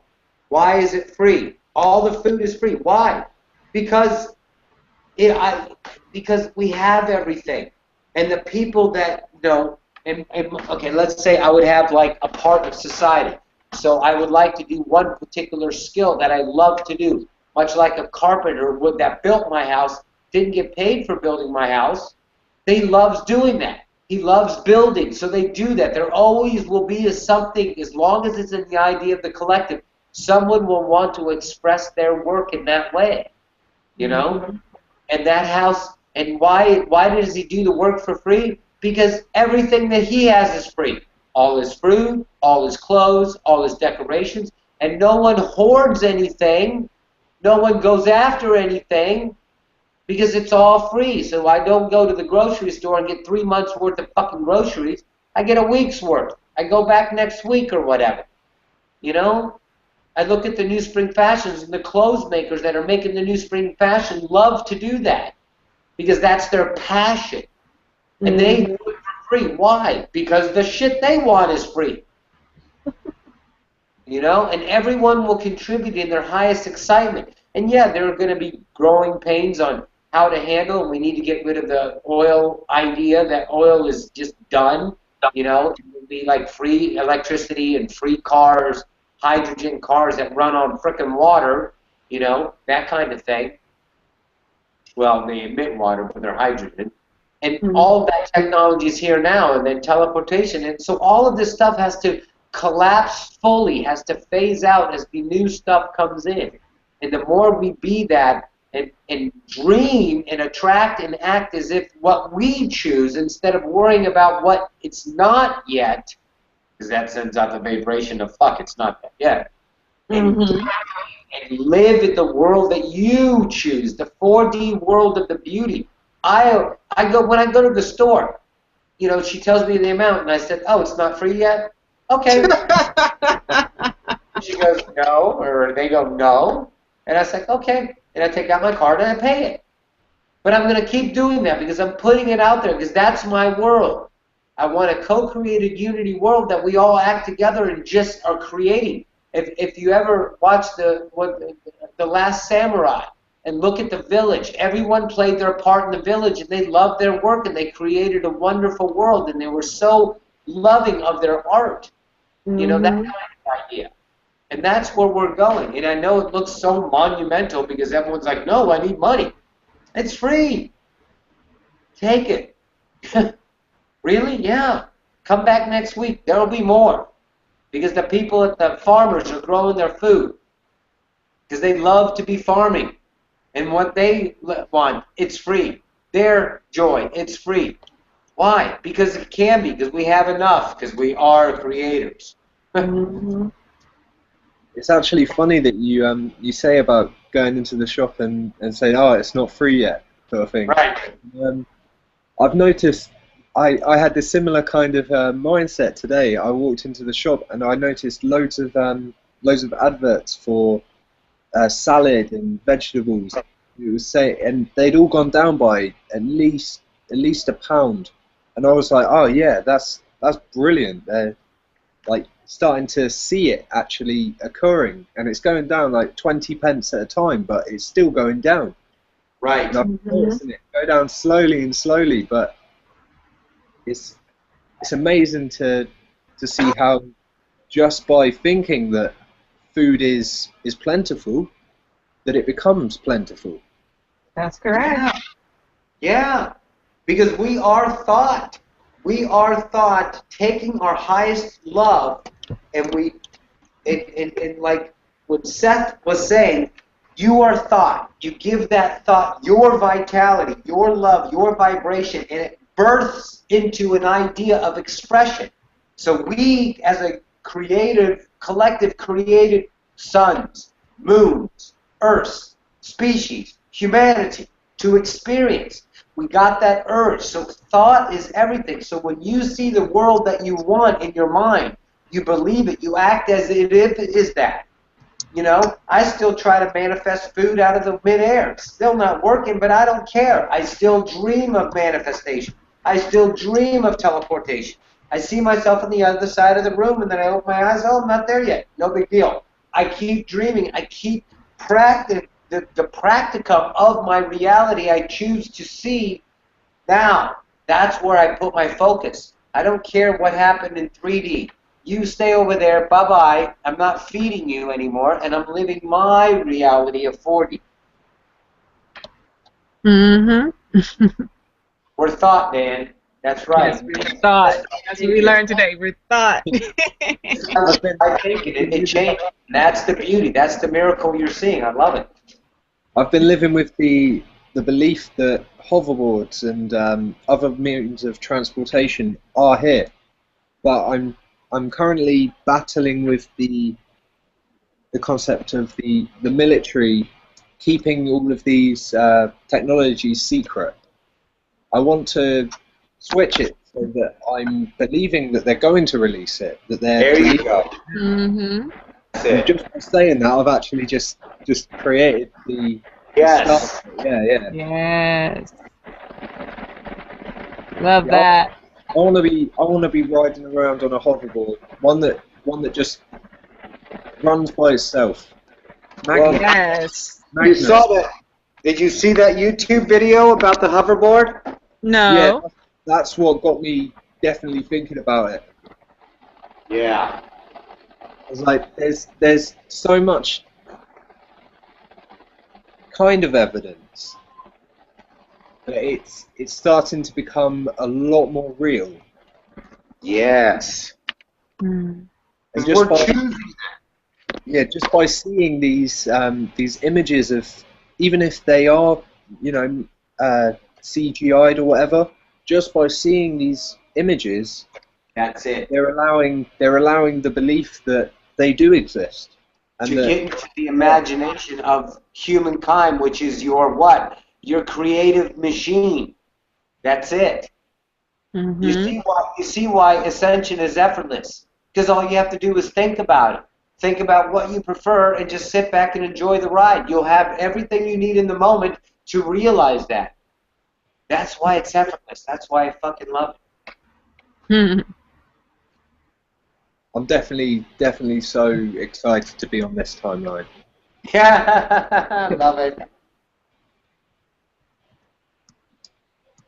Why is it free? All the food is free. Why? Because because we have everything, and the people that okay, let's say I would have like a part of society. So I would like to do one particular skill that I love to do, much like a carpenter that built my house didn't get paid for building my house. He loves doing that. He loves building, so they do that. There always will be something, as long as it's in the idea of the collective, someone will want to express their work in that way, you know? Mm-hmm. And that house, and why does he do the work for free? Because everything that he has is free. All his food, all his clothes, all his decorations, and no one hoards anything. No one goes after anything because it's all free. So I don't go to the grocery store and get 3 months worth of fucking groceries. I get a week's worth. I go back next week or whatever. You know? I look at the new spring fashions, and the clothes makers that are making the new spring fashion love to do that because that's their passion. And they do it for free. Why? Because the shit they want is free. You know? And everyone will contribute in their highest excitement. And yeah, there are going to be growing pains on how to handle, and we need to get rid of the oil idea that oil is just done. You know? It will be like free electricity and free cars, hydrogen cars that run on frickin' water, you know, that kind of thing. Well, they emit water, but they're hydrogen. And all that technology is here now, and then teleportation. And so all of this stuff has to collapse fully, has to phase out as the new stuff comes in. And the more we be that and dream and attract and act as if what we choose instead of worrying about what it's not yet, because that sends out the vibration of fuck, it's not that yet. And live in the world that you choose, the 4D world of the beauty. When I go to the store, you know, she tells me the amount, and I said, oh, it's not free yet? Okay. She goes, no, or they go, no. And I said, okay. And I take out my card and I pay it. But I'm going to keep doing that because I'm putting it out there because that's my world. I want a co-created unity world that we all act together and just are creating. If you ever watch the Last Samurai and look at the village, everyone played their part in the village and they loved their work and they created a wonderful world and they were so loving of their art. You know, that kind of idea. And that's where we're going. And I know it looks so monumental because everyone's like, no, I need money. It's free. Take it. Really? Yeah. Come back next week. There will be more. Because the people at the farmers are growing their food. Because they love to be farming. And what they want, it's free. Their joy, it's free. Why? Because it can be. Because we have enough. Because we are creators. It's actually funny that you say about going into the shop and saying, oh, it's not free yet, sort of thing. Right. I've noticed I had this similar kind of mindset today. I walked into the shop and I noticed loads of adverts for salad and vegetables. It was and they'd all gone down by at least £1, and I was like, oh yeah, that's brilliant. They're like starting to see it actually occurring, and it's going down like 20 pence at a time, but it's still going down. Right. And I'm noticing it go down slowly and slowly, but it's amazing to see how just by thinking that food is plentiful, that it becomes plentiful. That's correct. Yeah. Because we are thought. We are thought taking our highest love, and like what Seth was saying, you are thought. You give that thought your vitality, your love, your vibration, and it births into an idea of expression. So we, as a creative, collective, created suns, moons, earths, species, humanity, to experience. We got that urge. So thought is everything. So when you see the world that you want in your mind, you believe it. You act as if it is that. You know, I still try to manifest food out of the midair. It's still not working, but I don't care. I still dream of manifestation. I still dream of teleportation. I see myself on the other side of the room, and then I open my eyes. Oh, I'm not there yet. No big deal. I keep dreaming. I keep practicing the practicum of my reality I choose to see now. That's where I put my focus. I don't care what happened in 3D. You stay over there, bye-bye. I'm not feeding you anymore, and I'm living my reality of 4D. Mm-hmm. We're thought, man. That's right. Yes, we're thought. That's what we learned today. We're thought. I think it changed. That's the beauty. That's the miracle you're seeing. I love it. I've been living with the belief that hoverboards and other means of transportation are here, but I'm currently battling with the concept of the military keeping all of these technologies secret. I want to switch it so that I'm believing that they're going to release it. That they're There you go. Mm-hmm. That's it. just by saying that, I've actually just created the Yes. start. Yeah. Yes. Love Yeah, that. I want to be riding around on a hoverboard, one that just runs by itself. Well, Yes. you saw that. Did you see that YouTube video about the hoverboard? No. Yeah, that's what got me definitely thinking about it. Yeah. I was like, there's so much kind of evidence that it's starting to become a lot more real. Yes. Mm. And We're choosing. just by seeing these images of, even if they are, CGI'd or whatever, just by seeing these images, That's it. they're allowing the belief that they do exist. And To that, get into the imagination of humankind, which is your what? Your creative machine. That's it. Mm-hmm. You see why ascension is effortless. Because all you have to do is think about it. Think about what you prefer and just sit back and enjoy the ride. You'll have everything you need in the moment to realize that. That's why it's effortless. That's why I fucking love it. I'm definitely so excited to be on this timeline. Yeah, I love it.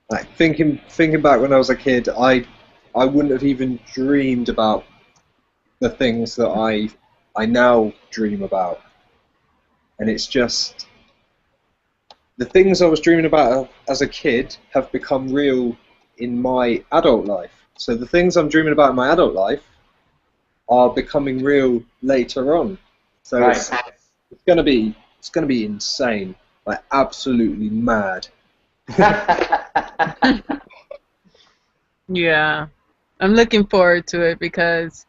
Like thinking back when I was a kid, I wouldn't have even dreamed about the things that I now dream about, and it's just the things I was dreaming about as a kid have become real in my adult life. So the things I'm dreaming about in my adult life are becoming real later on. So Right. it's gonna be insane, like absolutely mad. Yeah. I'm looking forward to it because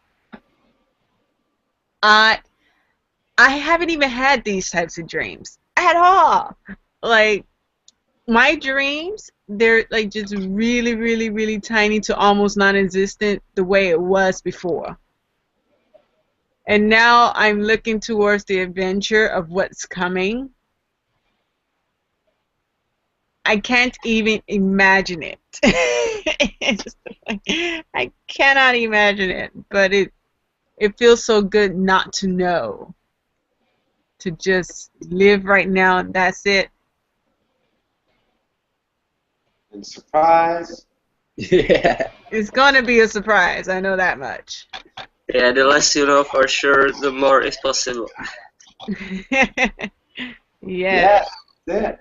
I haven't even had these types of dreams at all. Like my dreams, they're like just really, really, really tiny to almost non-existent the way it was before. And now I'm looking towards the adventure of what's coming. I can't even imagine it. I cannot imagine it, but it feels so good not to know. To just live right now and that's it. And surprise. Yeah. It's gonna be a surprise, I know that much. Yeah, the less you know for sure, the more is possible. Yeah. That's it.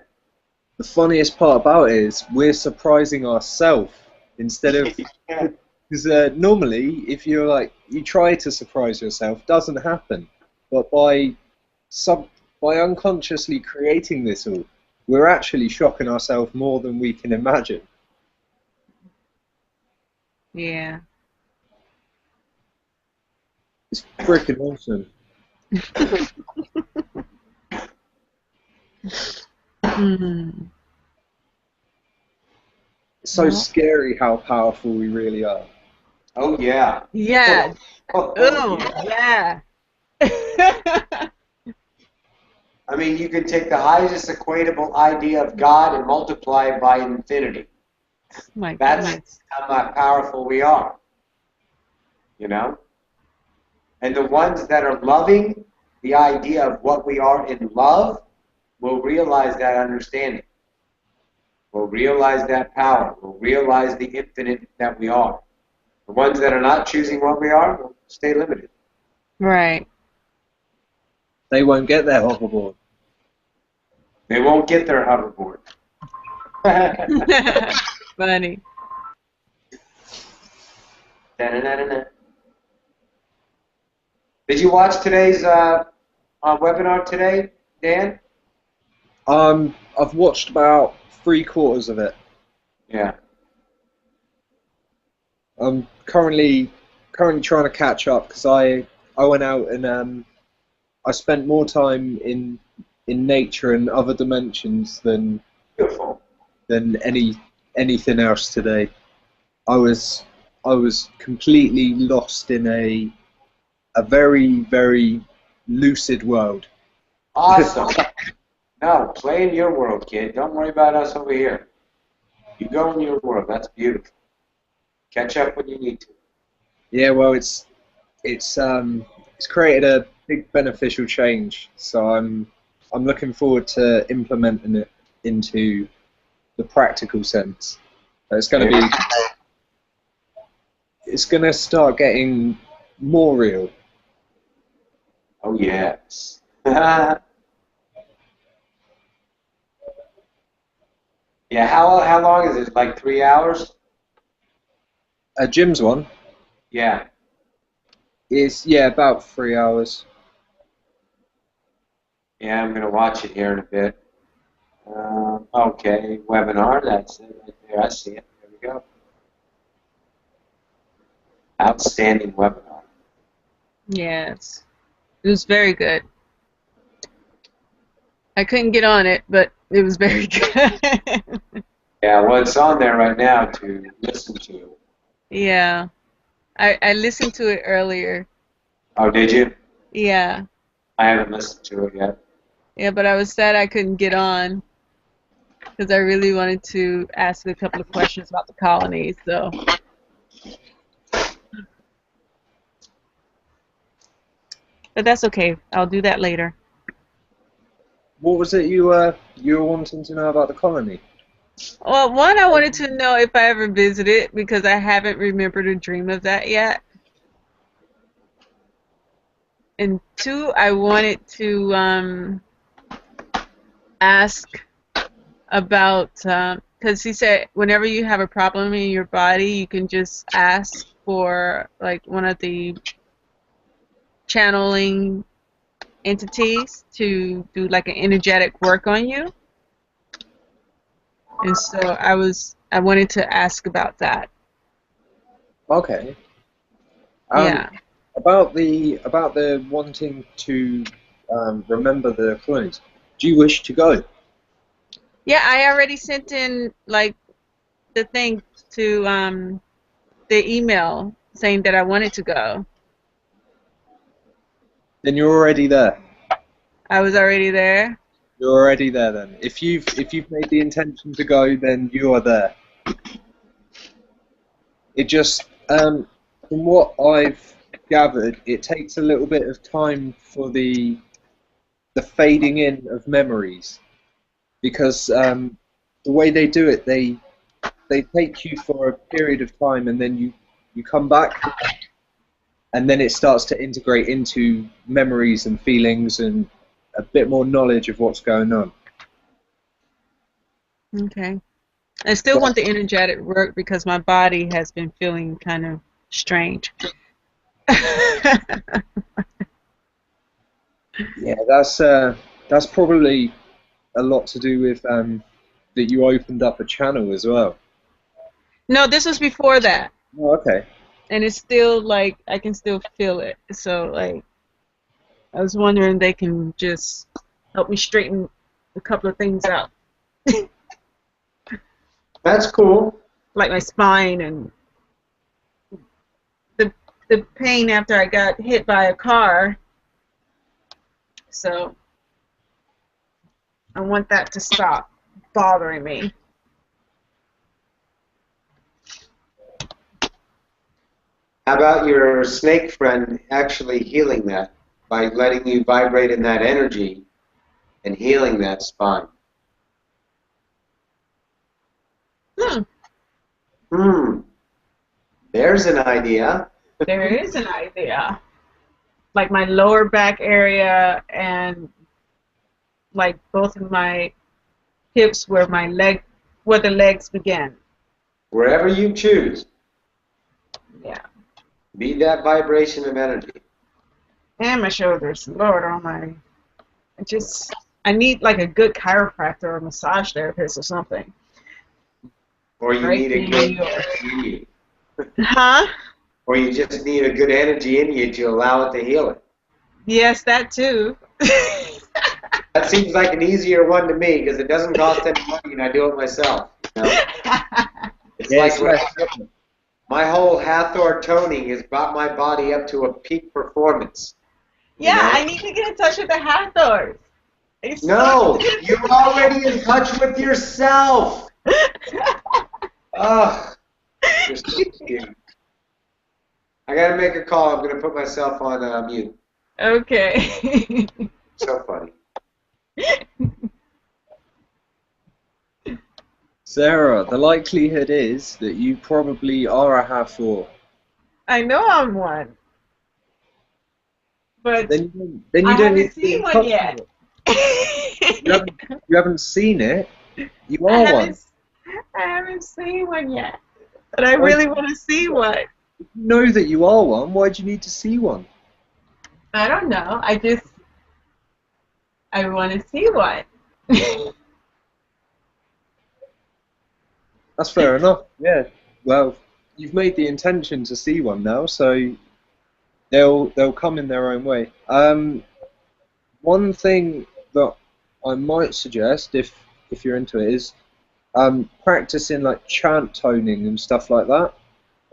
The funniest part about it is we're surprising ourselves instead of, Yeah. because normally if you're like you try to surprise yourself, doesn't happen. But by unconsciously creating this all, we're actually shocking ourselves more than we can imagine. Yeah. It's freaking awesome. Mm. It's so scary how powerful we really are. Oh yeah. Yeah. Oh, Oh, yeah. yeah. I mean, you can take the highest equatable idea of God and multiply it by infinity. My That's goodness. how powerful we are. You know? And the ones that are loving the idea of what we are in love will realize that understanding. Will realize that power. Will realize the infinite that we are. The ones that are not choosing what we are will stay limited. Right. They won't get their hoverboard. They won't get their hoverboard. Funny. Da-da-da-da-da. Did you watch today's webinar today, Dan? I've watched about 3/4 of it. Yeah. I'm currently trying to catch up because I went out and I spent more time in nature and other dimensions than Beautiful. anything else today. I was completely lost in a very, very lucid world. Awesome. No, play in your world, kid. Don't worry about us over here. You go in your world. That's beautiful. Catch up when you need to. Yeah, well, it's created a big beneficial change. So I'm looking forward to implementing it into the practical sense. It's going to start getting more real. Oh yes. Yeah. How long is it? Like 3 hours? Jim's one Yeah. is about 3 hours. Yeah, I'm gonna watch it here in a bit. Okay, webinar. That's it right there. I see it. There we go. Outstanding webinar. Yes. It was very good. I couldn't get on it, but it was very good. Yeah, well, it's on there right now to listen to. Yeah. I listened to it earlier. Oh, did you? Yeah. I haven't listened to it yet. Yeah, but I was sad I couldn't get on because I really wanted to ask a couple of questions about the colonies, so. But that's okay. I'll do that later. What was it you were wanting to know about the colony? Well, one, I wanted to know if I ever visited because I haven't remembered a dream of that yet. And two, I wanted to ask about, because he said whenever you have a problem in your body, you can just ask for like one of the channeling entities to do like an energetic work on you. And so I wanted to ask about that. Okay. Yeah. About the wanting to remember the colonies. Do you wish to go? Yeah, I already sent in like the thing to the email saying that I wanted to go. Then you're already there. I was already there. You're already there then. If you've made the intention to go, then you are there. It just from what I've gathered, it takes a little bit of time for the fading in of memories, because the way they do it, they take you for a period of time, and then you come back, and then it starts to integrate into memories and feelings and a bit more knowledge of what's going on. Okay. I still want the energetic work because my body has been feeling kind of strange. Yeah, that's probably a lot to do with that you opened up a channel as well. No, this was before that. Oh, okay. and it's still like I can still feel it. So like I was wondering they can just help me straighten a couple of things out, That's cool. like my spine and the pain after I got hit by a car. So I want that to stop bothering me. How about your snake friend actually healing that by letting you vibrate in that energy and healing that spine? Hmm. There's an idea. There is an idea. Like my lower back area and like both of my hips where where the legs begin. Wherever you choose, Yeah. be that vibration of energy. And my shoulders. Lord almighty. I need like a good chiropractor or massage therapist or something. Or you Right need a in good New York. energy in you. Huh? Or you just need a good energy in you to allow it to heal it. Yes, that too. That seems like an easier one to me because it doesn't cost any money and I do it myself. You know? It's Yeah, like it's less. my whole Hathor toning has brought my body up to a peak performance. Yeah, You know? I need to get in touch with the Hathors. No, you're already in touch with yourself. Ugh. You're so cute. I gotta make a call. I'm gonna put myself on mute. Okay. So funny. Sarah, the likelihood is that you probably are a Hathor. I know I'm one, but Then you I don't need haven't to be seen in one touch yet. with it. You haven't seen it. You I are haven't, one. I haven't seen one yet, but I Why really do want to see one. you know that you are one? Why do you need to see one? I don't know. I want to see one. That's fair enough. Yeah. Well, you've made the intention to see one now, so they'll come in their own way. One thing that I might suggest, if you're into it, is practicing like chant toning and stuff like that.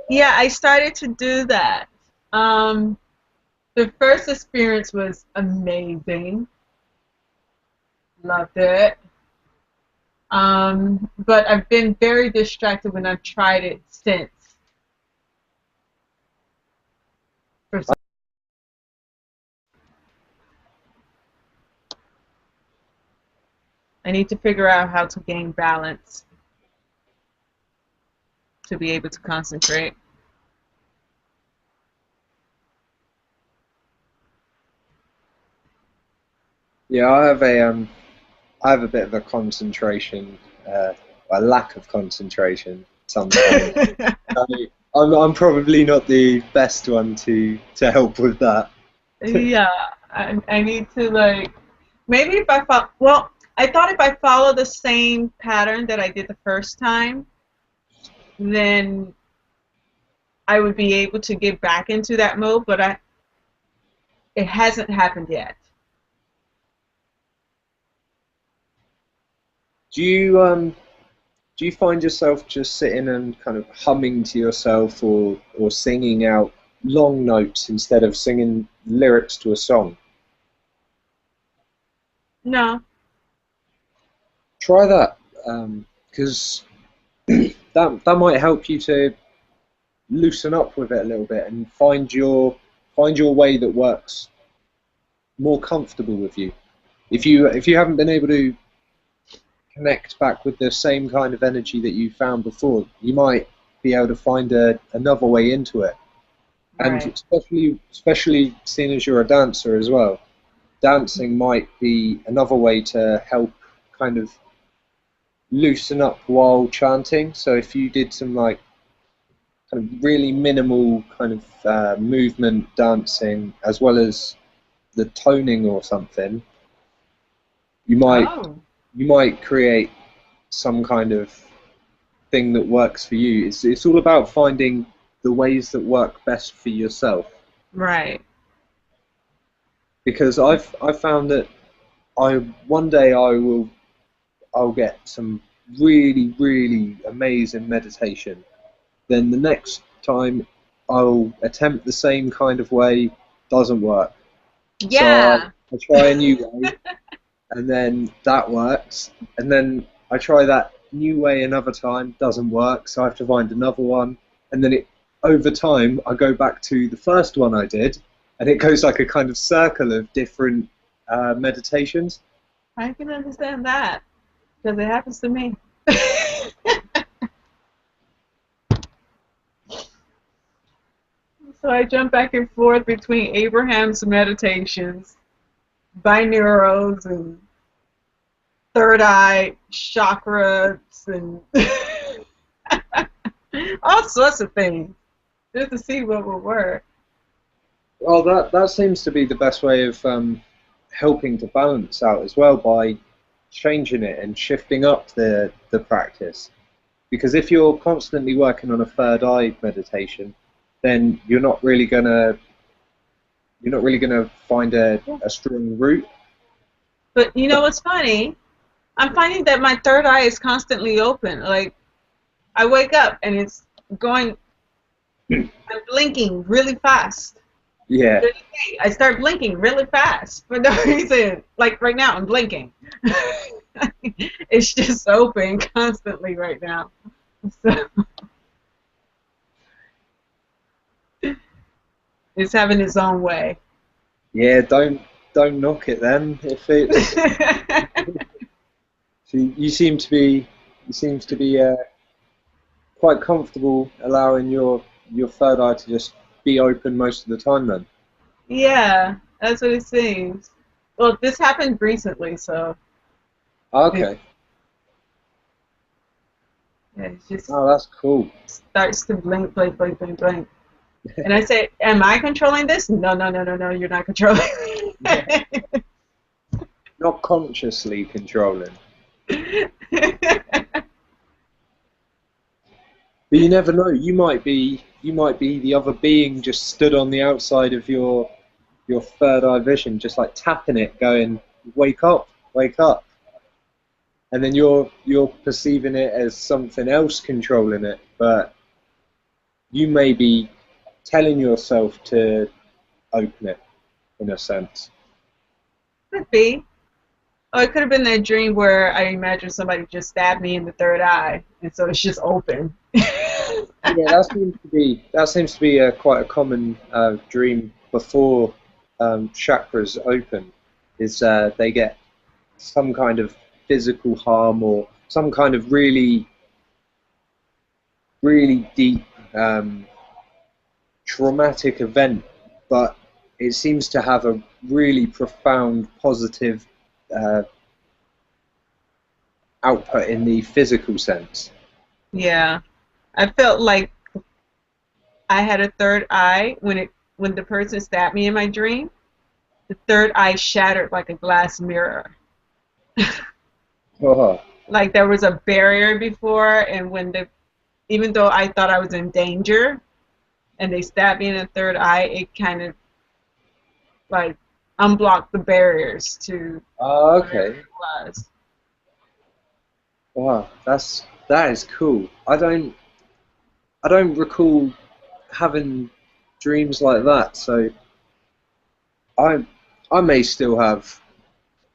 Yeah, I started to do that. The first experience was amazing. Loved it. But I've been very distracted when I've tried it since. I need to figure out how to gain balance to be able to concentrate. Yeah, I have a bit of a concentration, a lack of concentration sometimes. So I'm probably not the best one to help with that. Yeah, I need to like maybe if I follow. Well, I thought if I follow the same pattern that I did the first time, then I would be able to get back into that mode. But it hasn't happened yet. Do you find yourself just sitting and kind of humming to yourself or singing out long notes instead of singing lyrics to a song? No. Try that, because that might help you to loosen up with it a little bit and find your way that works more comfortable with you. If you haven't been able to connect back with the same kind of energy that you found before, you might be able to find another way into it. And Right. especially seeing as you're a dancer as well, dancing might be another way to help kind of loosen up while chanting. So if you did some like kind of really minimal kind of movement dancing as well as the toning or something, you might Oh. you might create some kind of thing that works for you. It's all about finding the ways that work best for yourself. Right. Because I've found that one day I'll get some really, really amazing meditation. Then the next time I'll attempt the same kind of way, doesn't work. Yeah. So I try a new way, and then that works. And then I try that new way another time, doesn't work, so I have to find another one. And then over time, I go back to the first one I did, and it goes like a kind of circle of different meditations. I can understand that because it happens to me. So I jump back and forth between Abraham's meditations, binaurals, and third eye chakras, and all sorts of things, just to see what will work. Well, that seems to be the best way of helping to balance out as well, by changing it and shifting up the practice. Because if you're constantly working on a third eye meditation, then you're not really gonna find a strong root. But you know what's funny? I'm finding that my third eye is constantly open. Like, I wake up and it's going, I'm blinking really fast. Yeah. I start blinking really fast for no reason. Like right now, I'm blinking. It's just open constantly right now. So it's having its own way. Yeah, don't knock it then. If it's so you seem to be quite comfortable allowing your third eye to just be open most of the time then. Yeah, that's what it seems. Well, this happened recently, so. Okay. Yeah, it just Oh, that's cool. starts to blink, blink, blink, blink, blink. And I say, am I controlling this? No, you're not controlling. Not consciously controlling. But you never know. You might be the other being just stood on the outside of your third eye vision, just like tapping it, going, "Wake up, wake up." And then you're perceiving it as something else controlling it, but you may be telling yourself to open it, in a sense. Could be. Oh, it could have been that dream where I imagined somebody just stabbed me in the third eye, and so it's just open. Yeah, that seems to be quite a common dream before chakras open. Is they get some kind of physical harm or some kind of really, really deep traumatic event, but it seems to have a really profound positive output in the physical sense. Yeah, I felt like I had a third eye when the person stabbed me in my dream. The third eye shattered like a glass mirror. Oh. Like there was a barrier before, and even though I thought I was in danger, and they stabbed me in the third eye, it kind of like unblocked the barriers to Okay. whatever it was. Wow, that is cool. I don't recall having dreams like that, so I may still have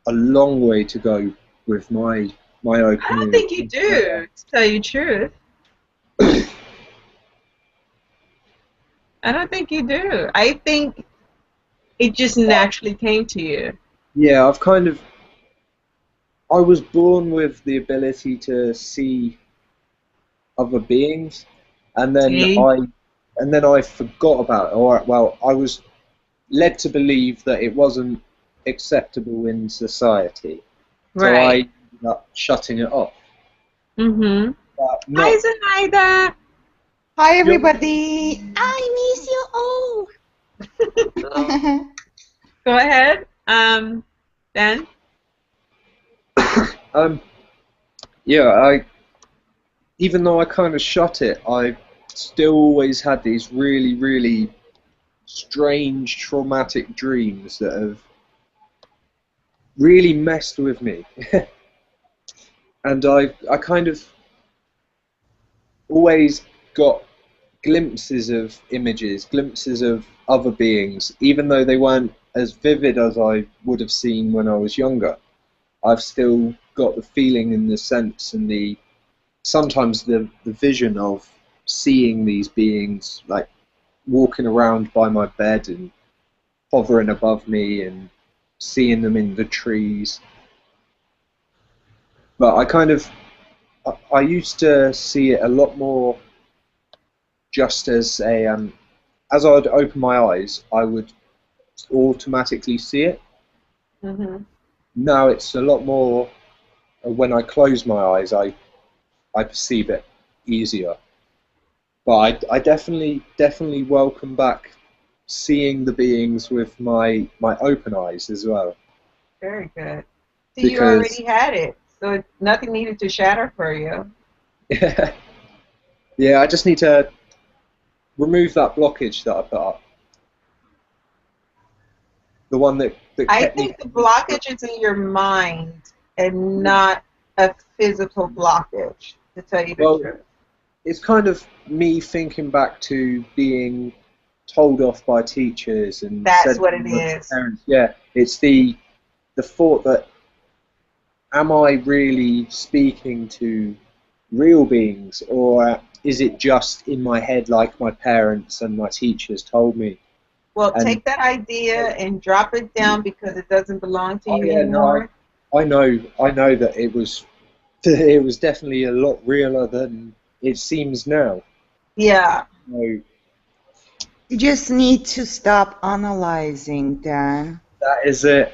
a long way to go with my opening. I don't think you do, to tell you the truth. I don't think you do. I think it just naturally came to you. Yeah, I was born with the ability to see other beings, and then See? I forgot about it. Or well, I was led to believe that it wasn't acceptable in society, so I Right. ended up shutting it off. Mm-hmm. But Hi, Zenaida. Hi, everybody. I miss you all. Go ahead. Ben? Yeah, even though I kind of shut it, still always had these really, really strange, traumatic dreams that have really messed with me. And I kind of always got glimpses of images, glimpses of other beings, even though they weren't as vivid as I would have seen when I was younger. I've still got the feeling and the sense and sometimes the vision of seeing these beings like walking around by my bed and hovering above me and seeing them in the trees. But I used to see it a lot more just as as I would open my eyes, I would automatically see it. Mm-hmm. Now it's a lot more when I close my eyes, I perceive it easier. But I definitely welcome back seeing the beings with my open eyes as well. Very good. So Because, you already had it, so nothing needed to shatter for you. yeah, I just need to remove that blockage that I put up. The one that I kept me. think the blockage is in your mind and not a physical blockage, to tell you the truth. It's kind of me thinking back to being told off by teachers and That's what it is. Parents. Yeah, it's the thought that, am I really speaking to real beings, or is it just in my head like my parents and my teachers told me? Well, take that idea and drop it down because it doesn't belong to you anymore. No, I know that it was definitely a lot realer than it seems now. Yeah. So, You just need to stop analyzing, Dan. that is it.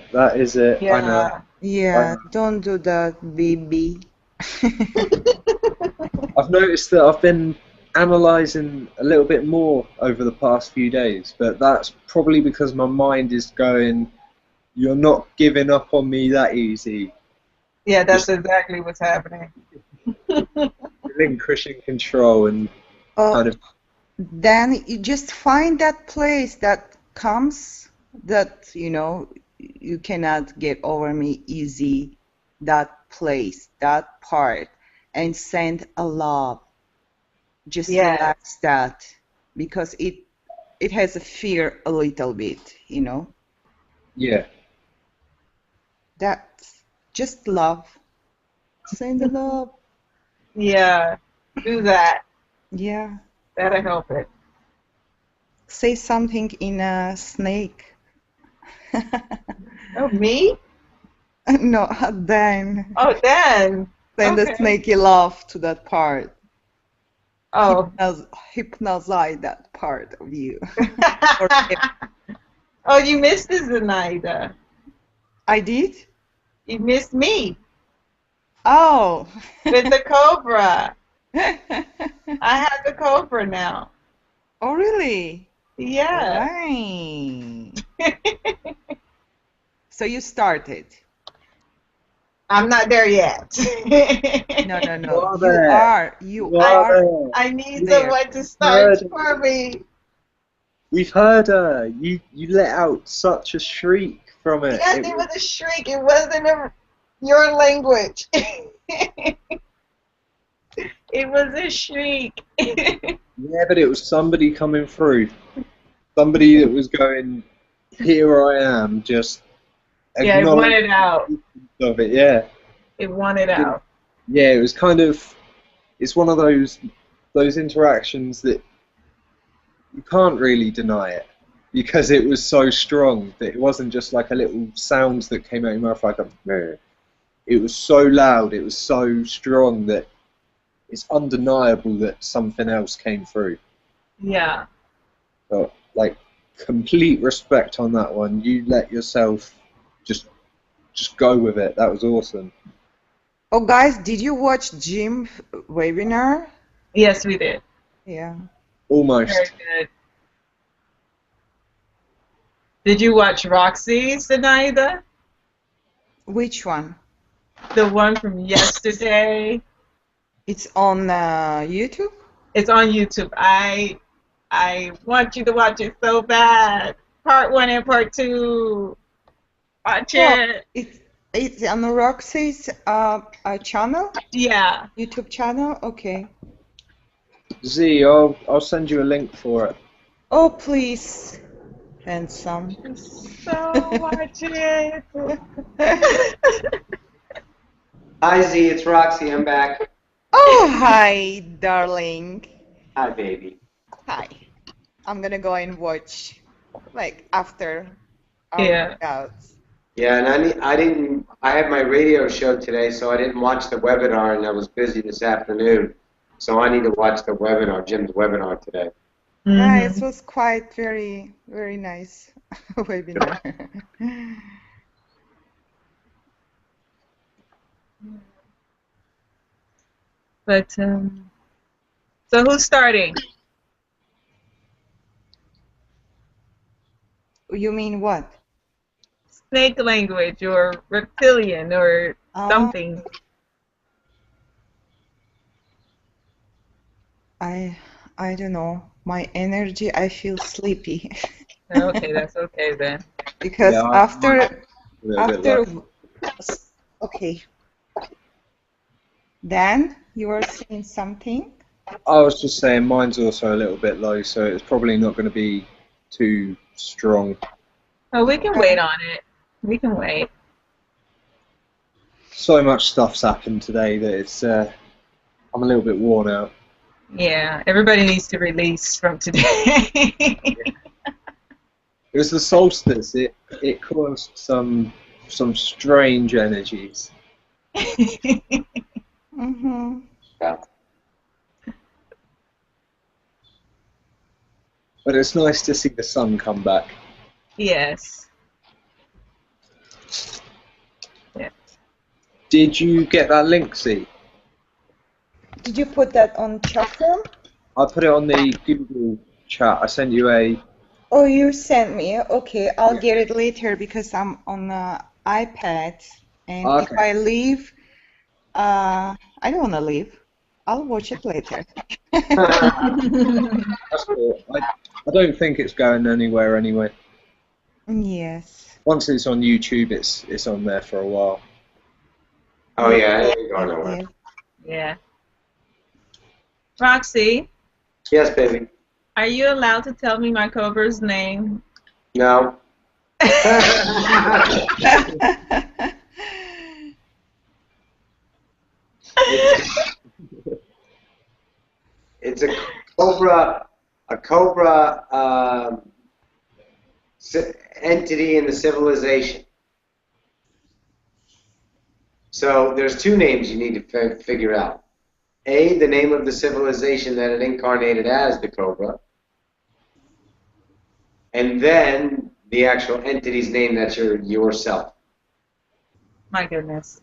Yeah. I know. Yeah, don't do that, baby. I've noticed that I've been analysing a little bit more over the past few days, but that's probably because my mind is going, you're not giving up on me that easy. Yeah, that's exactly what's happening. Relinquishing control and kind of... Then you just find that place that comes, that, you cannot get over me easy, that place, that part, and send a love. Just relax that, because it has a fear a little bit, Yeah. That's just love. Send the love. Yeah, do that. Yeah. That'll help it. Say something in a snake. Oh, me? No, Dan. Oh, Dan. Send the snaky love to that part. Oh. Hypnotize that part of you. Oh, you missed it, Zenaida. I did? You missed me. Oh. With the cobra. I have the cobra now. Oh, really? Yeah. Right. So you started. I'm not there yet. No. You are. I need there. someone to start for me. We've heard her. You let out such a shriek from it. Yes, it was a shriek. It wasn't your language. It was a shriek. Yeah, but it was somebody coming through. Somebody that was going, here I am, just... Yeah, it wanted out. Of it, yeah. It wanted out. Yeah, it was kind of... It's one of those interactions that you can't really deny it, because it was so strong that it wasn't just like a little sound that came out of your mouth like a... It was so loud, it was so strong that it's undeniable that something else came through. Yeah. So, like, complete respect on that one. You let yourself just go with it. That was awesome. Oh, guys, did you watch Jim's webinar? Yes, we did. Yeah. Almost. Very good. Did you watch Roxy's, Zenaida? Which one? The one from yesterday. It's on YouTube? It's on YouTube. I want you to watch it so bad. Part 1 and part 2. Watch Oh, it. it's on Roxy's channel, Yeah. YouTube channel. Okay. Z, I'll send you a link for it. Oh, please, handsome. So watch it. Hi Z, it's Roxy. I'm back. Oh, hi, darling. Hi, baby. Hi. I'm gonna go and watch, like, after our Yeah. workouts. Yeah, and I had my radio show today, so I didn't watch the webinar, and I was busy this afternoon. So I need to watch the webinar, Jim's webinar today. Yeah, it was quite very, very nice webinar. But so who's starting? You mean what? Snake language or reptilian or something? I don't know. My energy, I feel sleepy. Okay, that's okay then. Because Yeah, after like- okay. Dan, you were saying something? I was just saying mine's also a little bit low, so it's probably not going to be too strong. Oh, we can wait on it. We can wait. So much stuff's happened today that it's I'm a little bit worn out. Yeah, everybody needs to release from today. It was the solstice. It caused some strange energies. Mm-hmm. Yeah. But it's nice to see the sun come back. Yes. Yeah. Did you get that link, Z? Did you put that on chat room? I put it on the Google chat. I sent you a... Oh, you sent me. Okay, I'll get it later because I'm on the iPad. And if Okay. I leave, I don't want to leave. I'll watch it later. That's cool. I don't think it's going anywhere anyway. Yes. Once it's on YouTube, it's on there for a while. Oh yeah, it ain't going nowhere. Yes. Yeah. Roxy, Yes, baby. are you allowed to tell me my cobra's name? No. It's a cobra entity in the civilization. So there's two names you need to figure out. A, the name of the civilization that it incarnated as, the cobra. And then the actual entity's name that's yourself. My goodness.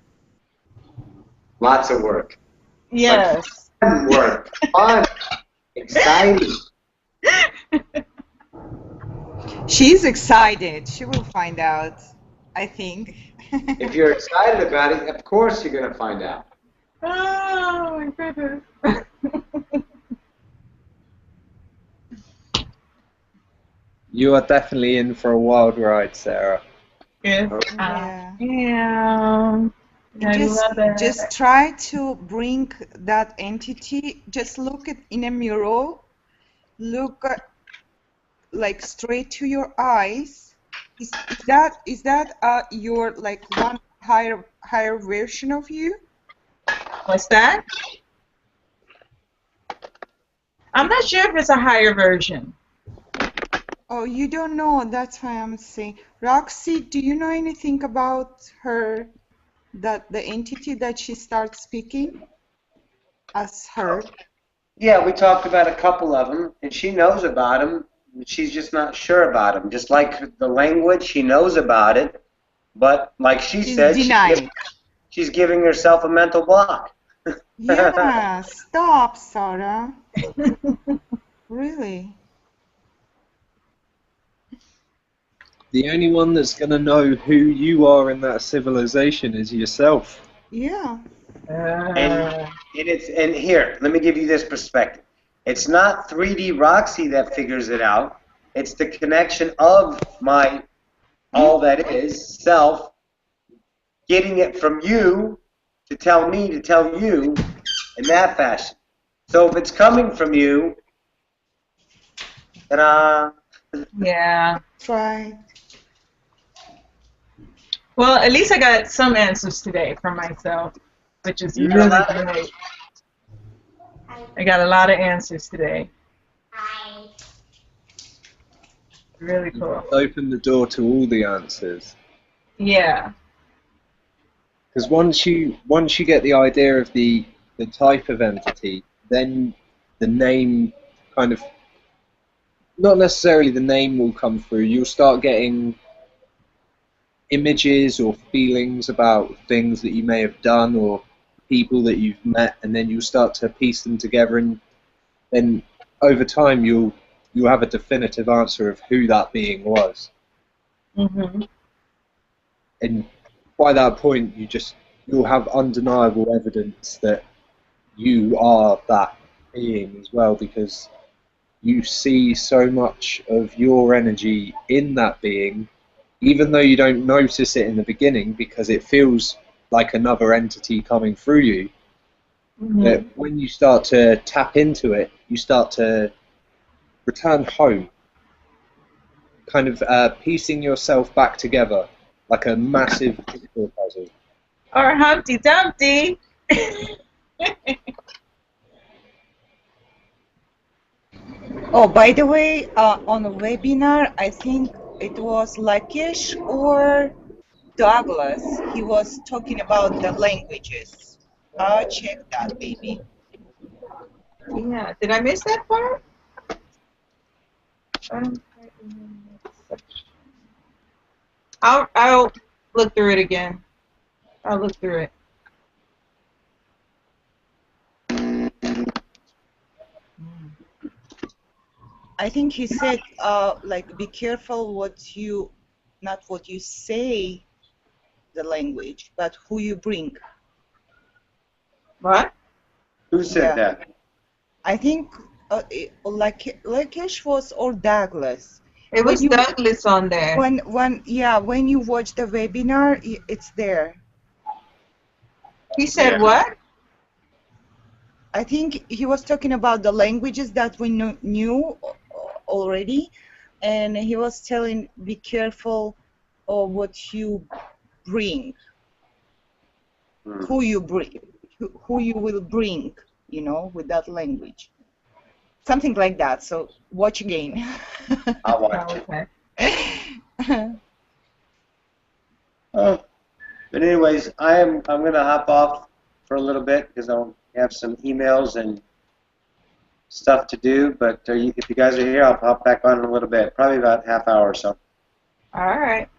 Lots of work. Yes. Fun work. Fun. Exciting. She's excited. She will find out, I think. If you're excited about it, of course you're going to find out. Oh my goodness. You are definitely in for a wild ride, Sarah. Yes. Yeah. Yeah. I love it. Just try to bring that entity. Just look in a mirror. Look like straight to your eyes. Is that your like one higher version of you? What's that? I'm not sure if it's a higher version. Oh, you don't know. That's why I'm saying. Roxy, do you know anything about her? That the entity that she starts speaking as her? Yeah, we talked about a couple of them, and she knows about them. She's just not sure about them. Just like the language, she knows about it, but like she said, she's giving herself a mental block. Yeah, stop, Sarah. Really? The only one that's going to know who you are in that civilization is yourself. Yeah. And here, let me give you this perspective. It's not 3D Roxy that figures it out. It's the connection of my all that is self, getting it from you to tell me to tell you in that fashion. So if it's coming from you, ta-da. Yeah. Try. Well, at least I got some answers today from myself, which is really great. I got a lot of answers today. Really cool. Open the door to all the answers. Yeah. Because once you get the idea of the type of entity, then the name kind of, not necessarily the name will come through. You'll start getting images or feelings about things that you may have done or people that you've met, and then you'll start to piece them together, and then over time you'll have a definitive answer of who that being was. Mhm. And by that point, you'll have undeniable evidence that you are that being as well, because you see so much of your energy in that being, even though you don't notice it in the beginning because it feels like another entity coming through you. That when you start to tap into it, you start to return home, kind of piecing yourself back together like a massive jigsaw puzzle. Or Humpty Dumpty. Oh, by the way, on a webinar, I think it was Lakesh or Douglas. He was talking about the languages. I'll check that, baby. Yeah. Did I miss that part? I'll look through it again. I'll look through it. I think he said, like, be careful not what you say, the language, but who you bring. What? Who said that? I think Lakesh was or Douglas. It was Douglas on there. When you watch the webinar, it's there. He said what? I think he was talking about the languages that we knew already, and he was telling, be careful of what you bring, who you bring, who you will bring, with that language. Something like that. So watch again. I'll watch it. But anyways, I'm gonna hop off for a little bit because I'll have some emails and stuff to do. But if you guys are here, I'll pop back on in a little bit, probably about half hour or so. All right.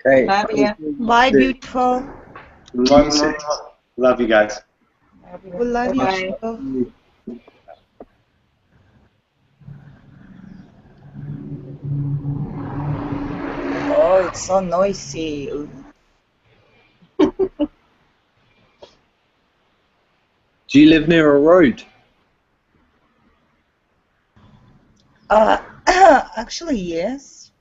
Okay. Love you. Bye, beautiful. Love you guys. We love you. Oh, it's so noisy. Do you live near a road? Actually, yes.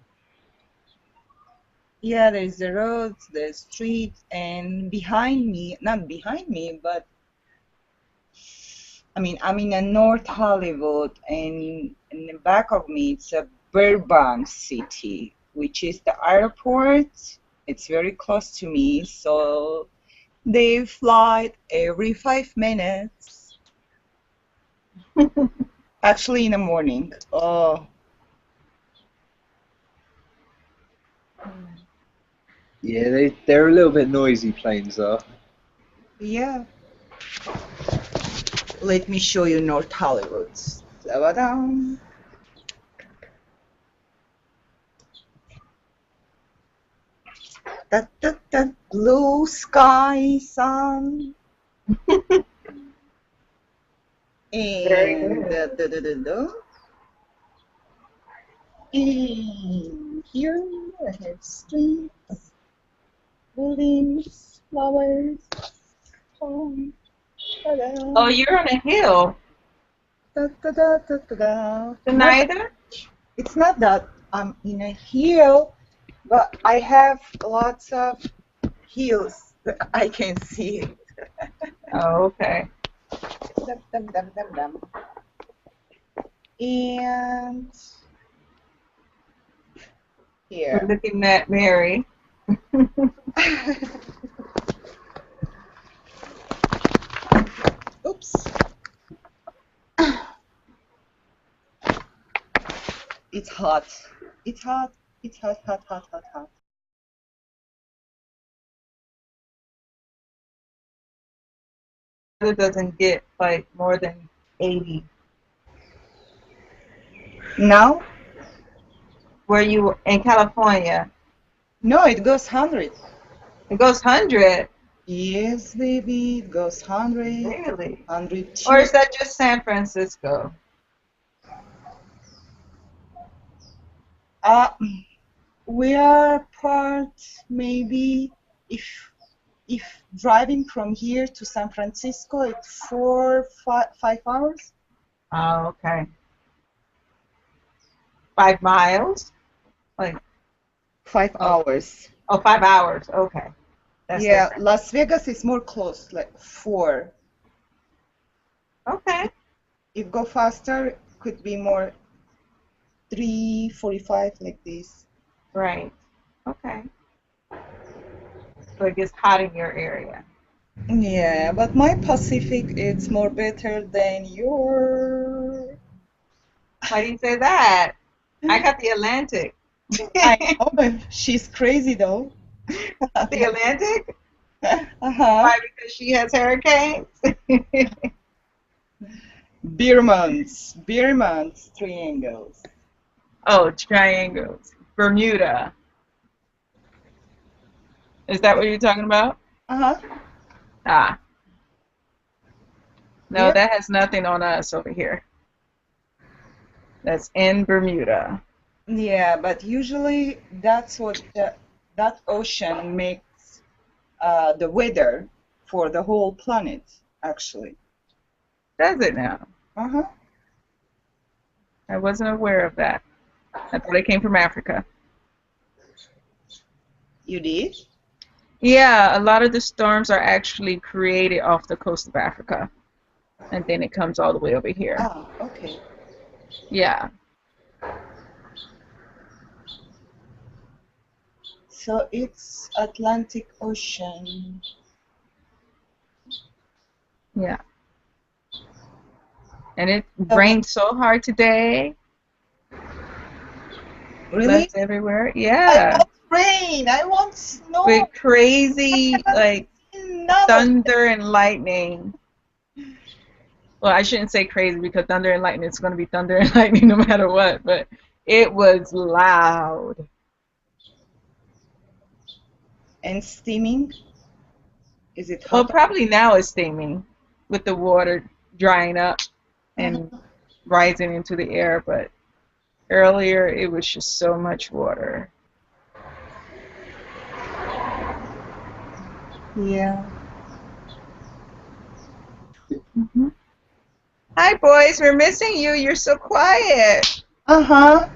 Yeah, there's the roads, the streets, and behind me, not behind me, but I'm in North Hollywood, and in the back of me, it's a Burbank city, which is the airport. It's very close to me, so they fly every 5 minutes. Actually, in the morning. Oh. Yeah, they're a little bit noisy, planes are. Yeah. Let me show you North Hollywood. Da-ba-dum. That blue sky, sun. And and here I have streets, buildings, flowers. Oh, you're on a hill. Da, da, da, da, da, da. Neither? It's not that I'm in a hill, but I have lots of hills that I can see. Oh, okay. Dum, dum, dum, dum, dum. And We're here. looking at Mary. Oops. It's hot. It's hot. It's hot, hot, hot, hot, hot. It doesn't get like more than 80. Now? Where you in California? No, it goes 100. It goes 100. Yes, baby, it goes 100, Really? 102. Or is that just San Francisco? We are part, maybe, if driving from here to San Francisco, it's 5 hours. Oh, okay. 5 miles? Like 5 hours. oh, 5 hours. Okay. That's Yeah, different. Las Vegas is more close, like 4. Okay. If go faster, could be more 3:45 like this. Right. Okay. So it gets hot in your area. Yeah, but my Pacific it's more better than your. Why do you say that? I got the Atlantic. I know, but she's crazy though. The Atlantic? Uh-huh. Why? Because she has hurricanes? Biermans, triangles. Oh, triangles. Bermuda. Is that what you're talking about? Uh-huh. Ah. No, Yep. that has nothing on us over here. That's in Bermuda. Yeah, but usually that's what that ocean makes the weather for the whole planet, actually. Does it now? Uh-huh. I wasn't aware of that. I thought it came from Africa. You did? Yeah, a lot of the storms are actually created off the coast of Africa. And then it comes all the way over here. Ah, okay. Yeah. So it's Atlantic Ocean. Yeah. And it rained so hard today. Really? Floods everywhere. I Yeah. want rain. I want snow. With crazy, like, None of thunder and lightning. Well, I shouldn't say crazy because thunder and lightning is going to be thunder and lightning no matter what, but it was loud. And steaming? Is it Well, hot? probably now it's steaming with the water drying up and rising into the air, but earlier it was just so much water. Yeah. Mm-hmm. Hi, boys. We're missing you. You're so quiet. Uh-huh.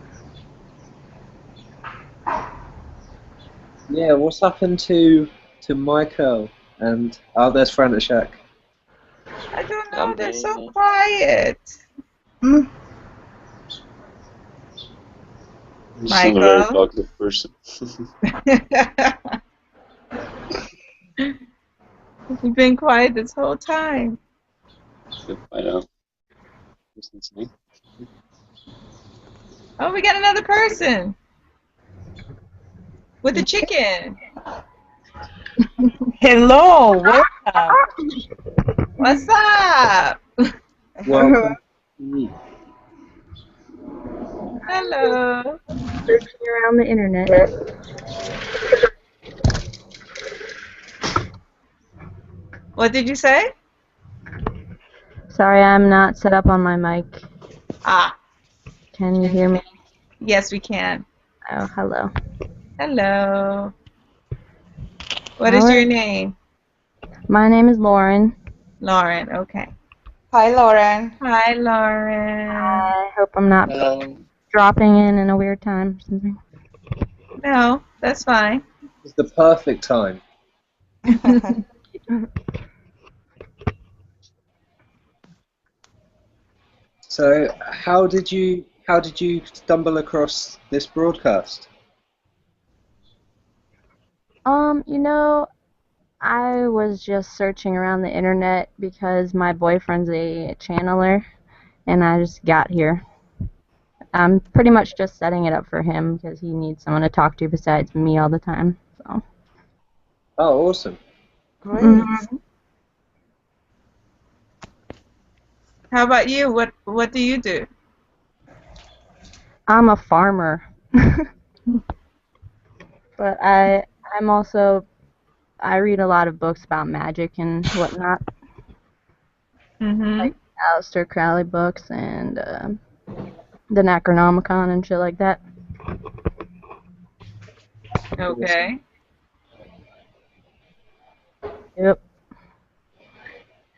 Yeah, what's happened to Michael and there's František. I don't know. They're so quiet. Mm. He's still a very Michael? talkative person. You've been quiet this whole time. I know. Just listening. Oh, we got another person with the chicken. Hello, welcome. What's up? Welcome. Hello. Searching around the internet. What did you say? Sorry, I'm not set up on my mic. Ah, Can you hear me? yes, we can. Oh, hello. Hello. What is your name? My name is Lauren. Lauren, okay. Hi, Lauren. Hi, Lauren. I hope I'm not dropping in a weird time or something. No, that's fine. It's the perfect time. So, how did you stumble across this broadcast? You know, I was just searching around the internet because my boyfriend's a channeler, and I just got here. I'm pretty much just setting it up for him because he needs someone to talk to besides me all the time. So. Oh, awesome. Great. Mhm. How about you? What do you do? I'm a farmer, but I'm also I read a lot of books about magic and whatnot, Mm-hmm. like Aleister Crowley books and the Necronomicon and shit like that. Okay. Yep.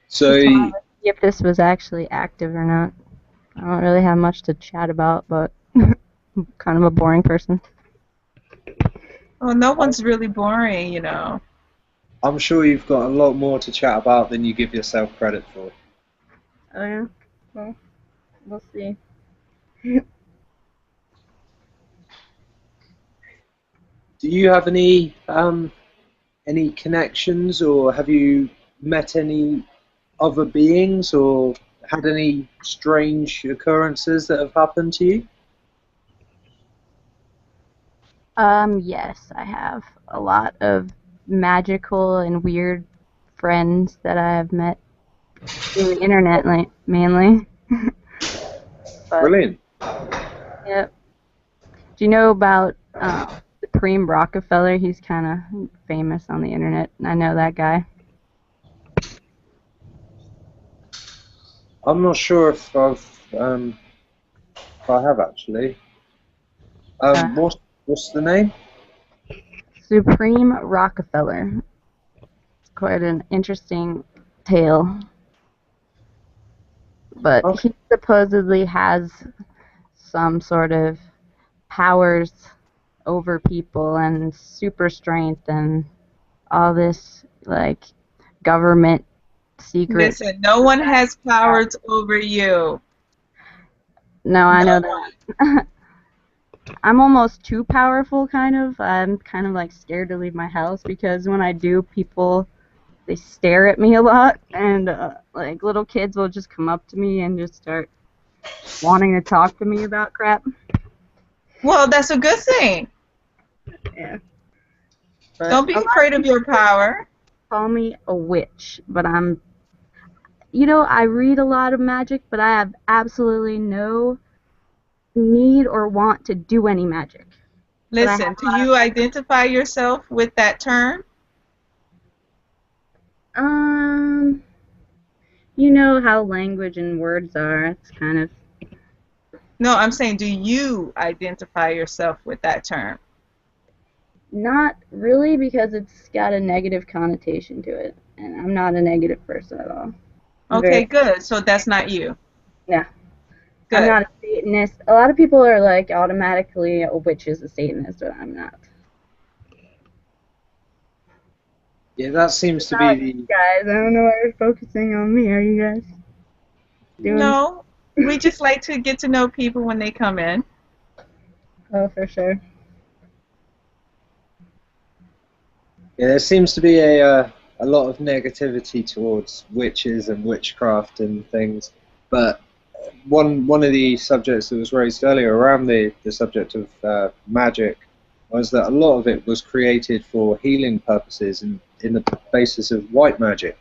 So, Just wanted to see if this was actually active or not. I don't really have much to chat about, but I'm kind of a boring person. Well, no one's really boring, you know. I'm sure you've got a lot more to chat about than you give yourself credit for. Oh yeah? Well, we'll see. Do you have any connections, or have you met any other beings, or had any strange occurrences that have happened to you? Yes, I have a lot of magical and weird friends that I have met through the internet, like, mainly. But, Brilliant. yep. Do you know about Supreme Rockefeller? He's kind of famous on the internet. I know that guy. I'm not sure if I have actually. What's the name? Supreme Rockefeller. It's quite an interesting tale. But Oh, he supposedly has some sort of powers over people and super strength and all this, like, government secret. Listen, no one has powers over you. No, I No know one. that. I'm almost too powerful, kind of. I'm kind of like scared to leave my house because when I do, people they stare at me a lot, and like little kids will just come up to me and just start wanting to talk to me about crap. Well, that's a good thing. Yeah. Don't be afraid of your power. Call me a witch, but I read a lot of magic, but I have absolutely no need or want to do any magic. But I have Listen, do you identify yourself with that term? you know how language and words are. It's kind of No, I'm saying, do you identify yourself with that term? not really because it's got a negative connotation to it, and I'm not a negative person at all. Okay, good. So that's not you. Yeah. Good. I'm not a Satanist. A lot of people are like automatically a witch is a Satanist, but I'm not. yeah, that seems to be the. Guys, I don't know why you're focusing on me. Are you guys doing? No, we just like to get to know people when they come in. Oh, for sure. Yeah, there seems to be a lot of negativity towards witches and witchcraft and things. But one of the subjects that was raised earlier around the subject of magic was that a lot of it was created for healing purposes and in the basis of white magic.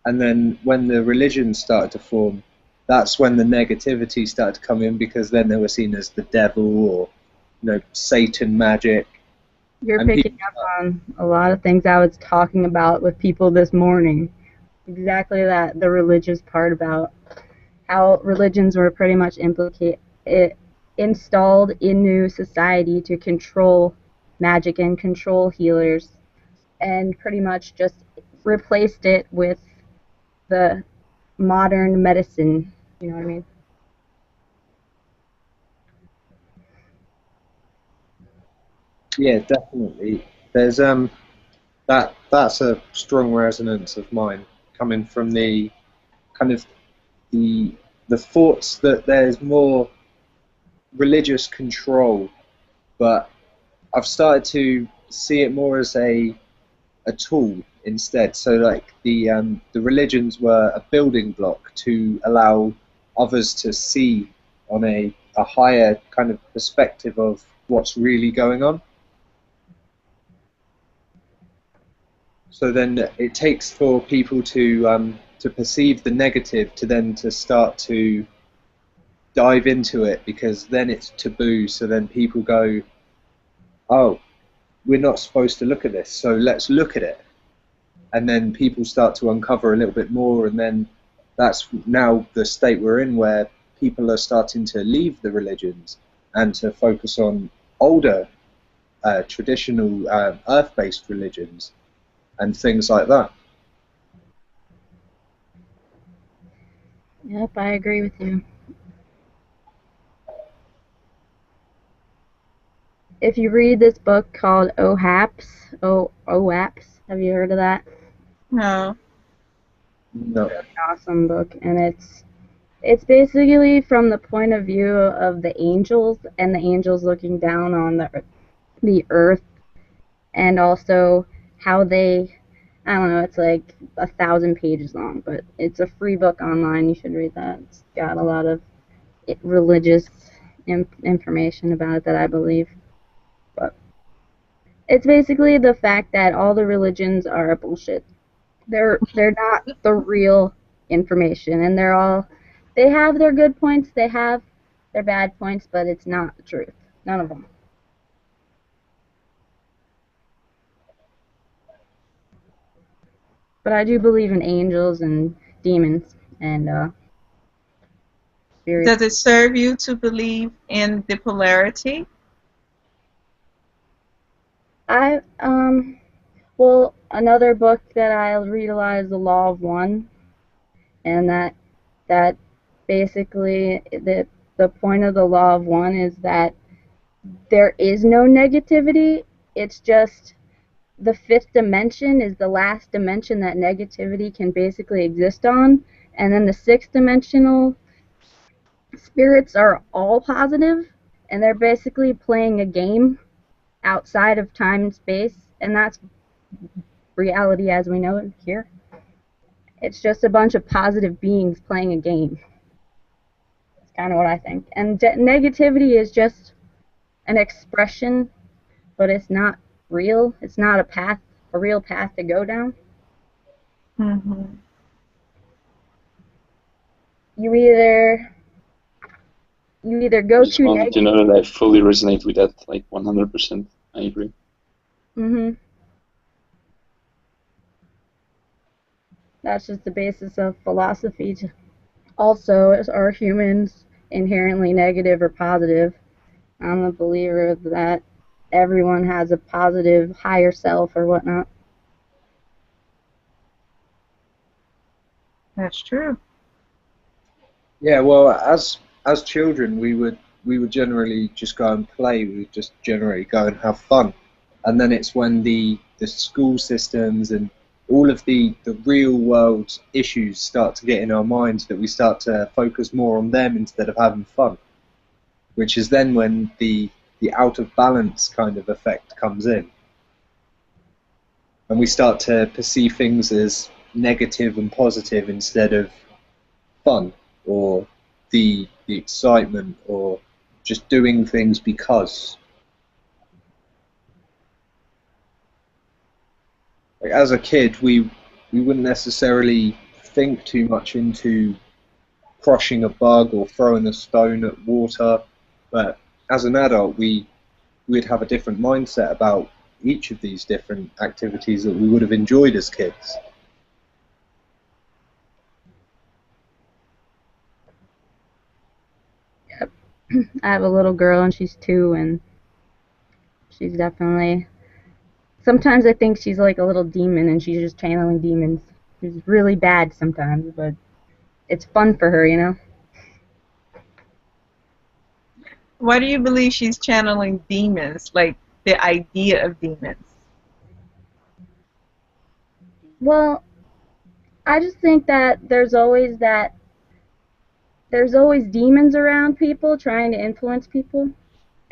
And then when the religions started to form, that's when the negativity started to come in because then they were seen as the devil or Satan magic. You're And picking up on a lot of things I was talking about with people this morning. Exactly that, the religious part about how religions were pretty much installed into society to control magic and control healers, and pretty much just replaced it with the modern medicine. You know what I mean? Yeah, definitely. There's that's a strong resonance of mine, coming from the kind of the thoughts that there's more religious control, but I've started to see it more as a tool instead. So like the religions were a building block to allow others to see on a higher kind of perspective of what's really going on. So then it takes for people to perceive the negative to then to start to dive into it, because then it's taboo. So then people go, oh, we're not supposed to look at this, so let's look at it. And then people start to uncover a little bit more, and then that's now the state we're in, where people are starting to leave the religions and to focus on older traditional earth-based religions and things like that. Yep, I agree with you. If you read this book called OAPS, have you heard of that? No. No. It's an awesome book, and it's basically from the point of view of the angels, and the angels looking down on the earth, and also how they, I don't know, it's like 1,000 pages long, but it's a free book online. You should read that. It's got a lot of religious information about it that I believe. But it's basically the fact that all the religions are bullshit. They're not the real information, and they have their good points, they have their bad points, but it's not the truth. None of them. But I do believe in angels and demons and spirits. Does it serve you to believe in the polarity? Well, another book that I read a lot is The Law of One, and that basically the point of the Law of One is that there is no negativity. It's just the fifth dimension is the last dimension that negativity can basically exist on, and then the sixth dimensional spirits are all positive, and they're basically playing a game outside of time and space, and that's reality as we know it here. It's just a bunch of positive beings playing a game. That's kind of what I think. And negativity is just an expression, but it's not real. It's not a real path to go down. Mm-hmm. You either go I just to wanted to know that I fully resonate with that, like 100%. I agree. That's just the basis of philosophy. Also, are humans inherently negative or positive? I'm a believer that everyone has a positive higher self or whatnot. That's true. Yeah, well, as children, we would generally just go and play. We would just generally go and have fun, and then it's when the school systems and all of the real world issues start to get in our minds that we start to focus more on them instead of having fun, which is then when the out of balance kind of effect comes in, and we start to perceive things as negative and positive instead of fun or the excitement or just doing things because. Like, as a kid, we wouldn't necessarily think too much into crushing a bug or throwing a stone at water, but as an adult, we'd have a different mindset about each of these different activities that we would have enjoyed as kids. Yep. I have a little girl and she's 2, and she's definitely, sometimes I think she's like a little demon and she's just channeling demons. She's really bad sometimes, but it's fun for her, you know. Why do you believe she's channeling demons? Like the idea of demons? Well, I just think that there's always demons around people trying to influence people,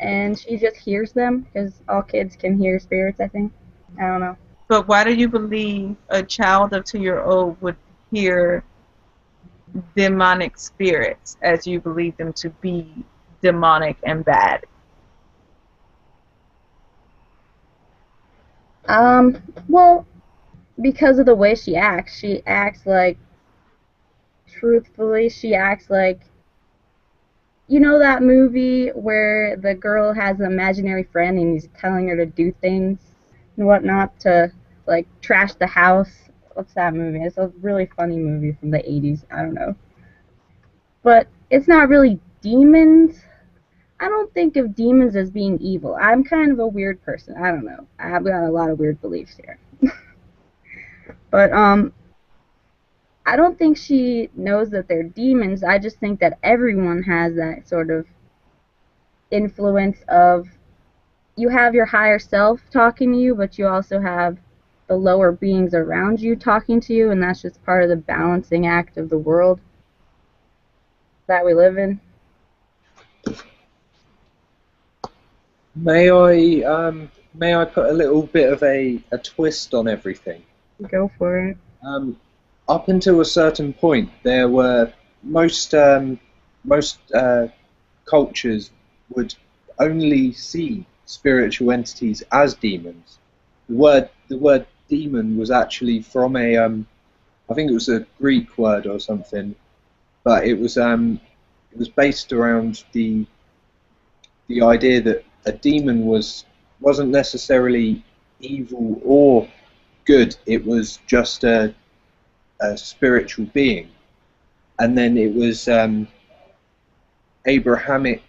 and she just hears them because all kids can hear spirits, I think. I don't know. But why do you believe a child of 2-year-old would hear demonic spirits as you believe them to be demonic and bad? Well, because of the way she acts. She acts like, truthfully, she acts like, you know that movie where the girl has an imaginary friend and he's telling her to do things and whatnot to, like, trash the house? What's that movie? It's a really funny movie from the 80s. I don't know. But it's not really demons. I don't think of demons as being evil. I'm kind of a weird person. I don't know. I've got a lot of weird beliefs here. But I don't think she knows that they're demons. I just think that everyone has that sort of influence of, you have your higher self talking to you, but you also have the lower beings around you talking to you, and that's just part of the balancing act of the world that we live in. May I put a little bit of a twist on everything? Go for it. Up until a certain point, there were most cultures would only see spiritual entities as demons. The word demon was actually from a I think it was a Greek word or something, but it was based around the idea that a demon wasn't necessarily evil or good. It was just a spiritual being. And then it was Abrahamic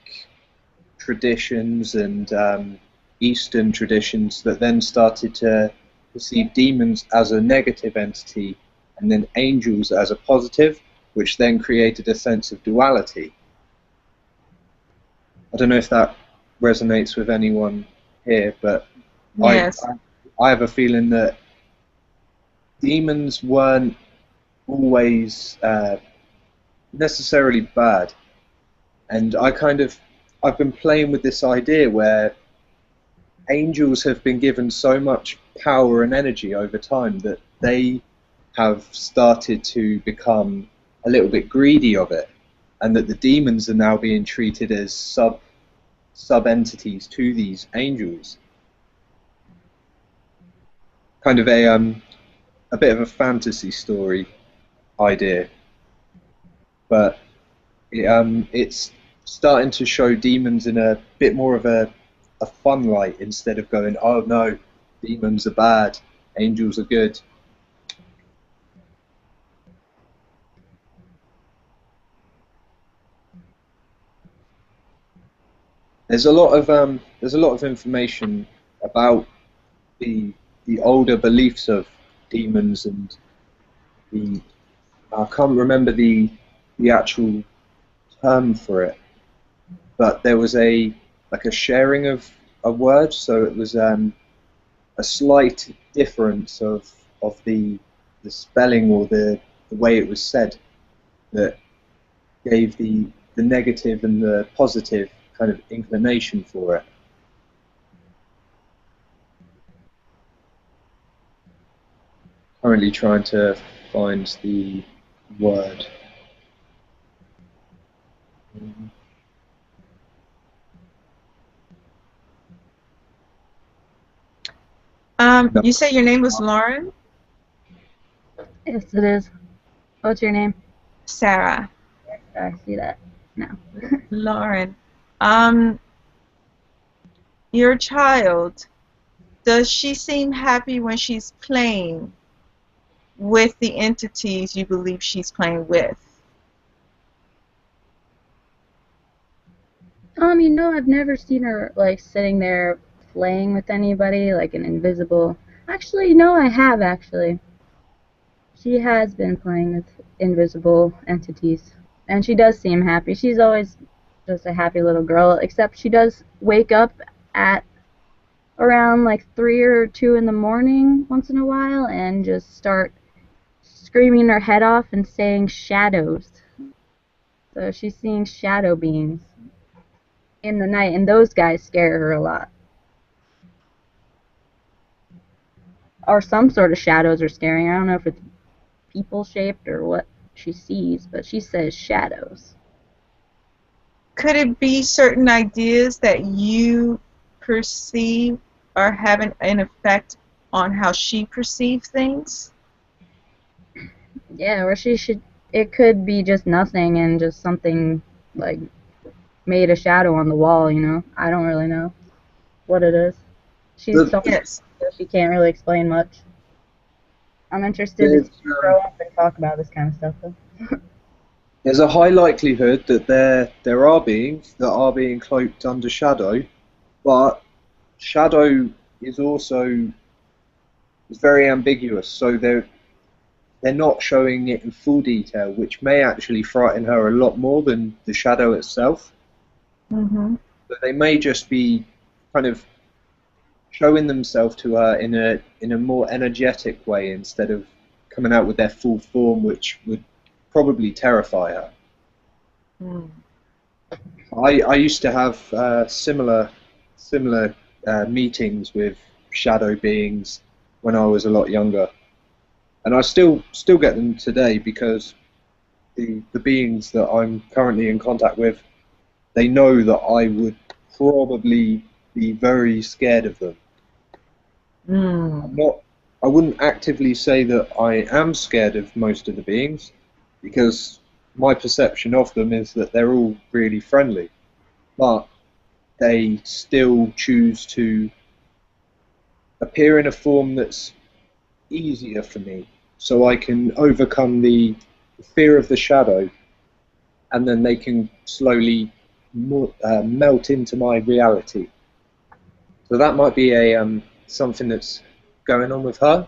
traditions and Eastern traditions that then started to perceive demons as a negative entity and then angels as a positive, which then created a sense of duality. I don't know if that resonates with anyone here, but Yes. I have a feeling that demons weren't always necessarily bad, and I've been playing with this idea where angels have been given so much power and energy over time that they have started to become a little bit greedy of it, and that the demons are now being treated as sub entities to these angels. Kind of a bit of a fantasy story idea, but it's starting to show demons in a bit more of a fun light, instead of going, oh no, demons are bad, angels are good. There's a lot of information about the older beliefs of demons, and I can't remember the actual term for it, but there was a sharing of a word, so it was a slight difference of the spelling or the way it was said that gave the negative and the positive kind of inclination for it. Currently trying to find the word. You say your name was Lauren? Yes, it is. What's your name? Sarah. I see that now. Lauren. Your child, does she seem happy when she's playing with the entities you believe she's playing with? You know, I've never seen her, like, sitting there playing with anybody, like an invisible... Actually, no, I have, actually. She has been playing with invisible entities, and she does seem happy. She's always just a happy little girl, except she does wake up at around like 3 or 2 in the morning once in a while and just start screaming her head off and saying shadows. So she's seeing shadow beings in the night, and those guys scare her a lot. Or some sort of shadows are scaring. I don't know if it's people shaped or what she sees, but she says shadows. Could it be certain ideas that you perceive are having an effect on how she perceives things? Yeah, or she should. It could be just nothing and just something like made a shadow on the wall. You know, I don't really know what it is. She's so Yes. she can't really explain much. I'm interested to see her grow up and talk about this kind of stuff, though. There's a high likelihood that there are beings that are being cloaked under shadow, but shadow is also very ambiguous, so they're not showing it in full detail, which may actually frighten her a lot more than the shadow itself. Mm-hmm. But they may just be kind of showing themselves to her in a more energetic way instead of coming out with their full form, which would probably terrify her. Mm. I used to have similar meetings with shadow beings when I was a lot younger, and I still get them today because the beings that I'm currently in contact with, they know that I would probably be very scared of them. Mm. I wouldn't actively say that I am scared of most of the beings, because my perception of them is that they're all really friendly, but they still choose to appear in a form that's easier for me, so I can overcome the fear of the shadow, and then they can slowly melt into my reality. So that might be a something that's going on with her.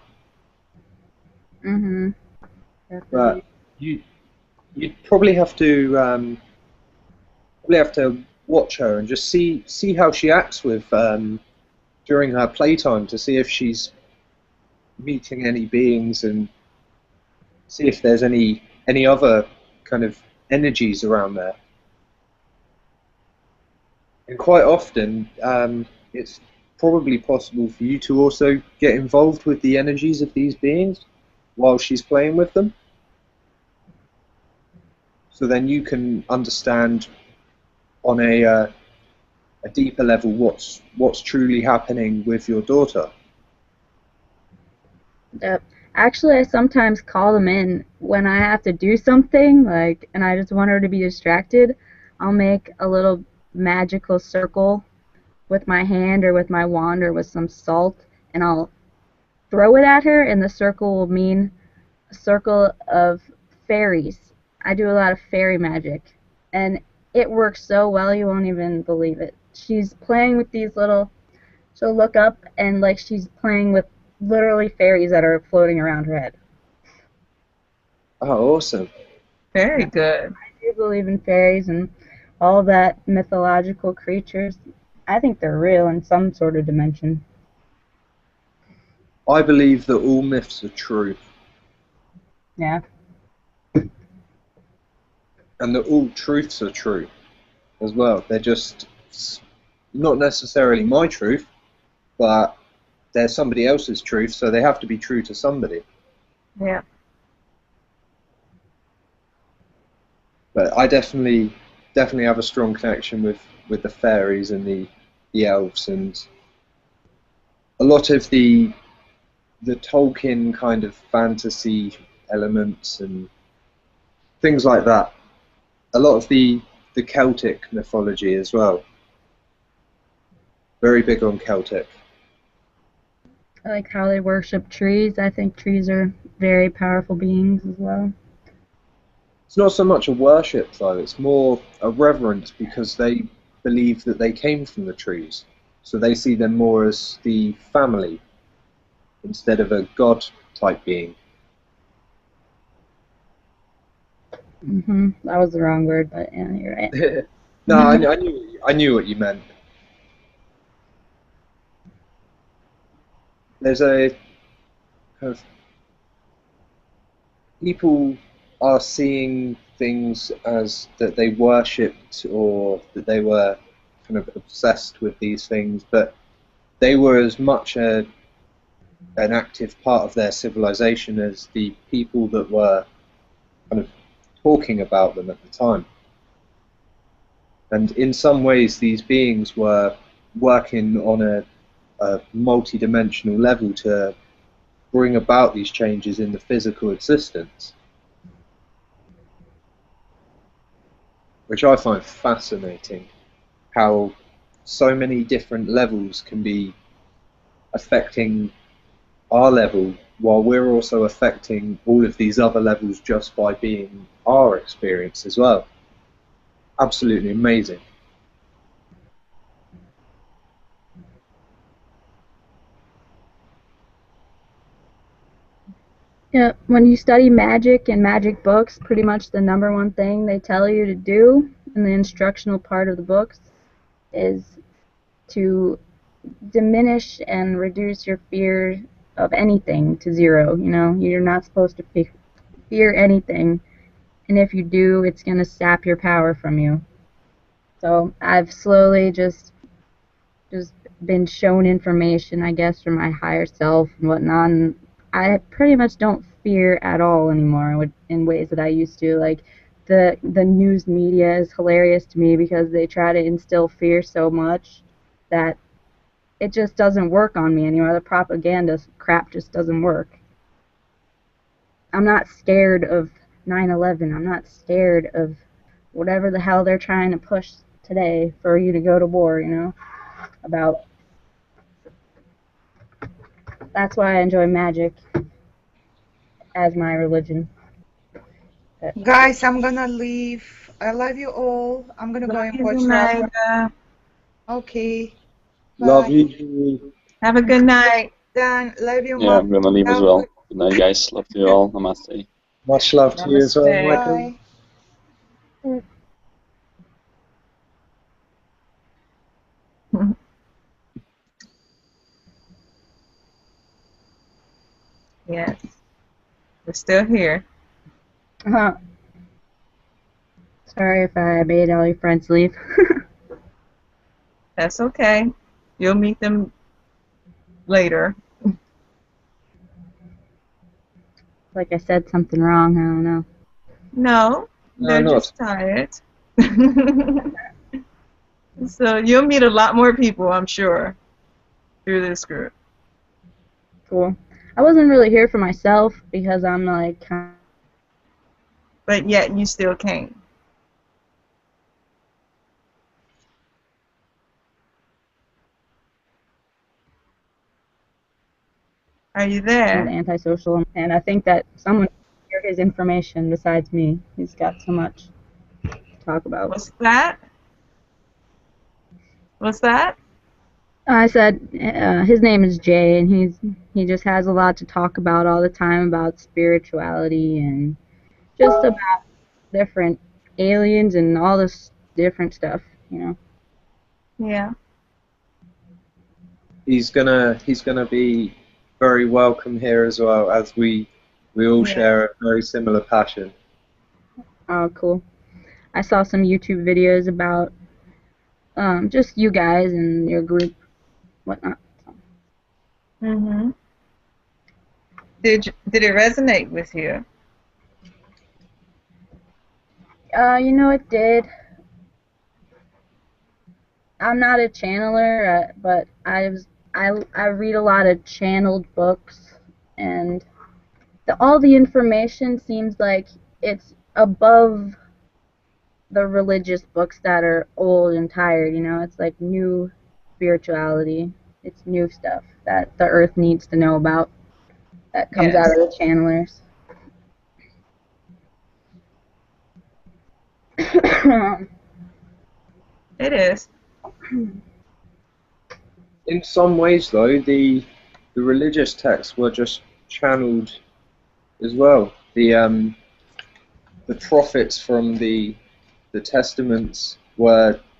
Mm-hmm. But you'd probably have to watch her and just see how she acts with during her playtime, to see if she's meeting any beings and see if there's any other kind of energies around there. And quite often, it's probably possible for you to also get involved with the energies of these beings while she's playing with them. So then you can understand on a deeper level what's truly happening with your daughter. Yep. Actually, I sometimes call them in when I have to do something, like, and I just want her to be distracted. I'll make a little magical circle with my hand or with my wand or with some salt, and I'll throw it at her, and the circle will mean a circle of fairies. I do a lot of fairy magic, and it works so well you won't even believe it. She's playing with these little, she'll look up and like she's playing with literally fairies that are floating around her head. Oh, awesome. Very good. I do believe in fairies and all that mythological creatures. I think they're real in some sort of dimension. I believe that all myths are true. Yeah. And that all truths are true as well. They're just not necessarily my truth, but they're somebody else's truth, so they have to be true to somebody. Yeah. But I definitely have a strong connection with the fairies and the elves, and a lot of the Tolkien kind of fantasy elements and things like that. A lot of the Celtic mythology as well. Very big on Celtic. I like how they worship trees. I think trees are very powerful beings as well. It's not so much a worship though, it's more a reverence, because they believe that they came from the trees. So they see them more as the family instead of a god type being. That was the wrong word, but yeah, you're right. No, I knew what you meant. There's a kind of people are seeing things as that they worshipped or that they were kind of obsessed with these things, but they were as much an active part of their civilization as the people that were kind of talking about them at the time. And in some ways, these beings were working on a multi-dimensional level to bring about these changes in the physical existence, which I find fascinating, how so many different levels can be affecting our level while we're also affecting all of these other levels just by being our experience as well. Absolutely amazing. Yeah, when you study magic and magic books, pretty much the #1 thing they tell you to do in the instructional part of the books is to diminish and reduce your fear of anything to 0. You know, you're not supposed to fear anything, and if you do, it's going to sap your power from you. So I've slowly just been shown information, I guess, from my higher self and whatnot, and I pretty much don't fear at all anymore in ways that I used to. Like the news media is hilarious to me because they try to instill fear so much that it just doesn't work on me anymore. The propaganda crap just doesn't work. I'm not scared of 9/11. I'm not scared of whatever the hell they're trying to push today for you to go to war, you know, about. That's why I enjoy magic as my religion. Guys, I'm gonna leave. I love you all. I'm gonna go and watch that. Okay. Love Bye. you. Have a good night. Dan, love you, Yeah, Mom. I'm gonna leave as well. Good night, guys. Love to you all. Namaste. Much love to you as well, Michael. Bye. Yes, we're still here. Sorry if I made all your friends leave. That's okay. You'll meet them later. Like I said something wrong, I don't know. No, they're just tired. So you'll meet a lot more people, I'm sure, through this group. Cool. I wasn't really here for myself because I'm like... But yet you still came. Are you there? Antisocial, and I think that someone can hear his information besides me. He's got so much to talk about. What's that? What's that? I said his name is Jay, and he just has a lot to talk about all the time about spirituality and just about different aliens and all this different stuff, you know. Yeah. He's gonna be very welcome here as well, as we all share a very similar passion. Oh, cool. I saw some YouTube videos about just you guys and your group, whatnot. Mhm. Did it resonate with you? You know, it did. I'm not a channeler, but I read a lot of channeled books, and all the information seems like it's above the religious books that are old and tired, you know. It's like new spirituality. It's new stuff that the earth needs to know about that comes out of the channelers. It is. In some ways, though, the religious texts were just channeled as well. The the prophets from the testaments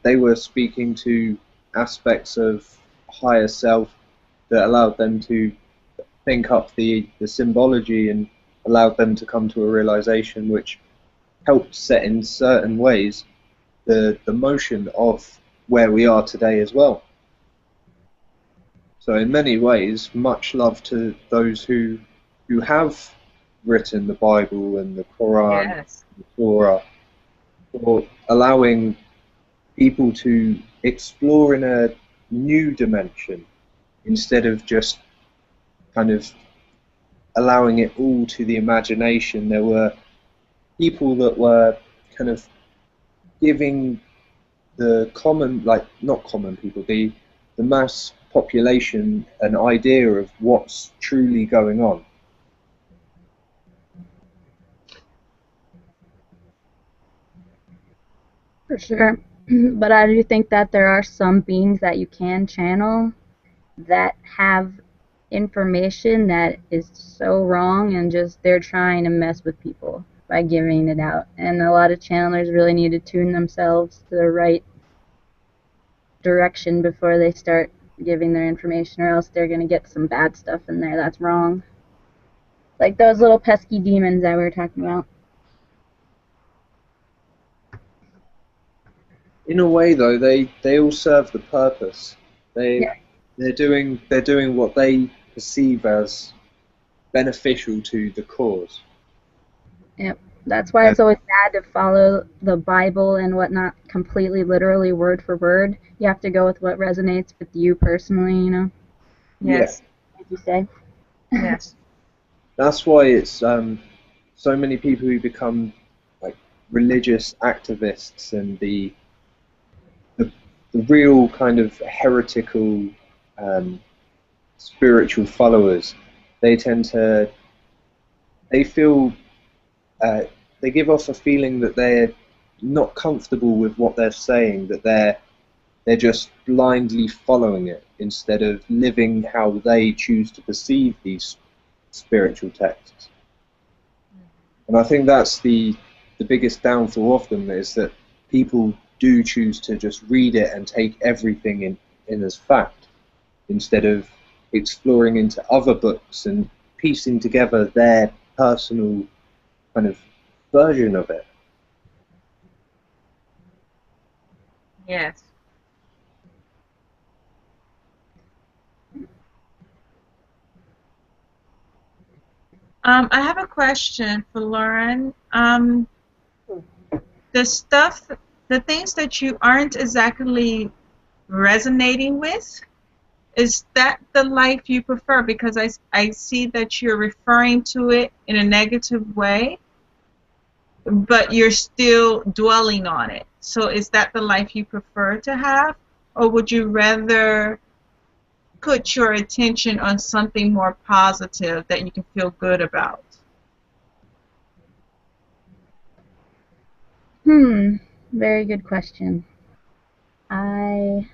they were speaking to aspects of higher self that allowed them to think up the symbology and allowed them to come to a realization which helped set in certain ways the motion of where we are today as well. So in many ways, much love to those who have written the Bible and the Quran, Yes. the Torah, for allowing people to explore in a new dimension instead of just kind of allowing it all to the imagination. There were people that were kind of giving the common, like not common people, the mass population an idea of what's truly going on. For sure. But I do think that there are some beings that you can channel that have information that is so wrong and just they're trying to mess with people by giving it out. And a lot of channelers really need to tune themselves to the right direction before they start giving their information, or else they're going to get some bad stuff in there that's wrong. Like those little pesky demons that we were talking about. In a way, though, they all serve the purpose. They're doing what they perceive as beneficial to the cause. Yep. That's why it's always bad to follow the Bible and whatnot completely literally word for word. You have to go with what resonates with you personally, you know? Yes. Like you say. Yes. That's why it's so many people who become like religious activists and the real kind of heretical spiritual followers. They feel they give off a feeling that they're not comfortable with what they're saying, that they're just blindly following it instead of living how they choose to perceive these spiritual texts. And I think that's the biggest downfall of them, is that people do choose to just read it and take everything in as fact, instead of exploring into other books and piecing together their personal kind of version of it. Yes. I have a question for Lauren. The things that you aren't exactly resonating with, is that the life you prefer? Because I see that you're referring to it in a negative way, but you're still dwelling on it. So is that the life you prefer to have? Or would you rather put your attention on something more positive that you can feel good about? Very good question. I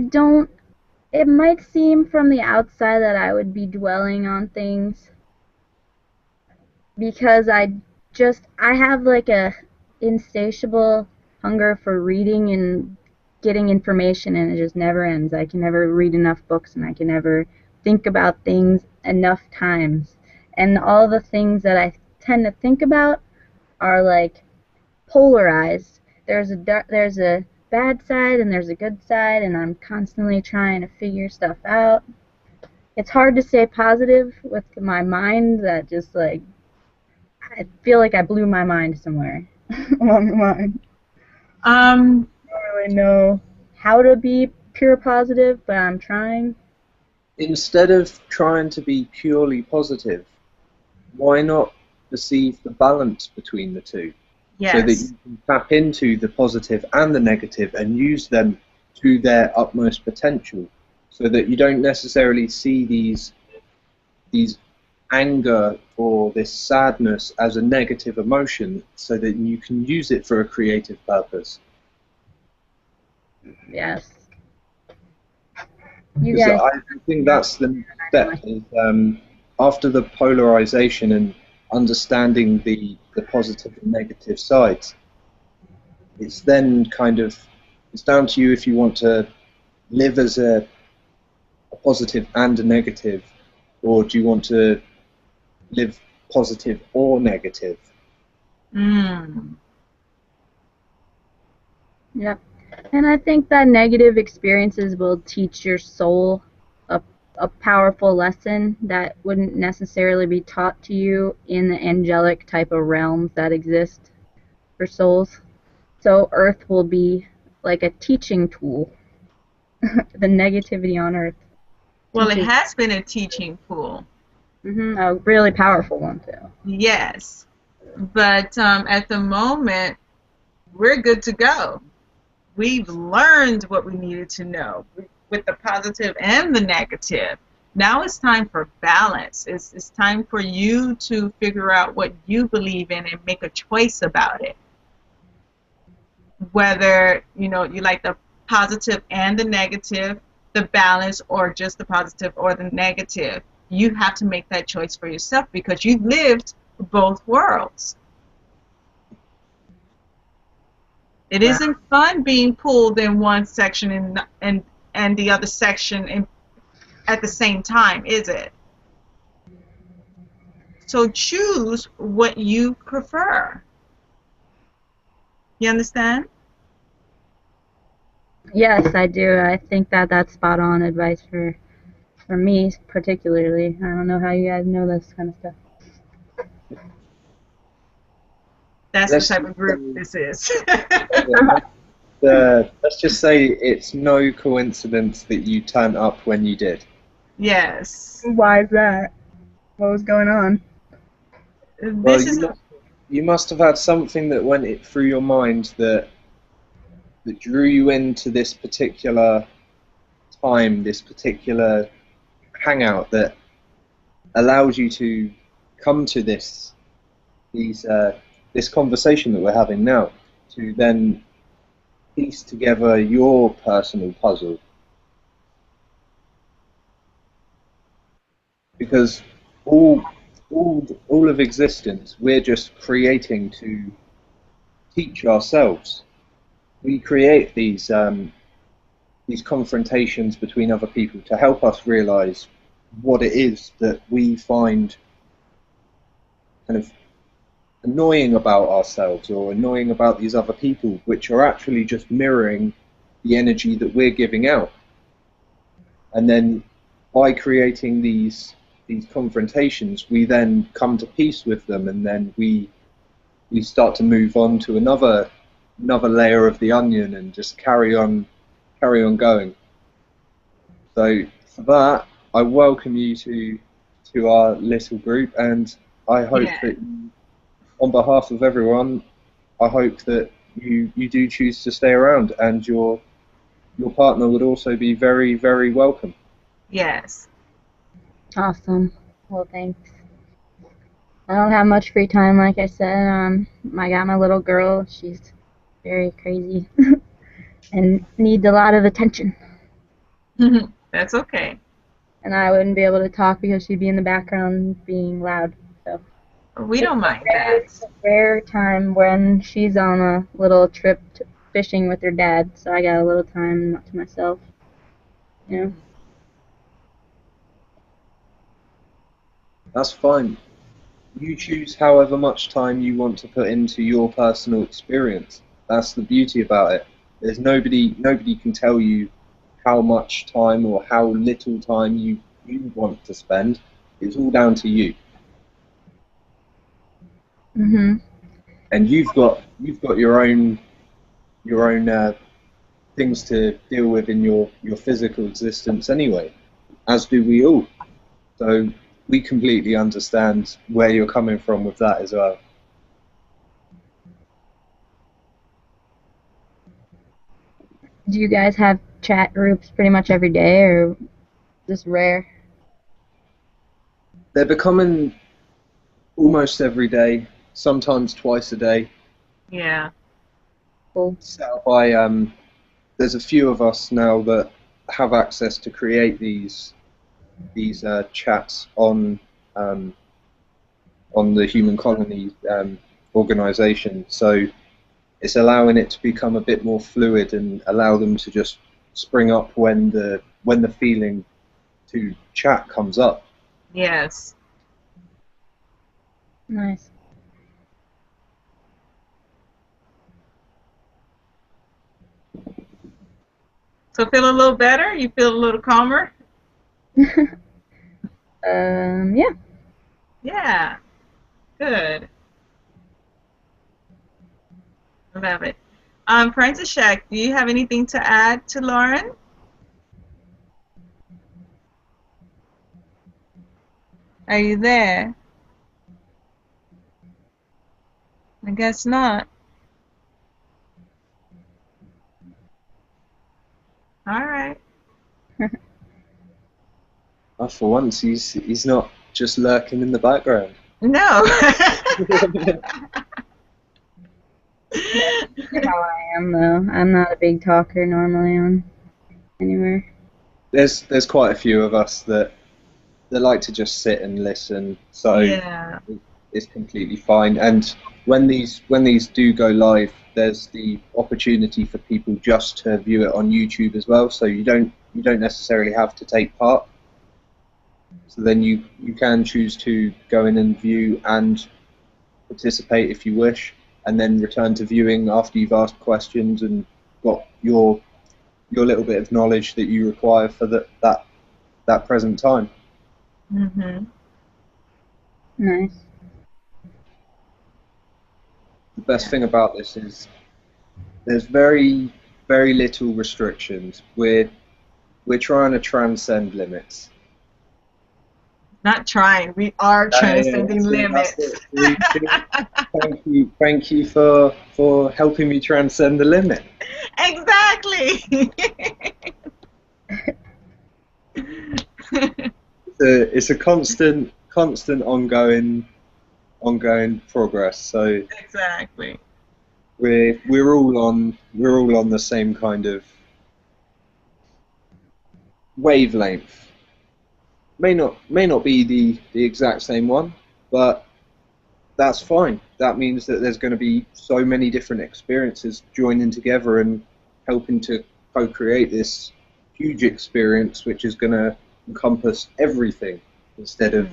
don't, it might seem from the outside that I would be dwelling on things because I have like a insatiable hunger for reading and getting information, and it just never ends. I can never read enough books, and I can never think about things enough times. And all the things that I tend to think about are like polarized. There's a bad side and there's a good side, and I'm constantly trying to figure stuff out. It's hard to stay positive with my mind that just like, I feel like I blew my mind somewhere along the line. I don't really know how to be pure positive, but I'm trying. Instead of trying to be purely positive, why not perceive the balance between the two? Yes. So that you can tap into the positive and the negative and use them to their utmost potential, so that you don't necessarily see these anger or this sadness as a negative emotion, so that you can use it for a creative purpose. Yes. I think that's the next step. Is, after the polarization and understanding the positive and negative sides. It's then kind of, it's down to you if you want to live as a positive and a negative, or do you want to live positive or negative? Mm. Yep. And I think that negative experiences will teach your soul a powerful lesson that wouldn't necessarily be taught to you in the angelic type of realms that exist for souls. So Earth will be like a teaching tool. The negativity on Earth. Well, it has been a teaching pool. A really powerful one too. Yes, but at the moment, we're good to go. We've learned what we needed to know with the positive and the negative. Now it's time for balance. It's time for you to figure out what you believe in and make a choice about it. Whether you like the positive and the negative, the balance, or just the positive or the negative. You have to make that choice for yourself because you've lived both worlds. It isn't fun being pulled in one section and the other section at the same time, is it? So choose what you prefer. You understand? Yes, I do. I think that that's spot on advice for me particularly. I don't know how you guys know this kind of stuff. That's the type of group this is. Let's just say it's no coincidence that you turned up when you did. Yes. Why is that? What was going on? Well, you must have had something that went through your mind that drew you into this particular time, this particular hangout that allows you to come to this conversation that we're having now, to then piece together your personal puzzle. Because all of existence, we're just creating to teach ourselves. We create these confrontations between other people to help us realize what it is that we find kind of annoying about ourselves or annoying about these other people, which are actually just mirroring the energy that we're giving out. And then by creating these confrontations, we then come to peace with them, and then we start to move on to another layer of the onion and just carry on going. So for that, I welcome you to our little group, and I hope that on behalf of everyone, I hope that you do choose to stay around, and your partner would also be very, very welcome. Yes. Awesome. Well, thanks. I don't have much free time, like I said. I got my little girl. She's very crazy and needs a lot of attention. That's okay. And I wouldn't be able to talk because she'd be in the background being loud. So we don't mind that. It's a rare time when she's on a little trip fishing with her dad, so I got a little time to myself. You know. That's fine. You choose however much time you want to put into your personal experience. That's the beauty about it. There's nobody can tell you how much time or how little time you want to spend. It's all down to you. Mhm. And you've got your own things to deal with in your physical existence anyway, as do we all. So we completely understand where you're coming from with that as well. Do you guys have chat groups pretty much every day, or just rare? They're becoming almost every day, sometimes twice a day. Yeah. Cool. Set up by there's a few of us now that have access to create these chats on on the human colony organization. So it's allowing it to become a bit more fluid and allow them to just spring up when the feeling to chat comes up. Yes. Nice. So feel a little better? You feel a little calmer? Yeah. Yeah. Good. Love it. Francis Shack, do you have anything to add to Lauren? Are you there? I guess not. All right. For once, he's not just lurking in the background. No. How I am though. I'm not a big talker normally on anywhere. There's quite a few of us that like to just sit and listen, so Yeah. it's completely fine. And when these do go live, there's the opportunity for people just to view it on YouTube as well. So you don't necessarily have to take part. So then you can choose to go in and view and participate if you wish, and then return to viewing after you've asked questions and got your little bit of knowledge that you require for that present time. Mhm. Nice. The best thing about this is there's very little restrictions. We're trying to transcend limits. Not trying. We are transcending limits. Thank you for helping me transcend the limit. Exactly. It's a constant ongoing progress. So Exactly. we're all on the same kind of wavelength. May not be the exact same one, but that's fine. That means that there's going to be so many different experiences joining together and helping to co-create this huge experience, which is going to encompass everything instead of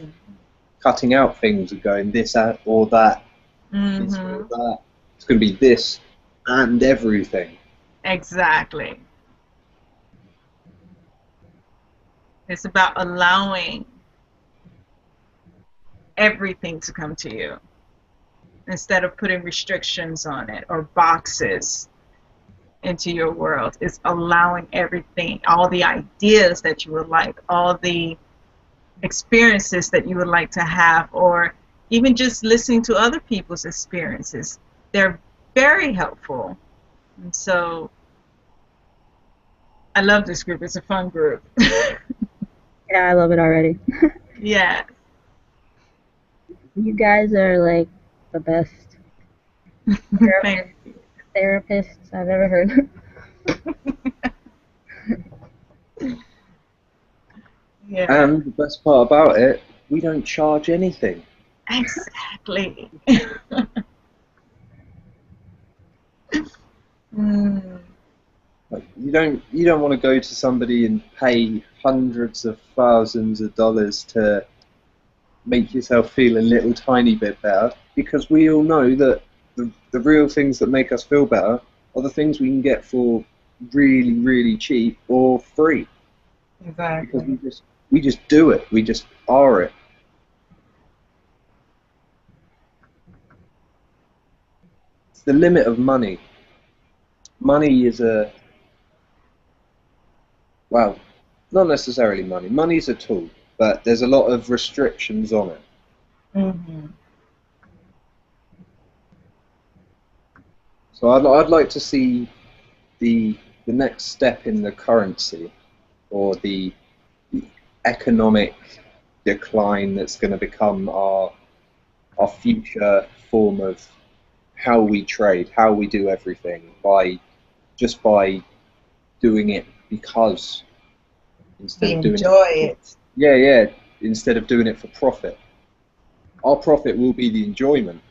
cutting out things and going this or that, this or that. It's going to be this and everything. Exactly. It's about allowing everything to come to you instead of putting restrictions on it or boxes into your world. It's allowing everything, all the ideas that you would like, all the experiences that you would like to have, or even just listening to other people's experiences. They're very helpful. And so I love this group. It's a fun group. Yeah, I love it already. Yeah. You guys are like the best therapists I've ever heard. Yeah. And the best part about it, we don't charge anything. Exactly. Like, you don't want to go to somebody and pay hundreds of thousands of dollars to make yourself feel a little tiny bit better, because we all know that the real things that make us feel better are the things we can get for really cheap or free. Exactly. Because we just do it. We just are it. It's the limit of money. Money is well, not necessarily money. Money's a tool, but there's a lot of restrictions on it. Mm-hmm. So I'd like to see the next step in the currency, or the economic decline that's going to become our future form of how we trade, how we do everything, by doing it because instead of doing enjoy it. Yeah, instead of doing it for profit. our profit will be the enjoyment.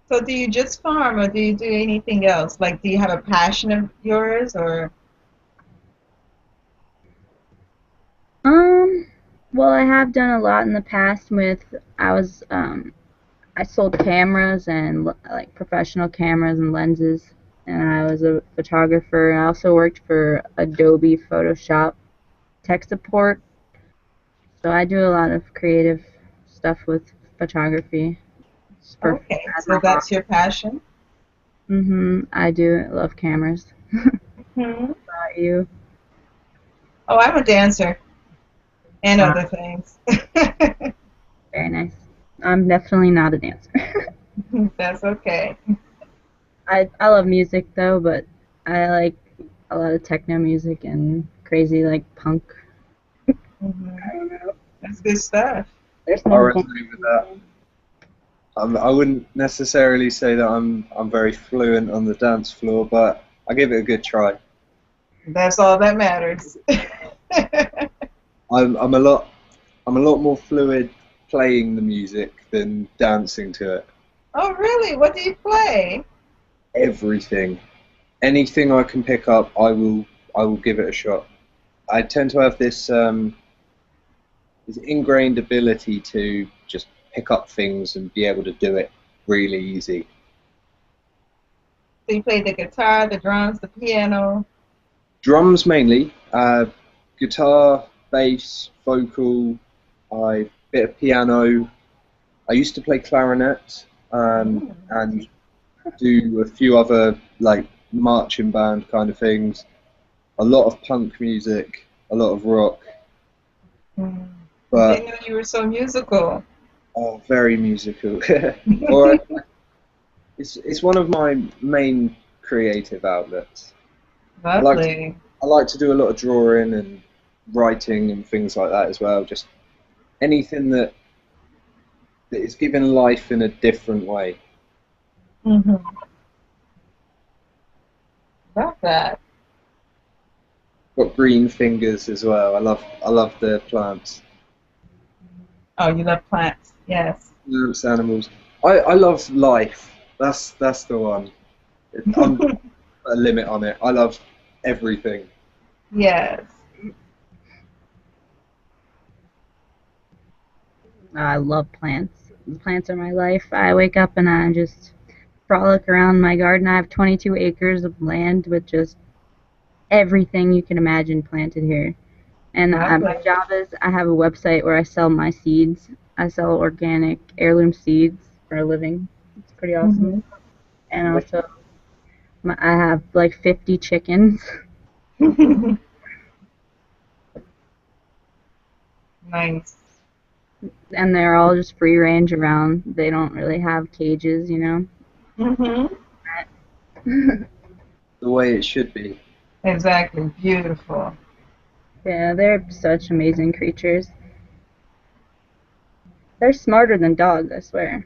So do you just farm or do you do anything else? Like, do you have a passion of yours or? Well, I have done a lot in the past with, I sold cameras and like professional cameras and lenses, and I was a photographer. I also worked for Adobe Photoshop tech support, so I do a lot of creative stuff with photography. Okay, so that's your passion? I do love cameras. Hmm. What about you? Oh, I'm a dancer and other things. Very nice. I'm definitely not a dancer. That's okay. I love music though, but I like a lot of techno music and crazy like punk. Hmm. That's good stuff. There's I no resonate with that. I wouldn't necessarily say that I'm very fluent on the dance floor, but I give it a good try. That's all that matters. I'm a lot more fluid playing the music than dancing to it. Oh, really? What do you play? Everything, anything I can pick up, I will give it a shot. I tend to have this ingrained ability to just pick up things and be able to do it really easy. So you play the guitar, the drums, the piano? Drums mainly, guitar, bass, vocal, bit of piano. I used to play clarinet and do a few other like marching band kind of things. A lot of punk music, a lot of rock. I didn't know you were so musical. Oh, very musical. Or it's one of my main creative outlets. Lovely. I like to do a lot of drawing and writing and things like that as well. Just anything that is given life in a different way. Mm-hmm. Love that. Got green fingers as well. I love the plants. Oh, you love plants. Yes. Plants, animals. I love life. That's the one. I'm put a limit on it. I love everything. Yes. I love plants. Plants are my life. I wake up and I just frolic around my garden. I have 22 acres of land with just everything you can imagine planted here. And my job is I have a website where I sell my seeds. I sell organic heirloom seeds for a living. It's pretty awesome. And also, I have like 50 chickens. Nice. And they're all just free range around. They don't really have cages, you know. Mm-hmm. The way it should be. Exactly. Beautiful. Yeah, they're such amazing creatures. They're smarter than dogs, I swear.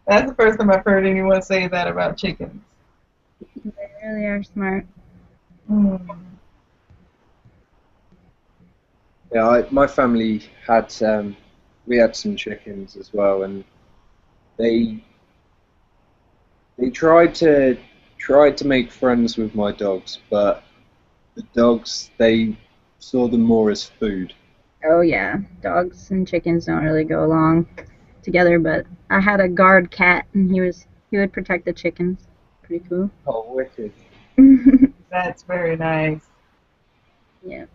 That's the first time I've heard anyone say that about chickens. They really are smart. Yeah, my family had we had some chickens as well, and they tried to make friends with my dogs, but the dogs they saw them more as food. Oh yeah, dogs and chickens don't really go along together, but I had a guard cat and he would protect the chickens. Pretty cool. Oh, wicked. That's very nice. Yeah.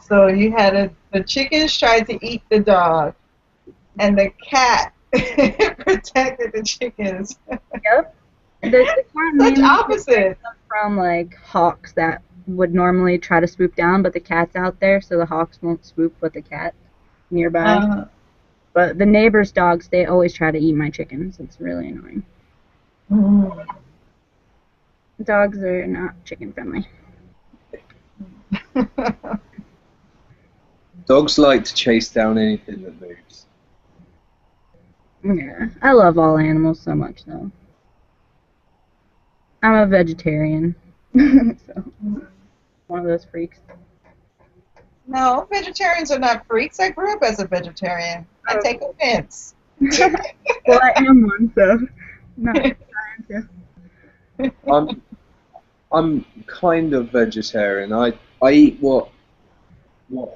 So you had the chickens tried to eat the dog, and the cat protected the chickens. Yep. The cat Such opposite. From like hawks that would normally try to swoop down, but the cat's out there, so the hawks won't swoop with the cat nearby. But the neighbors' dogs, they always try to eat my chickens. It's really annoying. Dogs are not chicken friendly. Dogs like to chase down anything that moves. Yeah, I love all animals so much, though. I'm a vegetarian, so one of those freaks. No, vegetarians are not freaks. I grew up as a vegetarian. I take offense. Well, I am one, so not trying to. I'm kind of vegetarian. I eat what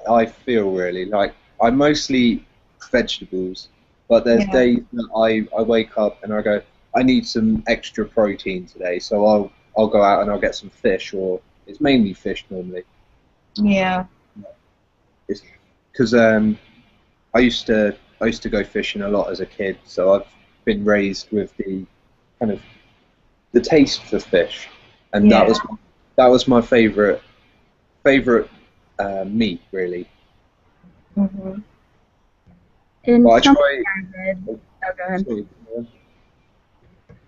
I feel really like. I mostly eat vegetables, but there's days that I wake up and I go, I need some extra protein today, so I'll go out and I'll get some fish, or it's mainly fish normally. Yeah. It's because I used to go fishing a lot as a kid, so I've been raised with the kind of the taste for fish, and that was my favorite meat really. Mm-hmm. In something I read, go ahead. Sorry.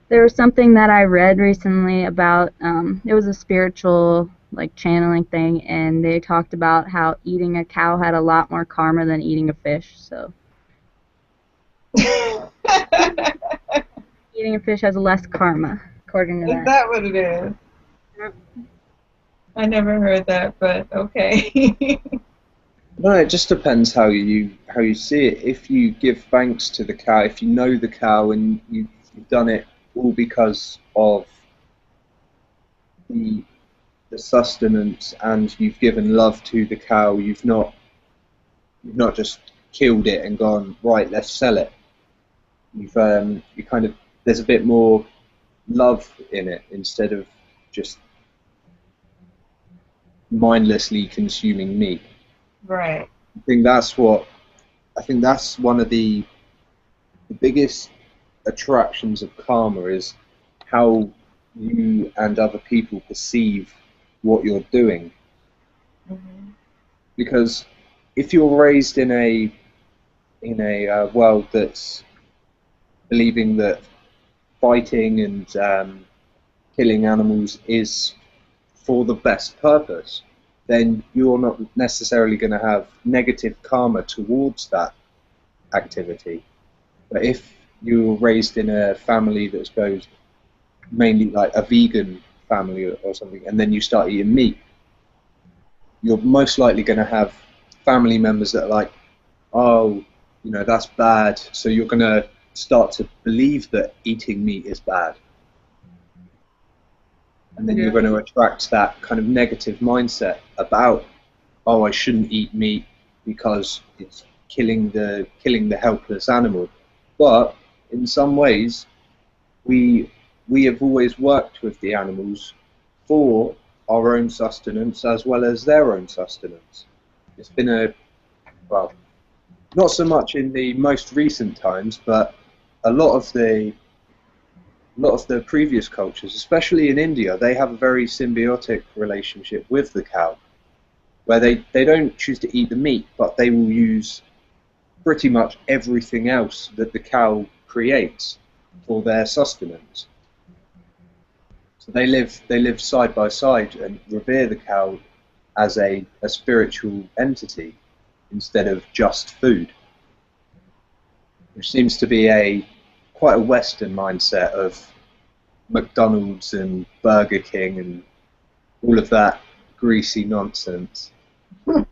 There was something that I read recently about it was a spiritual like channeling thing, and they talked about how eating a cow had a lot more karma than eating a fish. So eating a fish has less karma, according to that. Is that what it is? Yeah. I never heard that, but okay. No, it just depends how you see it. If you give thanks to the cow, if you know the cow and you've done it all because of the sustenance, and you've given love to the cow, you've not just killed it and gone, right, let's sell it. You kind of, there's a bit more love in it instead of just mindlessly consuming meat. Right. I think that's one of the biggest attractions of karma, is how you and other people perceive what you're doing. Mm-hmm. Because if you're raised in a world that's believing that fighting and killing animals is for the best purpose, then you're not necessarily going to have negative karma towards that activity. But if you're raised in a family that goes mainly like a vegan family or something, and then you start eating meat, you're most likely going to have family members that are like, oh, that's bad, so you're going to start to believe that eating meat is bad. And then you're going to attract that kind of negative mindset about, oh, I shouldn't eat meat because it's killing the helpless animal. But in some ways, we have always worked with the animals for our own sustenance as well as their own sustenance. It's been not so much in the most recent times, but a lot of the previous cultures, especially in India, they have a very symbiotic relationship with the cow, where they don't choose to eat the meat, but they will use pretty much everything else that the cow creates for their sustenance. So they live side by side and revere the cow as a spiritual entity instead of just food, which seems to be quite a Western mindset of McDonald's and Burger King and all of that greasy nonsense. But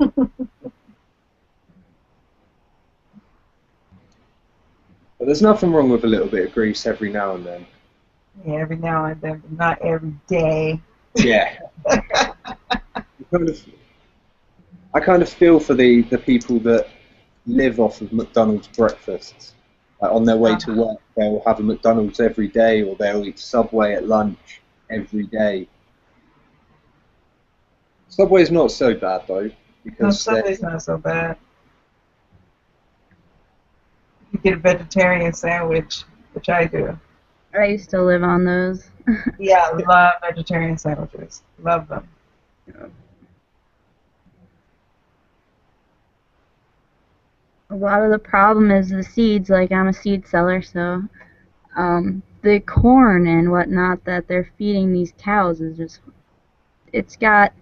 there's nothing wrong with a little bit of grease every now and then. Yeah, every now and then, but not every day. Yeah. I kind of feel for the people that live off of McDonald's breakfasts. Like on their way to work, they'll have a McDonald's every day, or they'll eat Subway at lunch every day. Subway's not so bad though, because Subway's not so bad. You get a vegetarian sandwich, which I do. I used to live on those. Yeah, I love vegetarian sandwiches. Love them. A lot of the problem is the seeds. Like, I'm a seed seller, so the corn and whatnot that they're feeding these cows is just, it's got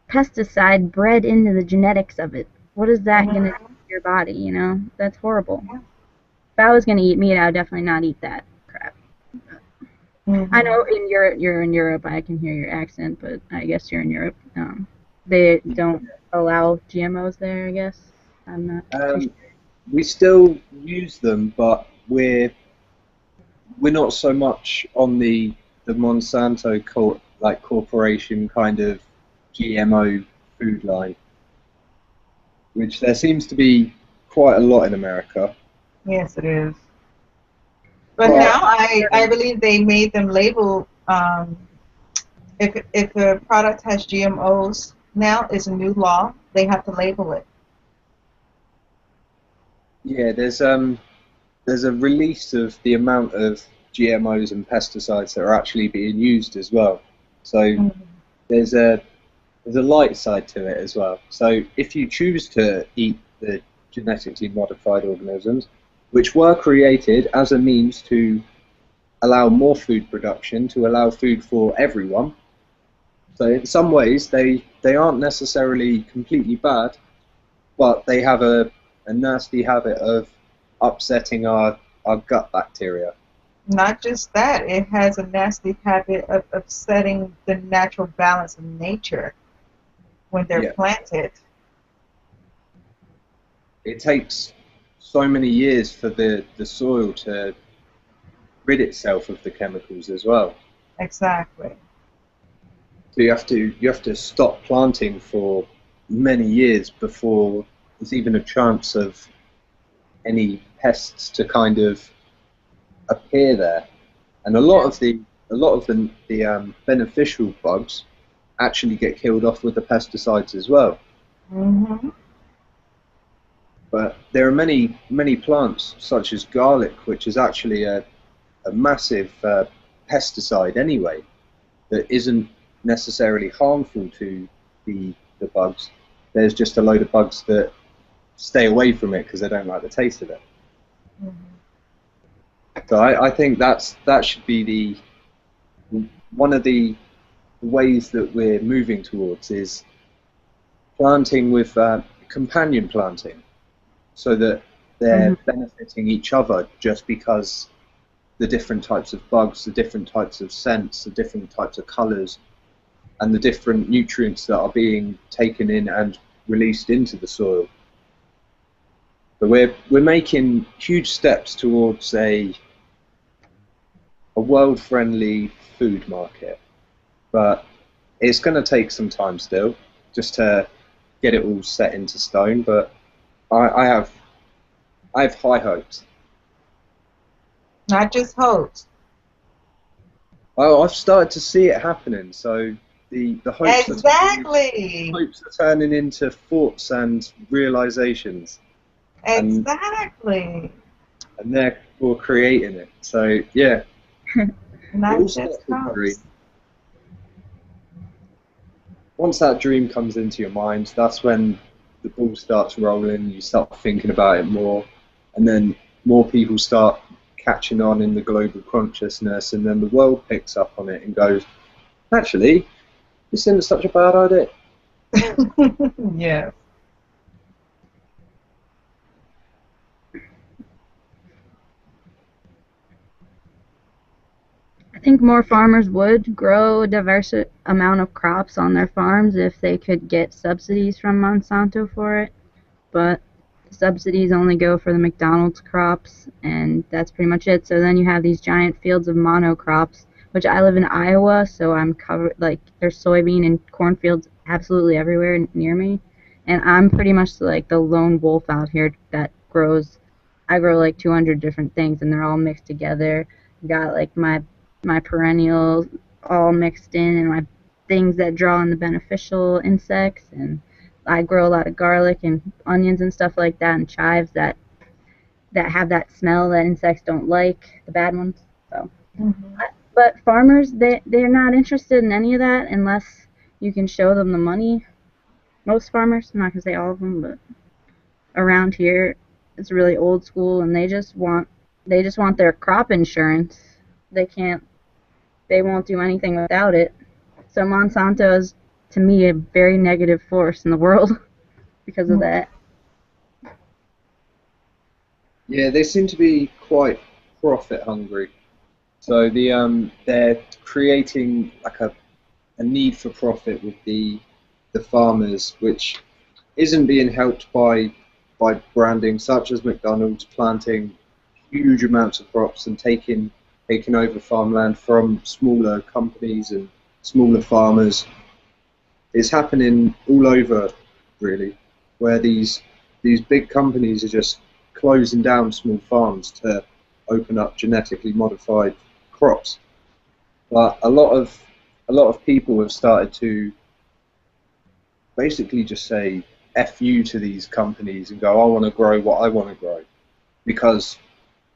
pesticide bred into the genetics of it. What is that going to do to your body, you know? That's horrible. If I was going to eat meat, I would definitely not eat that crap. I know in Europe, you're in Europe, I can hear your accent, but I guess you're in Europe. They don't allow GMOs there, I guess. I'm not too sure. We still use them, but we're not so much on the Monsanto corporation kind of GMO food line, which there seems to be quite a lot in America. Yes, it is. But now I believe they made them label if a product has GMOs, now it's a new law, they have to label it. Yeah, there's a release of the amount of GMOs and pesticides that are actually being used as well. So there's a light side to it as well. So if you choose to eat the genetically modified organisms, which were created as a means to allow more food production, to allow food for everyone. So in some ways they aren't necessarily completely bad, but they have a nasty habit of upsetting our gut bacteria. Not just that, it has a nasty habit of upsetting the natural balance of nature when they're planted. It takes so many years for the soil to rid itself of the chemicals as well. Exactly. So you have to stop planting for many years before there's even a chance of any pests to kind of appear there. And a lot of the beneficial bugs actually get killed off with the pesticides as well. But there are many plants, such as garlic, which is actually a massive pesticide anyway, that isn't necessarily harmful to the bugs. There's just a load of bugs that stay away from it because they don't like the taste of it. So I think that should be one of the ways that we're moving towards, is planting with companion planting, so that they're benefiting each other just because the different types of bugs, the different types of scents, the different types of colours, and the different nutrients that are being taken in and released into the soil. But we're making huge steps towards a world-friendly food market, but it's going to take some time still, just to get it all set into stone. But I have high hopes. Not just hopes. Well, I've started to see it happening. So the hopes hopes are turning into thoughts and realizations. Exactly. And they're all creating it. So yeah. Not just hopes. Once that dream comes into your mind, that's when the ball starts rolling. You start thinking about it more, and then more people start catching on in the global consciousness, and then the world picks up on it and goes, actually, this isn't such a bad idea. Yeah. I think more farmers would grow a diverse amount of crops on their farms if they could get subsidies from Monsanto for it, but subsidies only go for the McDonald's crops, and that's pretty much it. So then you have these giant fields of monocrops, which I live in Iowa, so I'm covered, like, there's soybean and cornfields absolutely everywhere near me, and I'm pretty much like the lone wolf out here that grows. I grow like 200 different things, and they're all mixed together. Got like my perennials all mixed in, and my things that draw in the beneficial insects, and I grow a lot of garlic and onions and stuff like that, and chives that have that smell that insects don't like, the bad ones. So, but farmers, they're not interested in any of that unless you can show them the money. Most farmers, I'm not gonna say all of them, but around here, it's really old school, and they just want their crop insurance. They won't do anything without it. So Monsanto is, to me, a very negative force in the world because of that. Yeah, they seem to be quite profit hungry. So they're creating like a need for profit with the farmers, which isn't being helped by branding such as McDonald's planting huge amounts of crops and taking over farmland from smaller companies and smaller farmers. It's happening all over, really, where these big companies are just closing down small farms to open up genetically modified crops. But a lot of people have started to basically just say F you to these companies and go, I want to grow what I want to grow, because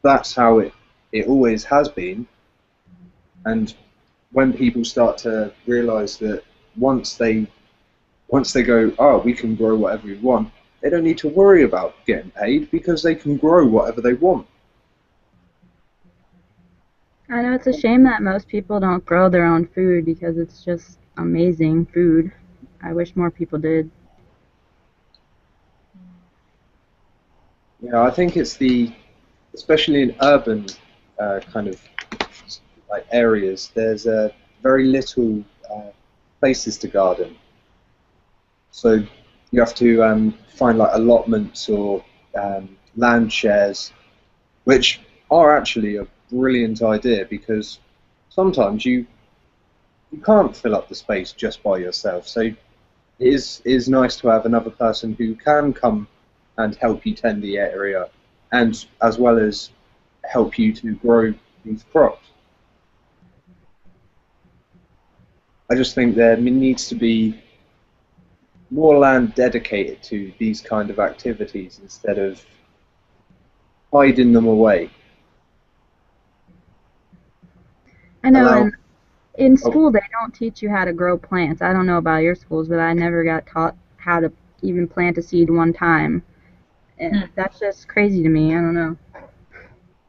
that's how it always has been. And when people start to realize that once they go, oh, we can grow whatever we want, they don't need to worry about getting paid because they can grow whatever they want. I know it's a shame that most people don't grow their own food because it's just amazing food. I wish more people did. Yeah, I think it's especially in urban kind of like areas, there's very little places to garden. So you have to find like allotments or land shares, which are actually a brilliant idea because sometimes you can't fill up the space just by yourself. So it is nice to have another person who can come and help you tend the area, and as well as help you to grow these crops. I just think there needs to be more land dedicated to these kind of activities instead of hiding them away. I know in school they don't teach you how to grow plants. I don't know about your schools, but I never got taught how to even plant a seed one time. And that's just crazy to me. I don't know.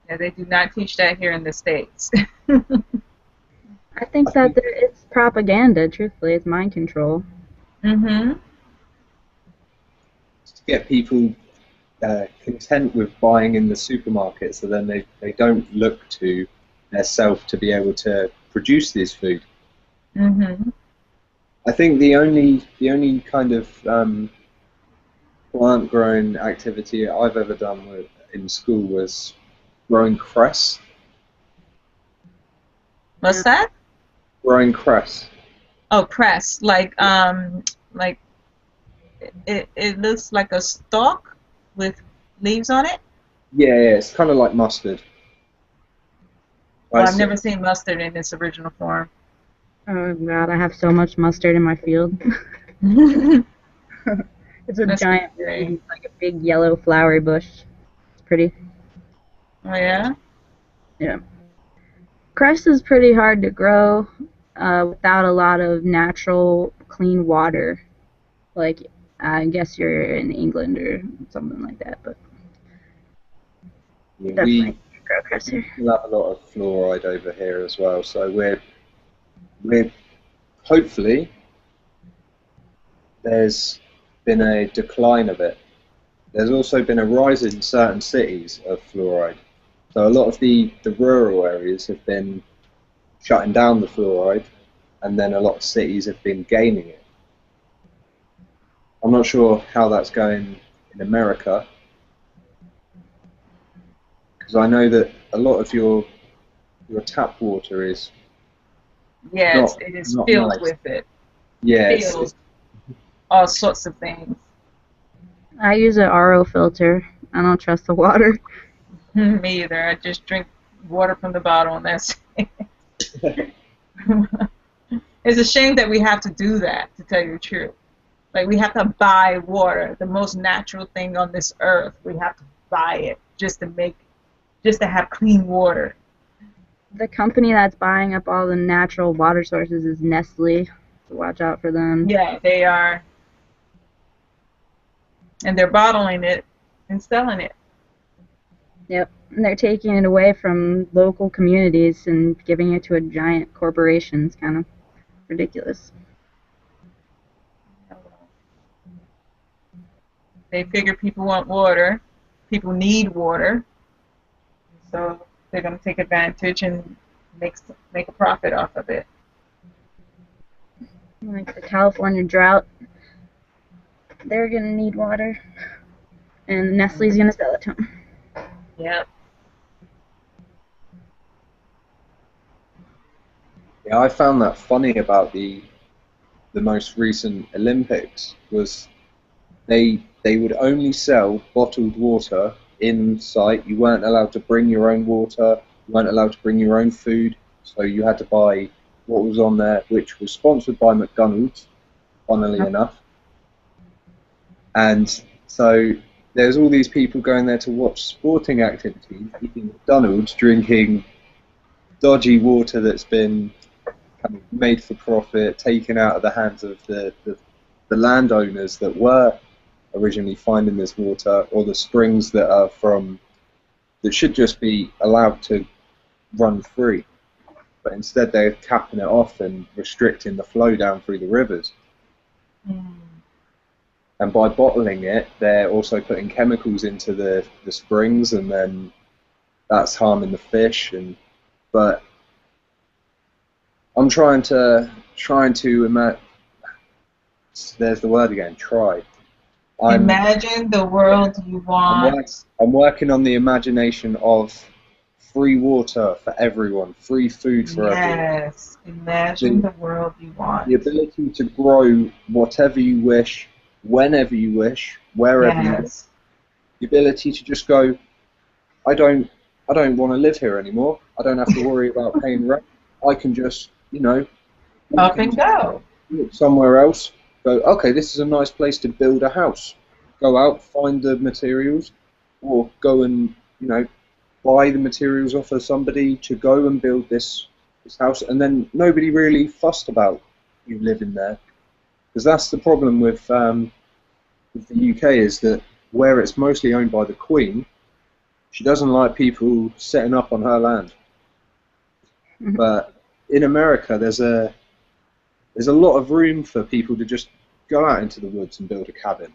Yeah, they do not teach that here in the States. I think that it's propaganda, truthfully. It's mind control. Mm-hmm. To get people content with buying in the supermarket, so then they don't look to their self to be able to produce this food. Mm-hmm. I think the only kind of plant growing activity I've ever done in school was growing cress. What's that? Growing cress. Oh, cress. Like it looks like a stalk with leaves on it. Yeah, it's kind of like mustard. Well, I've never seen mustard in its original form. Oh God, I have so much mustard in my field. It's a giant, like a big yellow flowery bush. It's pretty. Oh yeah? Yeah. Cress is pretty hard to grow without a lot of natural, clean water. Like, I guess you're in England or something like that, but yeah, definitely grow cress here. We have a lot of fluoride over here as well, so we're hopefully there's been a decline of it. There's also been a rise in certain cities of fluoride. So a lot of the rural areas have been shutting down the fluoride, and then a lot of cities have been gaining it. I'm not sure how that's going in America, because I know that a lot of your tap water is it is filled nice. with it. Yeah, it's all sorts of things. I use an RO filter. I don't trust the water. Me either. I just drink water from the bottle, and that's it. It's a shame that we have to do that, to tell you the truth. Like, we have to buy water, the most natural thing on this earth. We have to buy it just to have clean water. The company that's buying up all the natural water sources is Nestle. So watch out for them. Yeah, they are. And they're bottling it and selling it. Yep. And they're taking it away from local communities and giving it to a giant corporation. It's kind of ridiculous. They figure people want water. People need water. so they're going to take advantage and make a profit off of it. Like the California drought, they're going to need water, and Nestle's going to sell it to them. Yep. Yeah, I found that funny about the most recent Olympics was they would only sell bottled water in sight. You weren't allowed to bring your own water. You weren't allowed to bring your own food. So you had to buy what was on there, which was sponsored by McDonald's, funnily enough. And so there's all these people going there to watch sporting activities, eating McDonald's, drinking dodgy water that's been kind of made for profit, taken out of the hands of the landowners that were originally finding this water, or the springs that are that should just be allowed to run free. But instead they're capping it off and restricting the flow down through the rivers. And by bottling it, they're also putting chemicals into the springs, and then that's harming the fish. But I'm trying to imagine. There's the word again. Try. Imagine the world you want. I'm working on the imagination of free water for everyone, free food for everyone. Yes, imagine the world you want. The ability to grow whatever you wish, whenever you wish, wherever you wish. The ability to just go, I don't want to live here anymore. I don't have to worry about paying rent. I can just, up and go. Somewhere else. Go, okay, this is a nice place to build a house. Go out, find the materials, or go and, buy the materials off of somebody to go and build this house, and then nobody really fussed about you living there. Because that's the problem with the UK, is that where it's mostly owned by the Queen, she doesn't like people setting up on her land. But in America, there's a lot of room for people to just go out into the woods and build a cabin,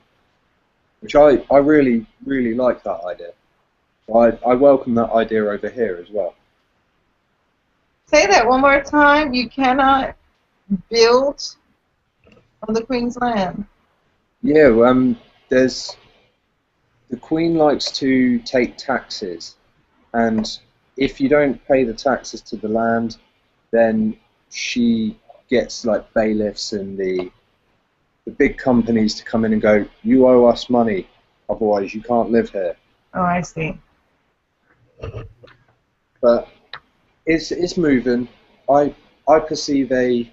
which I really, really like that idea. I welcome that idea over here as well. Say that one more time. You cannot build on the Queen's land. Yeah, the Queen likes to take taxes, and if you don't pay the taxes to the land, then she gets like bailiffs and the big companies to come in and go, you owe us money, otherwise you can't live here. Oh, I see. But it's moving. I perceive the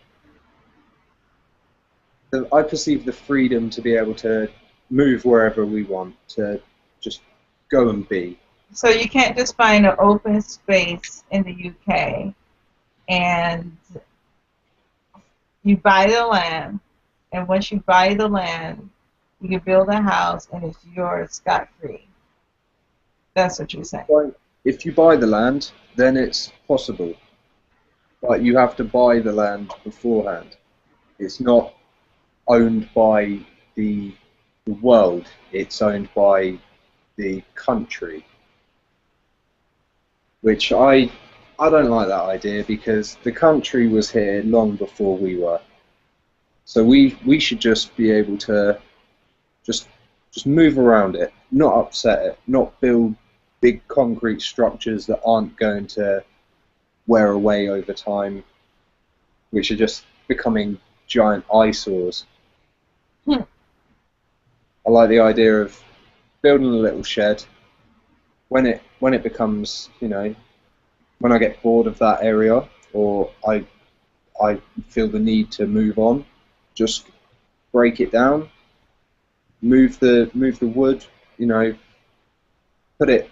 freedom to be able to move wherever we want, to just go and be. So you can't just find an open space in the UK and you buy the land, and once you buy the land, you can build a house and it's yours scot-free. That's what you're saying. If you buy the land, then it's possible. But you have to buy the land beforehand. It's not owned by the world, it's owned by the country. Which I don't like that idea, because the country was here long before we were. So we should just be able to just move around it, not upset it, not build big concrete structures that aren't going to wear away over time, which are just becoming giant eyesores. I like the idea of building a little shed. When it becomes, when I get bored of that area, or I feel the need to move on, just break it down, move the wood, put it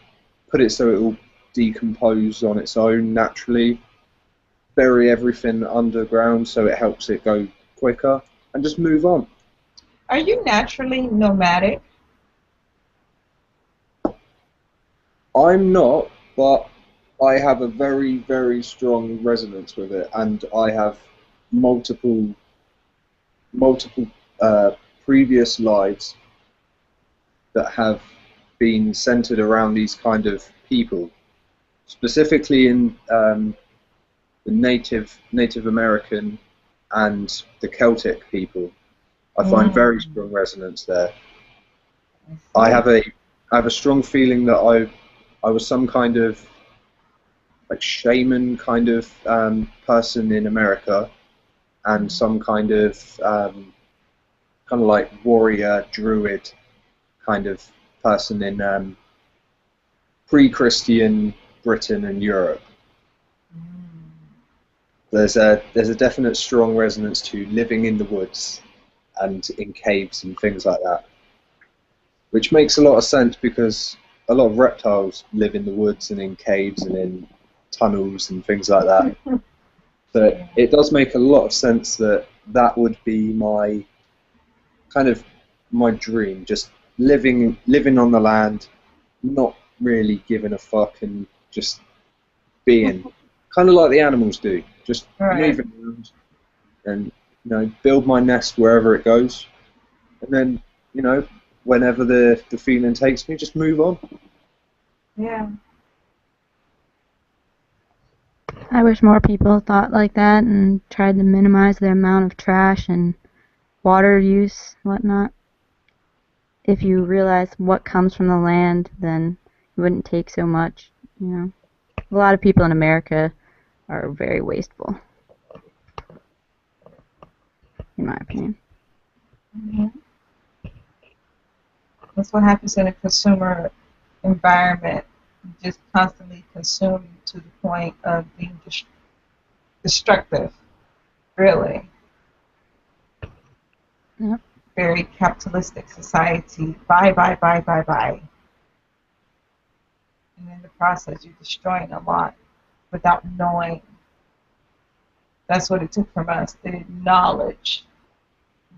so it will decompose on its own naturally, bury everything underground so it helps it go quicker, and just move on. Are you naturally nomadic? I'm not, but I have a very, very strong resonance with it, and I have multiple previous lives that have been centered around these kind of people. specifically in the Native American and the Celtic people. I find very strong resonance there. I have a strong feeling that I was some kind of like shaman kind of person in America, and some kind of like warrior druid kind of person in pre-Christian Britain and Europe. There's a definite strong resonance to living in the woods and in caves and things like that, which makes a lot of sense because a lot of reptiles live in the woods and in caves and in tunnels and things like that. So it does make a lot of sense that that would be my kind of my dream, just living on the land, not really giving a fuck and just being kind of like the animals do, just moving around and build my nest wherever it goes, and then whenever the feeling takes me, just move on. Yeah. I wish more people thought like that and tried to minimize the amount of trash and water use, whatnot. If you realize what comes from the land, then it wouldn't take so much. A lot of people in America are very wasteful, in my opinion. Mm-hmm. That's what happens in a consumer environment. You just constantly consume to the point of being destructive, really. Yep. Very capitalistic society. Buy. And in the process, you're destroying a lot without knowing. That's what it took from us, the knowledge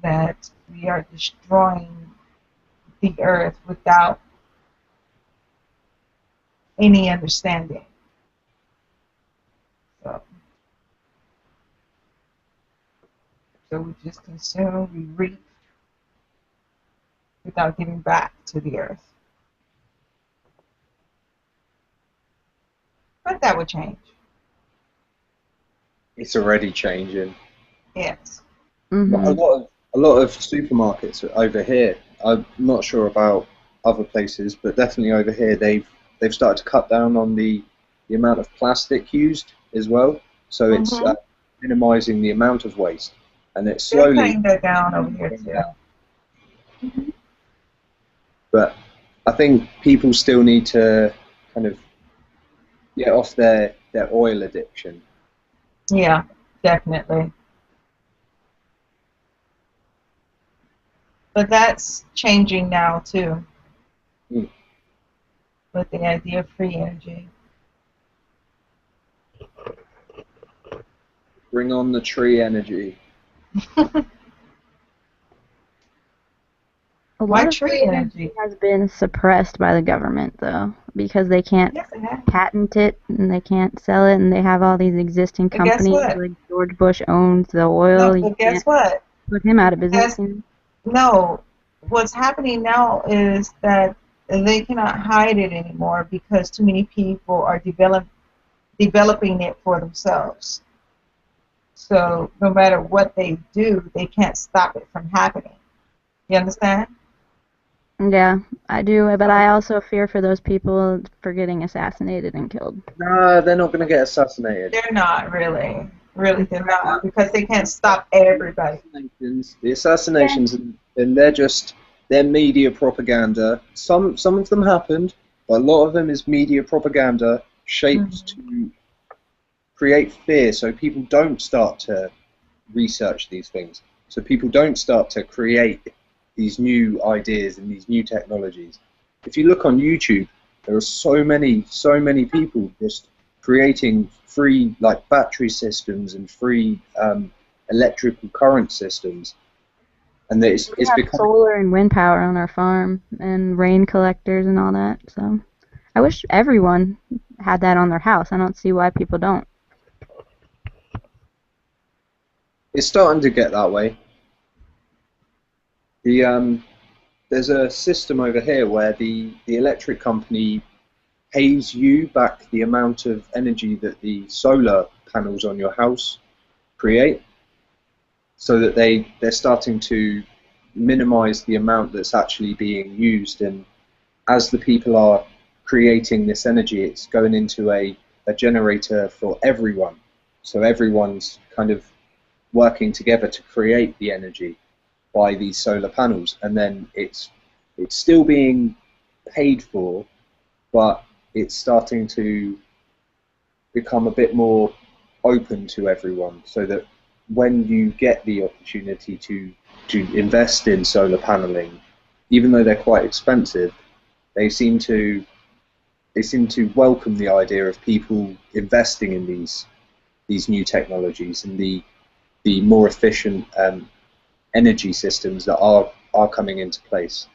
that we are destroying the earth without any understanding. So we just consume, we reap without giving back to the earth. But that would change. It's already changing. Yes. Mm-hmm. A lot of supermarkets over here. I'm not sure about other places, but definitely over here they've started to cut down on the amount of plastic used as well. So it's minimizing the amount of waste, and it's slowly cutting that down over here too. Mm-hmm. But I think people still need to kind of get off their oil addiction. Yeah, definitely. But that's changing now too. With the idea of free energy. Bring on the tree energy. A lot of tree energy has been suppressed by the government, though, because they can't patent it and they can't sell it, and they have all these existing companies. Like George Bush owns the oil. No, but guess what? Put him out of business. No, what's happening now is that they cannot hide it anymore because too many people are developing it for themselves. So no matter what they do, they can't stop it from happening. You understand? Yeah, I do, but I also fear for those people for getting assassinated and killed. No, they're not going to get assassinated. They're not really. Really, they're not, because they can't stop everybody. The assassinations, and they're media propaganda. Some of them happened, but a lot of them is media propaganda shaped to create fear, so people don't start to research these things. So people don't start to create these new ideas and these new technologies. If you look on YouTube, there are so many people just creating free battery systems and free electrical current systems, and it's become solar and wind power on our farm and rain collectors and all that. So I wish everyone had that on their house. I don't see why people don't. It's starting to get that way. There's a system over here where the electric company pays you back the amount of energy that the solar panels on your house create, so that they're starting to minimize the amount that's actually being used. And as the people are creating this energy, it's going into a generator for everyone. So everyone's kind of working together to create the energy by these solar panels, and then it's still being paid for, but it's starting to become a bit more open to everyone, so that when you get the opportunity to invest in solar paneling, even though they're quite expensive, they seem to welcome the idea of people investing in these new technologies and the more efficient energy systems that are coming into place.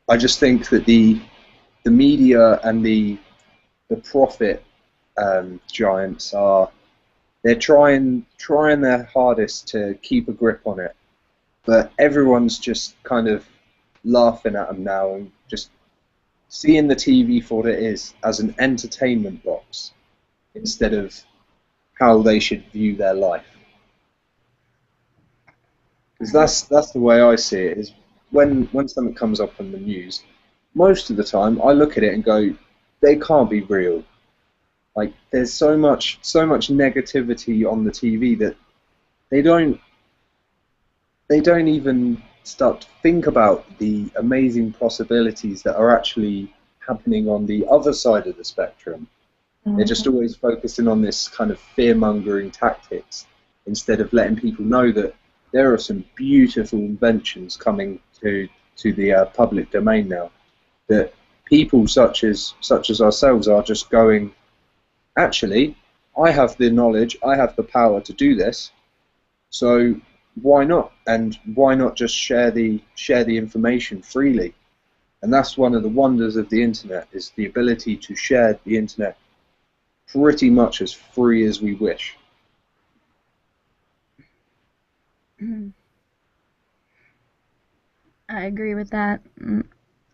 I just think that the media and the profit giants they're trying their hardest to keep a grip on it, but everyone's just kind of laughing at them now and just seeing the TV for what it is, as an entertainment box, instead of how they should view their life. Because that's the way I see it. Is when something comes up on the news, most of the time I look at it and go, they can't be real. Like, there's so much negativity on the TV that they don't even start to think about the amazing possibilities that are actually happening on the other side of the spectrum. They're just always focusing on this kind of fear-mongering tactics, instead of letting people know that there are some beautiful inventions coming to the public domain now, that people such as ourselves are just going, actually, I have the knowledge, I have the power to do this, so why not? And why not just share the information freely? And that's one of the wonders of the internet, is the ability to share the internet pretty much as free as we wish. I agree with that.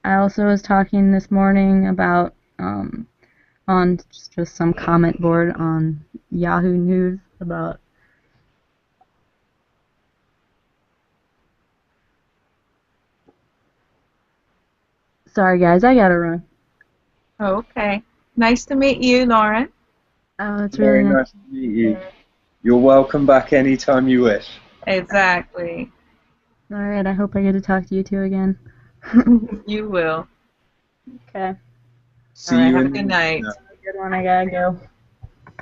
I also was talking this morning about on just some comment board on Yahoo News about sorry guys, I gotta run. Okay. Nice to meet you, Lauren. Oh, it's Very really nice to meet you. You're welcome back anytime you wish. Exactly. Alright, I hope I get to talk to you two again. You will. Okay. See All right, you have in a good night. Have a good one, I gotta go.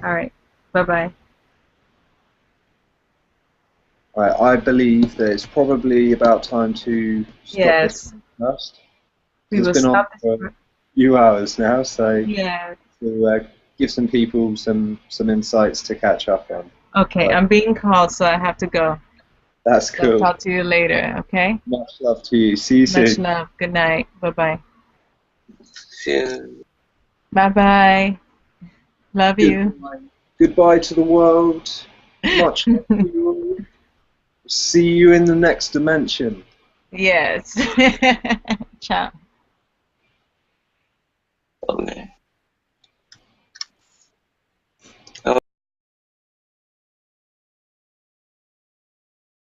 All right. Bye-bye. Right, I believe that it's probably about time to stop Yes. this podcast. We It's will been on stop for this. a few hours now, so Yeah. to give some people some insights to catch up on. Okay, Right. I'm being called, so I have to go. That's So cool. talk to you later, okay? Much love to you. See you Much soon. love. Good night. Bye-bye. Yeah. Bye-bye. Love you. Goodbye to the world. Much love to you all. See you in the next dimension. Yes. Ciao.